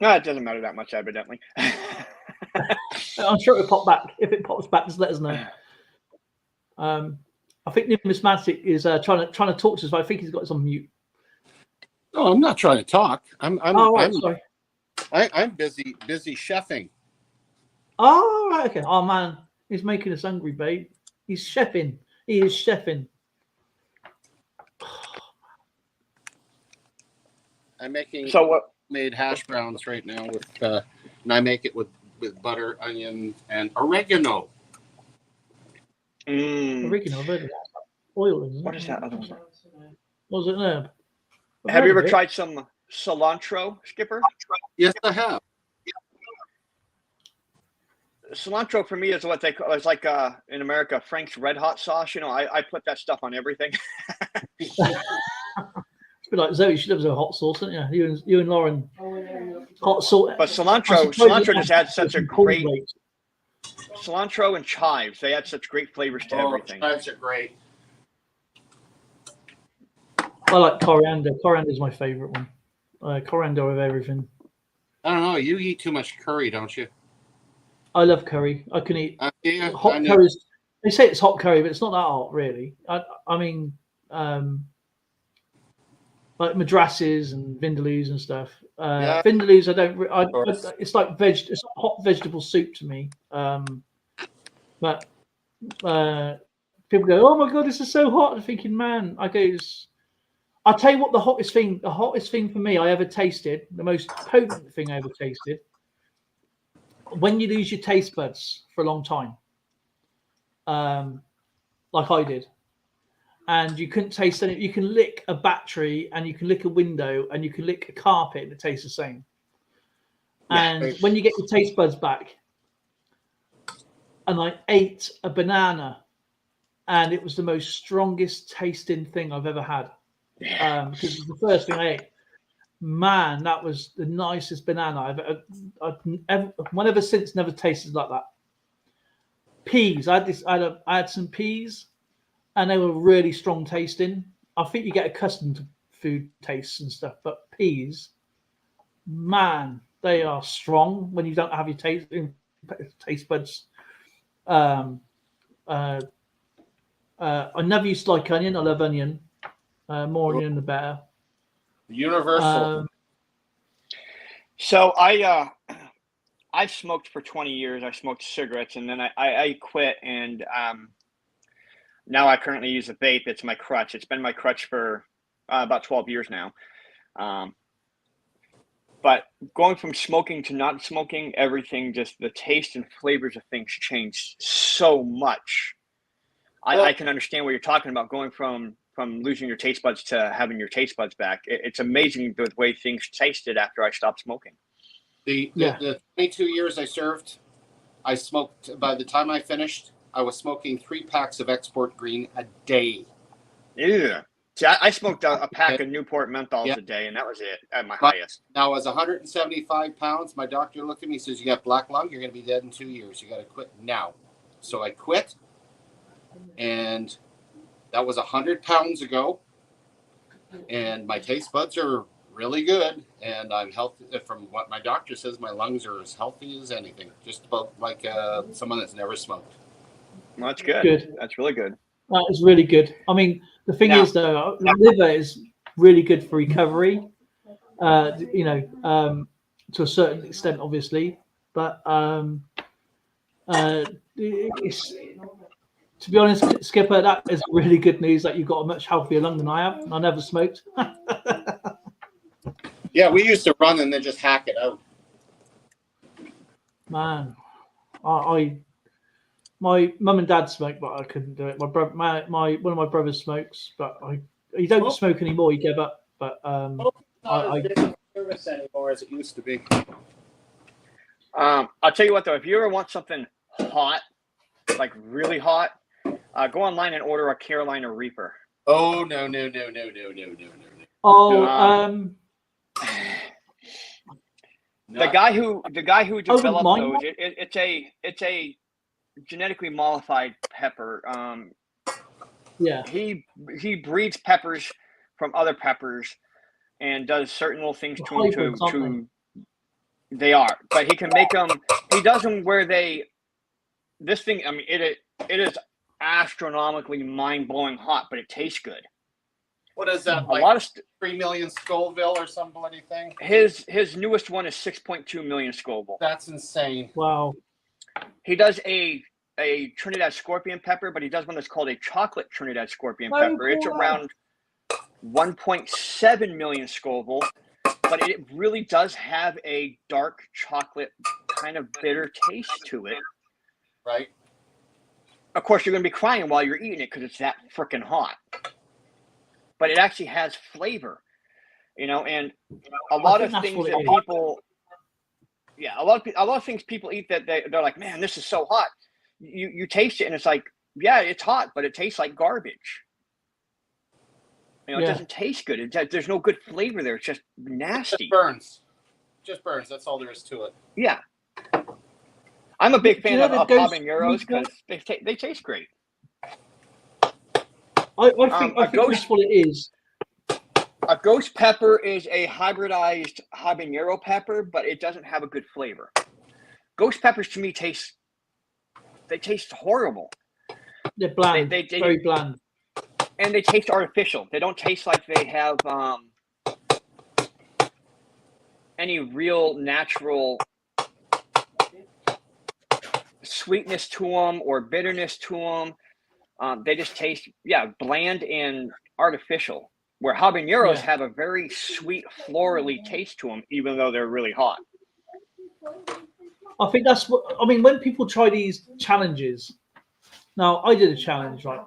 No, it doesn't matter that much, evidently. I'm sure it'll pop back. If it pops back, just let us know. I think Numismatic is trying to talk to us, but I think he's got us on mute. No, I'm not trying to talk. I'm sorry. I'm busy chefing. Oh, right, okay. Oh man, he's making us hungry, babe. He's chefing. He is chefing. I'm making what made hash browns right now with and I make it with butter, onion, and oregano. Oregano, oil. What is that other one? Was it an herb? Have you ever tried some cilantro, Skipper? Yes, I have. Cilantro for me is what they call. It's like in America, Frank's Red Hot sauce. I put that stuff on everything. bit like Zoe, she loves her hot sauce, don't you? You and Lauren, Oh, yeah. hot sauce. But cilantro just adds such a great cilantro and chives. They add such great flavors to everything. Chives are great. I like coriander. Coriander is my favorite one. Coriander with everything. I don't know. You eat too much curry, don't you? I love curry. I can eat Yeah, hot curries. They say it's hot curry, but it's not that hot, really. I mean, like madrasses and vindaloos and stuff. Yeah. Vindaloos, it's like it's like hot vegetable soup to me. But people go, "Oh my god, this is so hot!" I'm thinking, man, I'll tell you what, the hottest thing for me I ever tasted, the most potent thing I ever tasted, when you lose your taste buds for a long time, like I did, and you couldn't taste anything. You can lick a battery, and you can lick a window, and you can lick a carpet, and it tastes the same. And when you get your taste buds back, and I ate a banana, and it was the most strongest tasting thing I've ever had. Because it was the first thing I ate. Man, that was the nicest banana I've ever since never tasted like that. Peas, I had some peas, and they were really strong tasting. I think you get accustomed to food tastes and stuff, but peas, man, they are strong when you don't have your taste buds. I never used to like onion. I love onion. More onion, the better. Universal. So I've smoked for 20 years. I smoked cigarettes, and then I quit, and now I currently use a vape. It's my crutch. It's been my crutch for about 12 years now. But going from smoking to not smoking, everything, just the taste and flavors of things changed so much. I can understand what you're talking about, going from losing your taste buds to having your taste buds back. It's amazing the way things tasted after I stopped smoking. The 22 years I served, I smoked, by the time I finished, I was smoking 3 packs of export green a day. Yeah. See, I smoked a pack of Newport menthols a day, and that was it at my highest. Now, I was 175 pounds. My doctor looked at me and says, "You got black lung. You're going to be dead in 2 years. You got to quit now." So I quit, and that was 100 pounds ago. And my taste buds are really good, and I'm healthy. From what my doctor says, my lungs are as healthy as anything, just about like someone that's never smoked. Well, that's good. That's really good. That is really good. I mean, the thing is, though, the liver is really good for recovery. To a certain extent, obviously, but it's, to be honest, Skipper, that is really good news that you've got a much healthier lung than I have. And I never smoked. Yeah, we used to run and then just hack it out. Man, my mum and dad smoked, but I couldn't do it. My brother, one of my brothers smokes, but he don't smoke anymore. He gave up. But not as service anymore as it used to be. I'll tell you what, though, if you ever want something hot, like really hot, go online and order a Carolina Reaper. Oh no. Oh, the guy who developed those, it's a genetically modified pepper. He breeds peppers from other peppers and does certain little things to them to they are, but he can make them. He does them where this thing. I mean, it is astronomically mind-blowing hot, but it tastes good. What is that? A lot of 3 million Scoville or some bloody thing. His newest one is 6.2 million Scoville. That's insane. Wow. He does a Trinidad scorpion pepper, but he does one that's called a chocolate Trinidad scorpion pepper. Cool. It's around 1.7 million Scoville, but it really does have a dark chocolate kind of bitter taste to it. Right. Of course, you're going to be crying while you're eating it because it's that freaking hot. But it actually has flavor, and a lot of things that people, a lot of things people eat that they're like, man, this is so hot. You taste it and it's like, yeah, it's hot, but it tastes like garbage. You know, it doesn't taste good. There's no good flavor there. It's just nasty. Just burns. Just burns. That's all there is to it. Yeah. I'm a big fan of habaneros because because they taste great. I think that's what it is. A ghost pepper is a hybridized habanero pepper, but it doesn't have a good flavor. Ghost peppers to me taste horrible. They're bland. They very bland. And they taste artificial. They don't taste like they have any real natural sweetness to them or bitterness to them. They just taste, bland and artificial. Where habaneros have a very sweet, florally taste to them, even though they're really hot. I think that's what I mean when people try these challenges. Now, I did a challenge, right?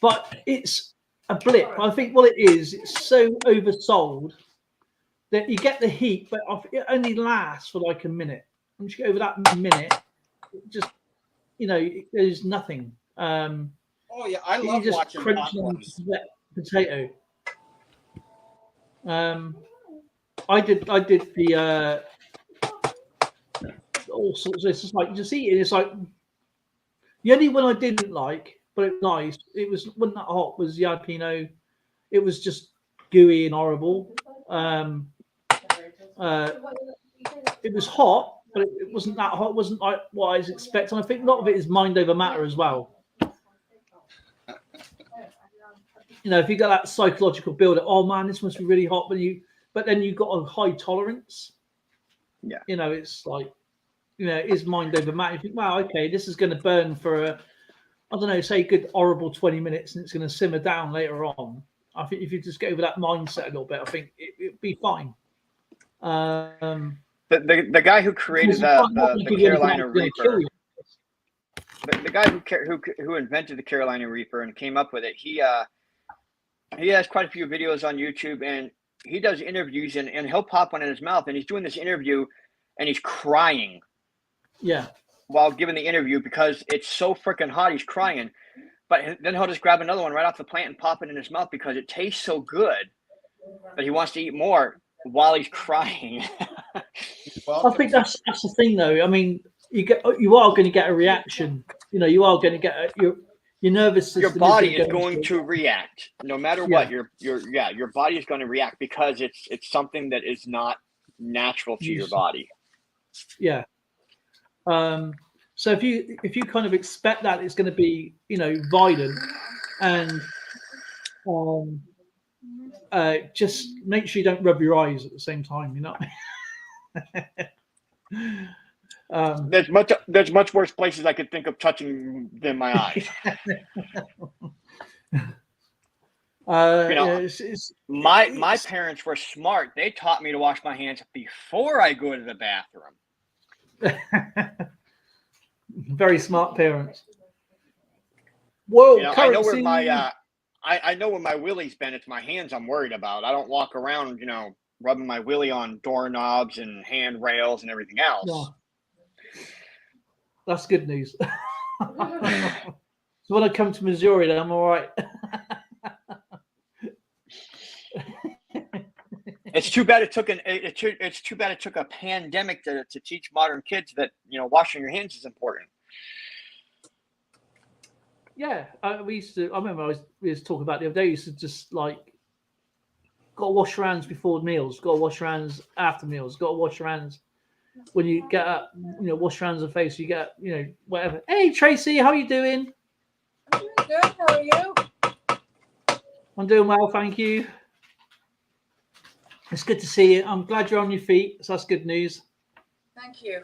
But it's a blip. I think what it is, it's so oversold that you get the heat, but it only lasts for like a minute. Once you get over that minute, it just, there's nothing. Oh yeah, I love watching hot ones. Potato. I did the all sorts of. It's just like you just eat it. It's like the only one I didn't like, but it was nice. It wasn't that hot. Was jalapeno. It was just gooey and horrible. It was hot, but it wasn't that hot. It wasn't like what I was expecting. I think a lot of it is mind over matter as well. If you got that psychological build, oh man, this must be really hot, but then you've got a high tolerance. Yeah. It's like, it is mind over matter. You think, wow, okay, this is going to burn for say a good horrible 20 minutes and it's going to simmer down later on. I think if you just get over that mindset a little bit, I think it'd be fine. The guy who created the Carolina Reaper, the guy who invented the Carolina Reaper and came up with it, he has quite a few videos on YouTube, and he does interviews, and he'll pop one in his mouth, and he's doing this interview, and he's crying. Yeah. While giving the interview because it's so freaking hot, he's crying. But then he'll just grab another one right off the plant and pop it in his mouth because it tastes so good that he wants to eat more while he's crying. I think that's the thing, though. I mean, you are going to get a reaction. You are going to get your nervous system. Your body is going to react no matter what. Your body is going to react because it's something that is not natural to your body. Yeah. So if you kind of expect that it's going to be violent and just make sure you don't rub your eyes at the same time. There's much worse places I could think of touching than my eyes. My parents were smart. They taught me to wash my hands before I go to the bathroom. Very smart parents. Whoa! I know where I know where my willie's been. It's my hands I'm worried about. I don't walk around, rubbing my willie on doorknobs and handrails and everything else. Yeah. That's good news. So when I come to Missouri, then I'm all right. It's too bad it took a pandemic to teach modern kids that washing your hands is important. Yeah, I remember we was talking about the other day. We used to just like, got to wash your hands before meals, got to wash your hands after meals, got to wash your hands when you get up. Wash your hands and face. You get whatever. Hey Tracy, how are you doing? I'm doing good. How are you? I'm doing well, thank you. It's good to see you. I'm glad you're on your feet. So that's good news. Thank you.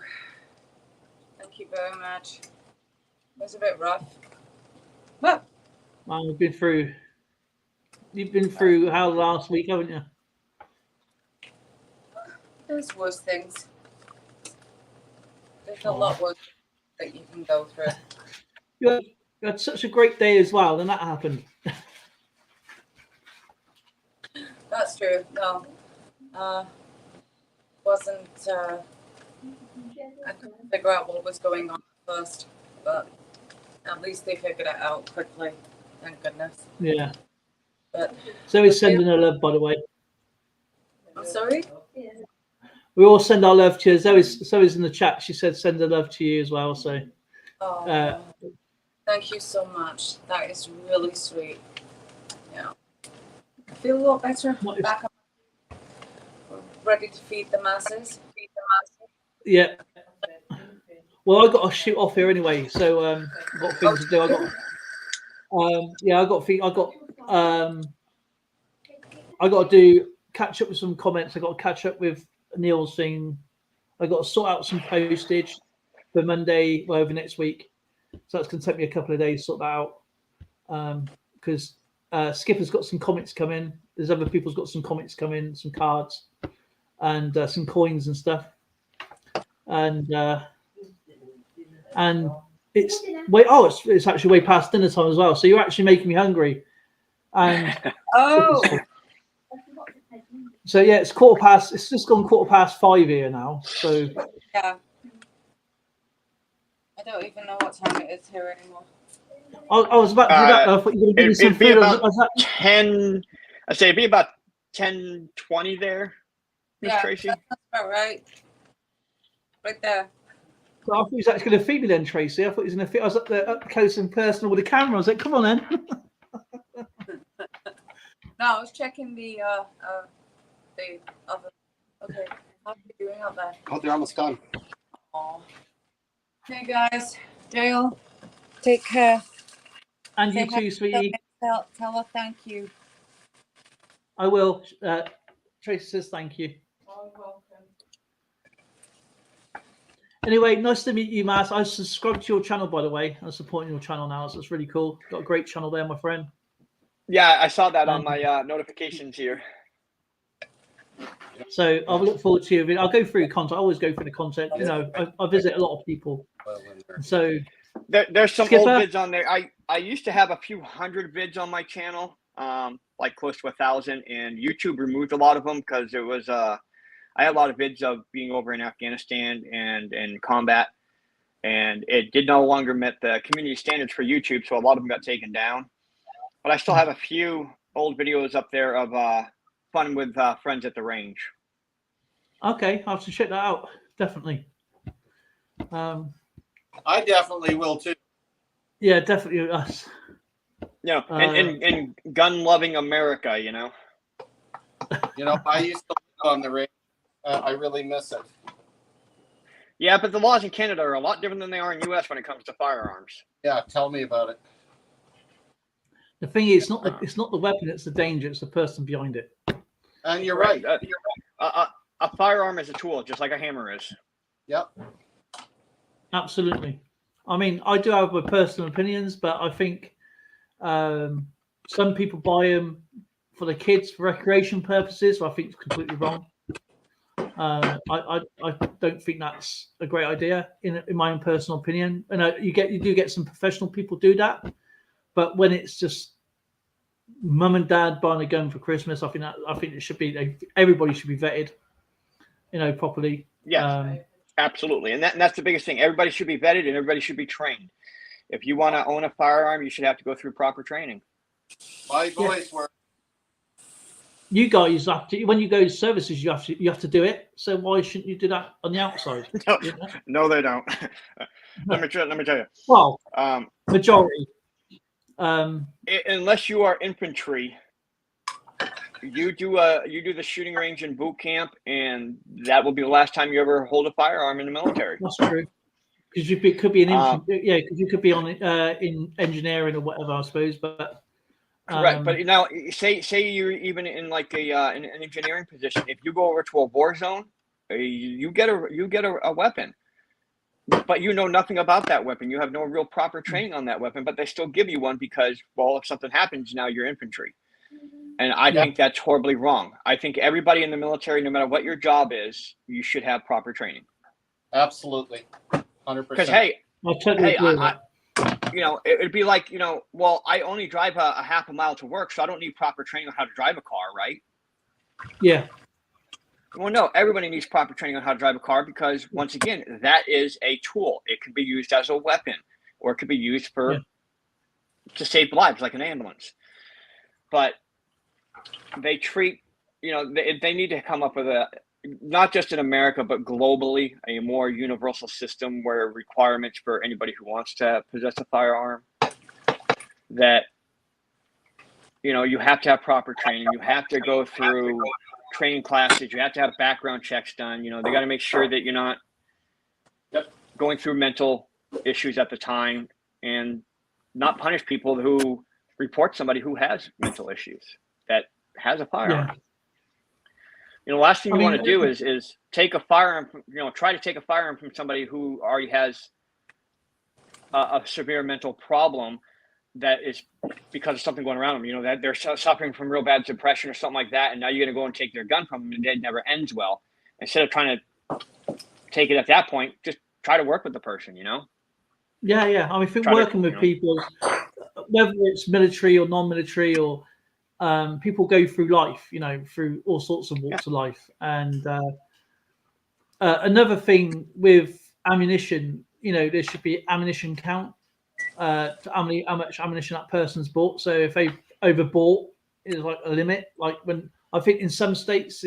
Thank you very much. It was a bit rough. But You've been through hell last week, haven't you? there's worse things. There's a lot worse that you can go through. You had such a great day as well, then that happened. That's true. No. Wasn't I couldn't figure out what was going on first, but at least they figured it out quickly. Thank goodness. Yeah. But Zoe's sending her love, by the way. I'm sorry. We all send our love to you. Zoe's in the chat. She said send her love to you as well. So Oh, thank you so much. That is really sweet. Yeah, I feel a lot better. What is- Back up, ready to feed the masses. yeah. Well, I got to shoot off here anyway, so I've got things to do. I got I got to do catch up with some comments. I got to catch up with Neil's thing. I got to sort out some postage for Monday, well, over next week. So that's going to take me a couple of days to sort that out. Because Skipper's got some comics coming. There's other people's got some comics coming, some cards, and some coins and stuff. And it's it's actually way past dinner time as well. So you're actually making me hungry. And Oh, so yeah, it's quarter past. It's just gone 5:15 here now. So yeah. I don't even know what time it is here anymore. I was about to do that. I thought you were going to give me some It'd be food. about 10. I say it'd be about 10:20 there, Miss Tracy. That's about right. Right there. I thought he was actually going to feed me then, Tracy. I thought he was going to feed. I was up there, up close and personal with the camera. I was like, "Come on, then." No, I was checking the oven. Okay, how are you doing out there? Oh, they're almost gone. Aw. Hey guys, Dale, take care. And Say you hi too, to sweetie. Tell her thank you. I will. Tracy says thank you. Anyway, nice to meet you, Matt. I subscribed to your channel, by the way. I'm supporting your channel now, so it's really cool. Got a great channel there, my friend. Yeah, I saw that on my notifications here. So I'll look forward to you. I'll go through content. I always go through the content. You know, I visit a lot of people. So There's some Skipper? old vids on there. I used to have a few hundred vids on my channel, like close to 1,000, and YouTube removed a lot of them because it was I had a lot of vids of being over in Afghanistan and in combat, and it did no longer met the community standards for YouTube, so a lot of them got taken down. But I still have a few old videos up there of fun with friends at the range. okay, I'll have to check that out. Definitely. I definitely will too. Yeah, definitely us. You know, in gun-loving America, you know. You know, I used to live on the range. I really miss it. Yeah, but the laws in Canada are a lot different than they are in U.S. when it comes to firearms. Yeah, tell me about it. The thing is, it's not the weapon; it's the danger. It's the person behind it. And you're right. A firearm is a tool, just like a hammer is. Yep. Absolutely. I mean, I do have my personal opinions, but I think some people buy them for the kids for recreation purposes. So I think it's completely wrong. I don't think that's a great idea in my own personal opinion. And you do get some professional people do that, but when it's just mum and dad buying a gun for Christmas, I think it should be everybody should be vetted, you know, properly. Yeah, absolutely, and that's the biggest thing. Everybody should be vetted and everybody should be trained. If you want to own a firearm, you should have to go through proper training. My boys were. You guys have to, when you go to services, you have to do it. So why shouldn't you do that on the outside? No, You know? no, they don't. let me tell you. Well, majority. Unless you are infantry, you do the shooting range in boot camp, and that will be the last time you ever hold a firearm in the military. That's true. Because you could be an infantry, because you could be on in engineering or whatever, I suppose. But correct. But now, say you're even in like an engineering position. If you go over to a war zone, you get a weapon, but you know nothing about that weapon. You have no real proper training on that weapon, but they still give you one because, well, if something happens, now you're infantry. And I think that's horribly wrong. I think everybody in the military, no matter what your job is, you should have proper training. Absolutely. 100%. Because, hey, I you know, it'd be like, you know, well, I only drive a half a mile to work, so I don't need proper training on how to drive a car, right? Yeah. Well, no, everybody needs proper training on how to drive a car because, once again, that is a tool. It can be used as a weapon, or it could be used to save lives, like an ambulance. But they treat, they need to come up with not just in America, but globally, a more universal system where requirements for anybody who wants to possess a firearm, that, you have to have proper training. You have to go through training classes. You have to have background checks done. They got to make sure that you're not going through mental issues at the time, and not punish people who report somebody who has mental issues that has a firearm. Yeah. The last thing you want to do is take a firearm, try to take a firearm from somebody who already has a severe mental problem that is because of something going around them, that they're suffering from real bad depression or something like that. And now you're going to go and take their gun from them, and it never ends well. Instead of trying to take it at that point, just try to work with the person, Yeah. I think working with people, whether it's military or non-military, or people go through life, through all sorts of walks of life. And another thing with ammunition, there should be ammunition count to how much ammunition that person's bought. So if they overbought, is like a limit. Like when I think in some states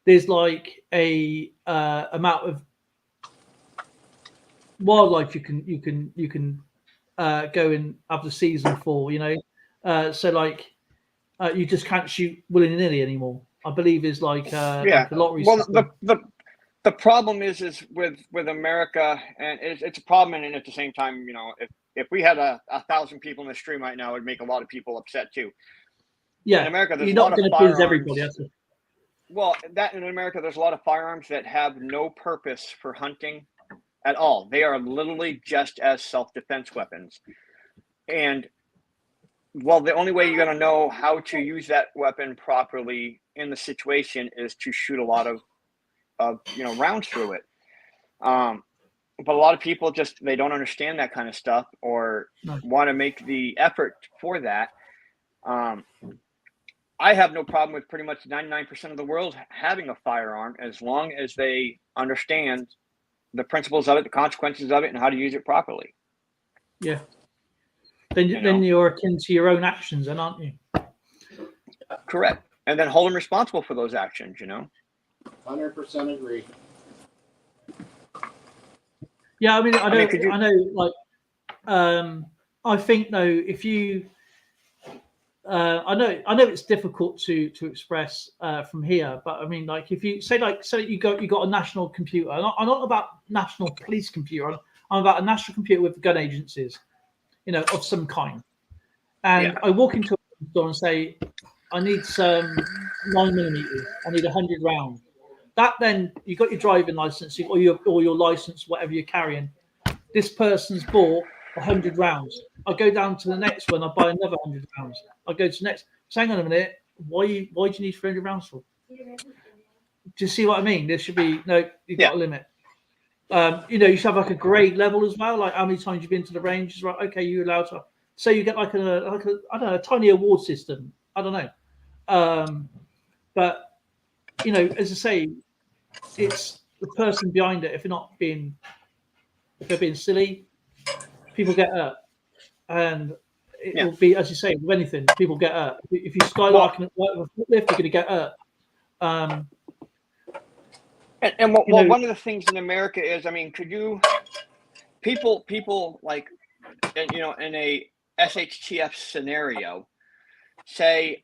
there's like a amount of wildlife you can go and have the season for. So like you just can't shoot willy-nilly anymore. I believe is like like a lottery. Well, the problem is with America, and it's a problem, and at the same time, if we had 1,000 people in the stream right now, it would make a lot of people upset too. Yeah, in America, there's you're a lot not going of to please firearms. everybody. Well, in America, there's a lot of firearms that have no purpose for hunting at all. They are literally just as self-defense weapons. And well, the only way you're going to know how to use that weapon properly in the situation is to shoot a lot of rounds through it. But a lot of people they don't understand that kind of stuff, or want to make the effort for that. I have no problem with pretty much 99% of the world having a firearm, as long as they understand the principles of it, the consequences of it, and how to use it properly. Yeah. Then you're akin to your own actions, then, aren't you? Correct. And then hold them responsible for those actions, 100% agree. Yeah, I mean, I know, I think though, if you, I know it's difficult to express from here, but I mean, like, if you say you got a national computer. I'm not about national police computer. I'm about a national computer with gun agencies, of some kind. And I walk into a store and say, I need some 9mm. I need 100 rounds. That then you got your driving license or your license, whatever you're carrying. This person's bought 100 rounds. I go down to the next one. I buy another 100 rounds. I go to the next. So hang on a minute. Why do you need 300 rounds for? Do you see what I mean? There should be you've got a limit. You should have like a grade level as well. Like how many times you've been to the range, right? Okay, you're allowed to. So you get like a I don't know, a tiny award system. I don't know. But as I say, it's the person behind it. If they're being silly, people get hurt, and it will be, as you say, with anything, people get hurt. If you skylarking with a footlift, you're going to get hurt. One of the things in America is, I mean, could you people like, in a SHTF scenario, say,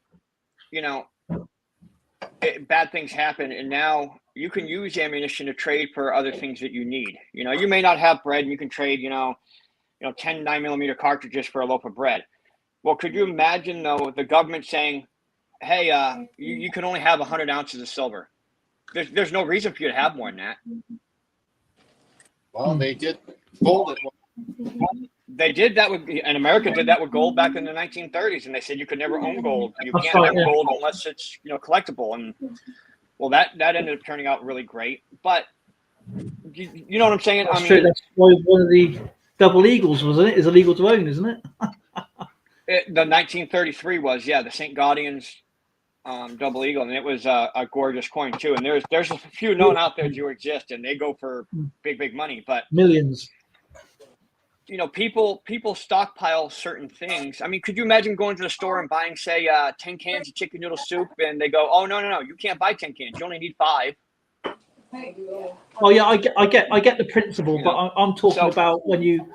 bad things happen, and now you can use ammunition to trade for other things that you need. You may not have bread, and you can trade, 10 9mm cartridges for a loaf of bread. Well, could you imagine though the government saying, "Hey, you can only have 100 ounces of silver." There's no reason for you to have more than that. Well, they did gold at one. They did that and America did that with gold back in the 1930s, and they said you could never own gold. You can't have gold unless it's collectible. And well, that ended up turning out really great. But you know what I'm saying? That's true. That's why one of the double eagles, wasn't it? Is illegal to own, isn't it? The 1933 was, the St. Gaudens double eagle, and it was a gorgeous coin too. And there's a few known out there do exist, and they go for big money, but millions. people stockpile certain things. I mean, could you imagine going to the store and buying, say, 10 cans of chicken noodle soup, and they go, "Oh, no, you can't buy 10 cans. You only need 5." Oh yeah, I get the principle, but I'm talking about when you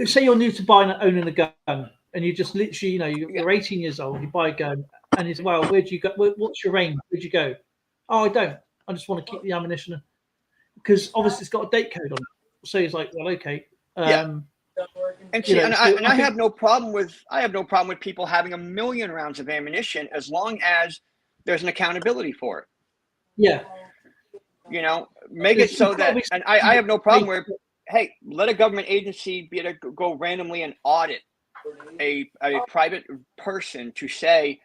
say you're new to buying and owning a gun, and you just literally, you're 18 years old, you buy a gun, and you say, "Well, where'd you go? What's your range? Where'd you go?" "Oh, I don't. I just want to keep the ammunition," because obviously it's got a date code on it. So he's like, "Well, okay." And see, I have no problem with people having 1 million rounds of ammunition as long as there's an accountability for it. Yeah. Make it so that, and I have no problem where, hey, let a government agency be able to go randomly and audit a private person to say,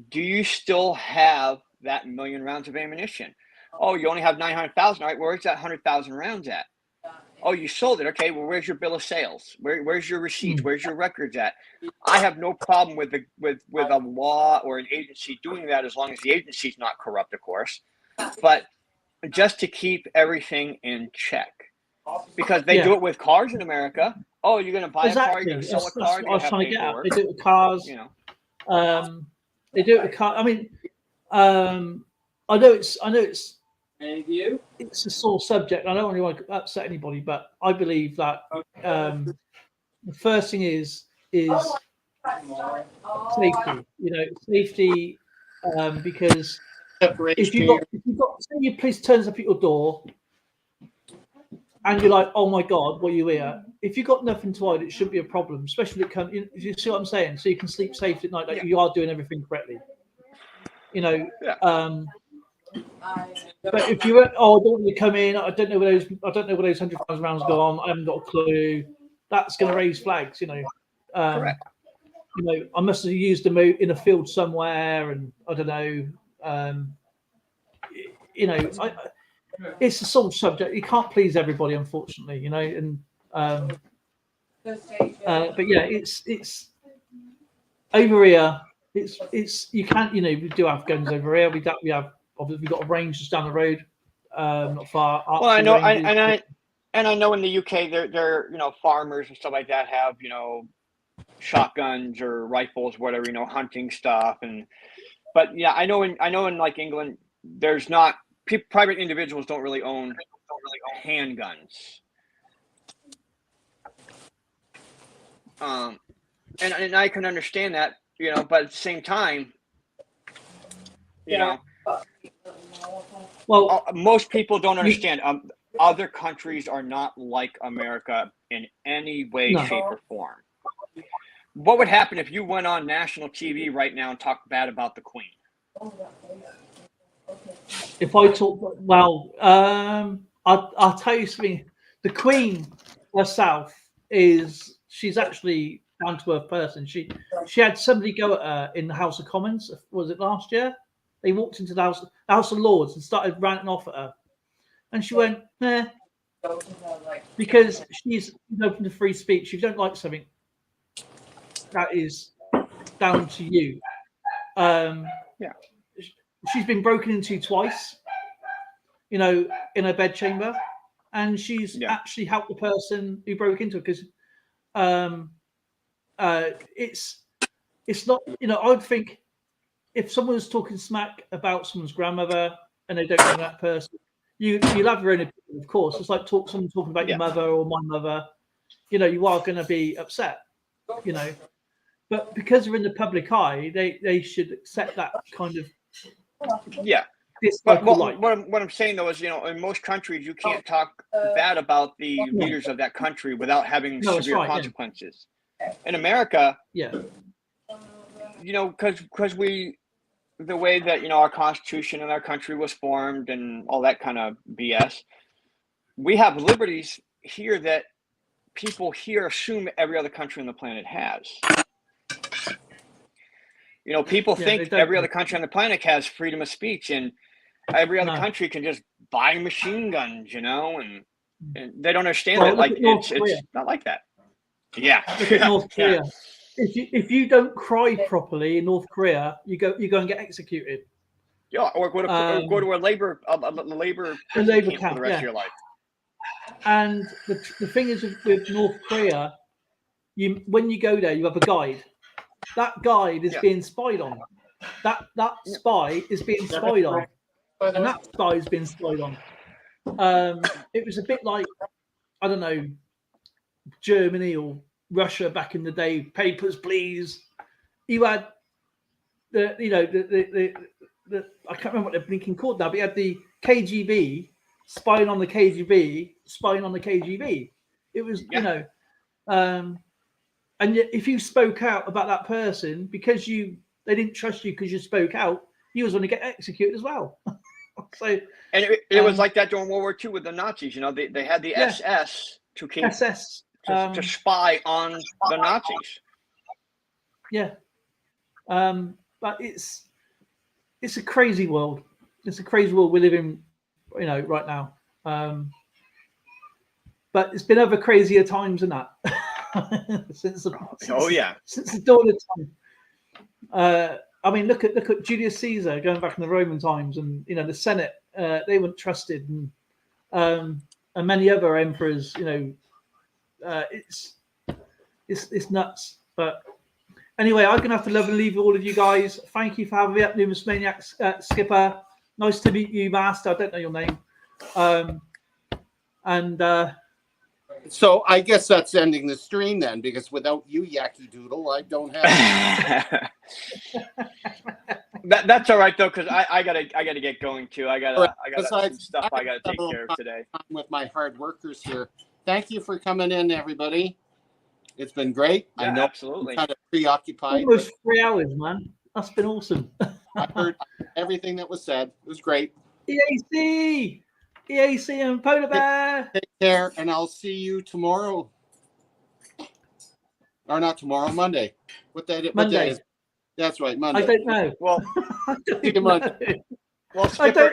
do you still have that 1 million rounds of ammunition? Oh, you only have 900,000. All right, where's that 100,000 rounds at? Oh, you sold it. Okay, well, where's your bill of sales? Where's your receipts? Where's your records at? I have no problem with a law or an agency doing that as long as the agency's not corrupt, of course. But just to keep everything in check, because they do it with cars in America. Oh, you're going to buy a car, you're going to sell a car. I was trying to get at. They do it with cars. They do it with cars. I mean, I know it's a sore subject. I don't really want to upset anybody, but I believe that the first thing is safety. Safety, because if you got say your police turns up at your door and you're like, "Oh my God, what are you here?" If you got nothing to hide, it shouldn't be a problem. Especially if it comes. You see what I'm saying? So you can sleep safe at night, like you are doing everything correctly. But if you I don't want you to come in. I don't know where those 100,000 rounds go on. I haven't got a clue. That's going to raise flags. Correct. I must have used them in a field somewhere, and I don't know. It's a sort of subject. You can't please everybody, unfortunately. And but yeah, it's over here. It's you can't. We do have guns over here. We have obviously we've got a range just down the road, not far. Well, I know, and I know in the UK, they're farmers and stuff like that have shotguns or rifles, whatever, hunting stuff, but yeah, I know in like England, there's not private individuals don't really own handguns. And I can understand that, but at the same time, well, most people don't understand. Other countries are not like America in any way, shape, or form. What would happen if you went on national TV right now and talked bad about the Queen? If I talk, well, I'll tell you something. The Queen herself she's actually down to earth person. She had somebody go at her in the House of Commons. Was it last year? They walked into the House of Lords and started ranting off at her, and she went, because she's open to free speech. If you don't like something, that is down to you. She's been broken into twice, in her bedchamber, and she's actually helped the person who broke into it, because it's not. I would think if someone was talking smack about someone's grandmother and they don't know that person, you'll have your own opinion, of course. It's like someone talking about your mother or my mother. You are going to be upset. But because they're in the public eye, they should accept that kind of. Yeah. But what I'm saying though is, in most countries you can't talk bad about the leaders of that country without having severe consequences. In America, because the way that our Constitution in our country was formed and all that kind of BS, we have liberties here that people here assume every other country on the planet has. People think every other country on the planet has freedom of speech, and every other country can just buy machine guns, and they don't understand that. Like it's not like that. Yeah. North Korea. If you don't cry properly in North Korea, you go and get executed. Yeah, or go to a labor camp for the rest of your life. And the thing is with North Korea, when you go there, you have a guide. That guide is being spied on. That spy is being spied on, and that spy is being spied on. It was a bit like, I don't know, Germany or Russia back in the day. Papers, please. You had the I can't remember what they're blinking called now, but you had the KGB spying on the KGB, spying on the KGB. It was, and yet if you spoke out about that person because they didn't trust you because you spoke out, you was going to get executed as well. So, and it was like that during World War II with the Nazis. They had the SS to spy on the Nazis. Yeah, but it's a crazy world. It's a crazy world we live in, right now. But it's been other crazier times than that since the dawn of time. I mean, look at Julius Caesar going back in the Roman times, and the Senate, they weren't trusted, and many other emperors. It's nuts. But anyway, I'm gonna have to love and leave all of you guys. Thank you for having me up, Numerous Maniacs, Skipper. Nice to meet you, Master. I don't know your name. So I guess that's ending the stream then, because without you, Yaki Doodle, I don't have. That's all right though, because I gotta get going too. I got some stuff I gotta take care of today with my hard workers here. Thank you for coming in, everybody. It's been great. Yeah, I know absolutely. I'm kind of preoccupied. Almost 3 hours, man. That's been awesome. I heard everything that was said. It was great. EAC and Polar Bear. Take care, and I'll see you tomorrow. Or not tomorrow, Monday. What day is? That's right, Monday. I don't know. Well, See you Monday. Well, Skipper,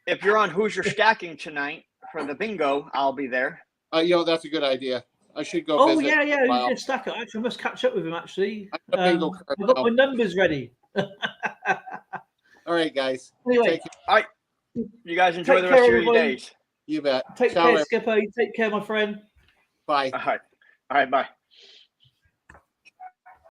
if you're on Who's Your Stacking tonight for the bingo, I'll be there. That's a good idea. I should go. Oh visit. yeah, just stack it. Actually, I must catch up with him. Actually, I've got my numbers ready. All right, guys. Anyway, all right. You guys enjoy the rest of your days. You bet. Take care, Skipper. You take care, my friend. Bye. All right, bye.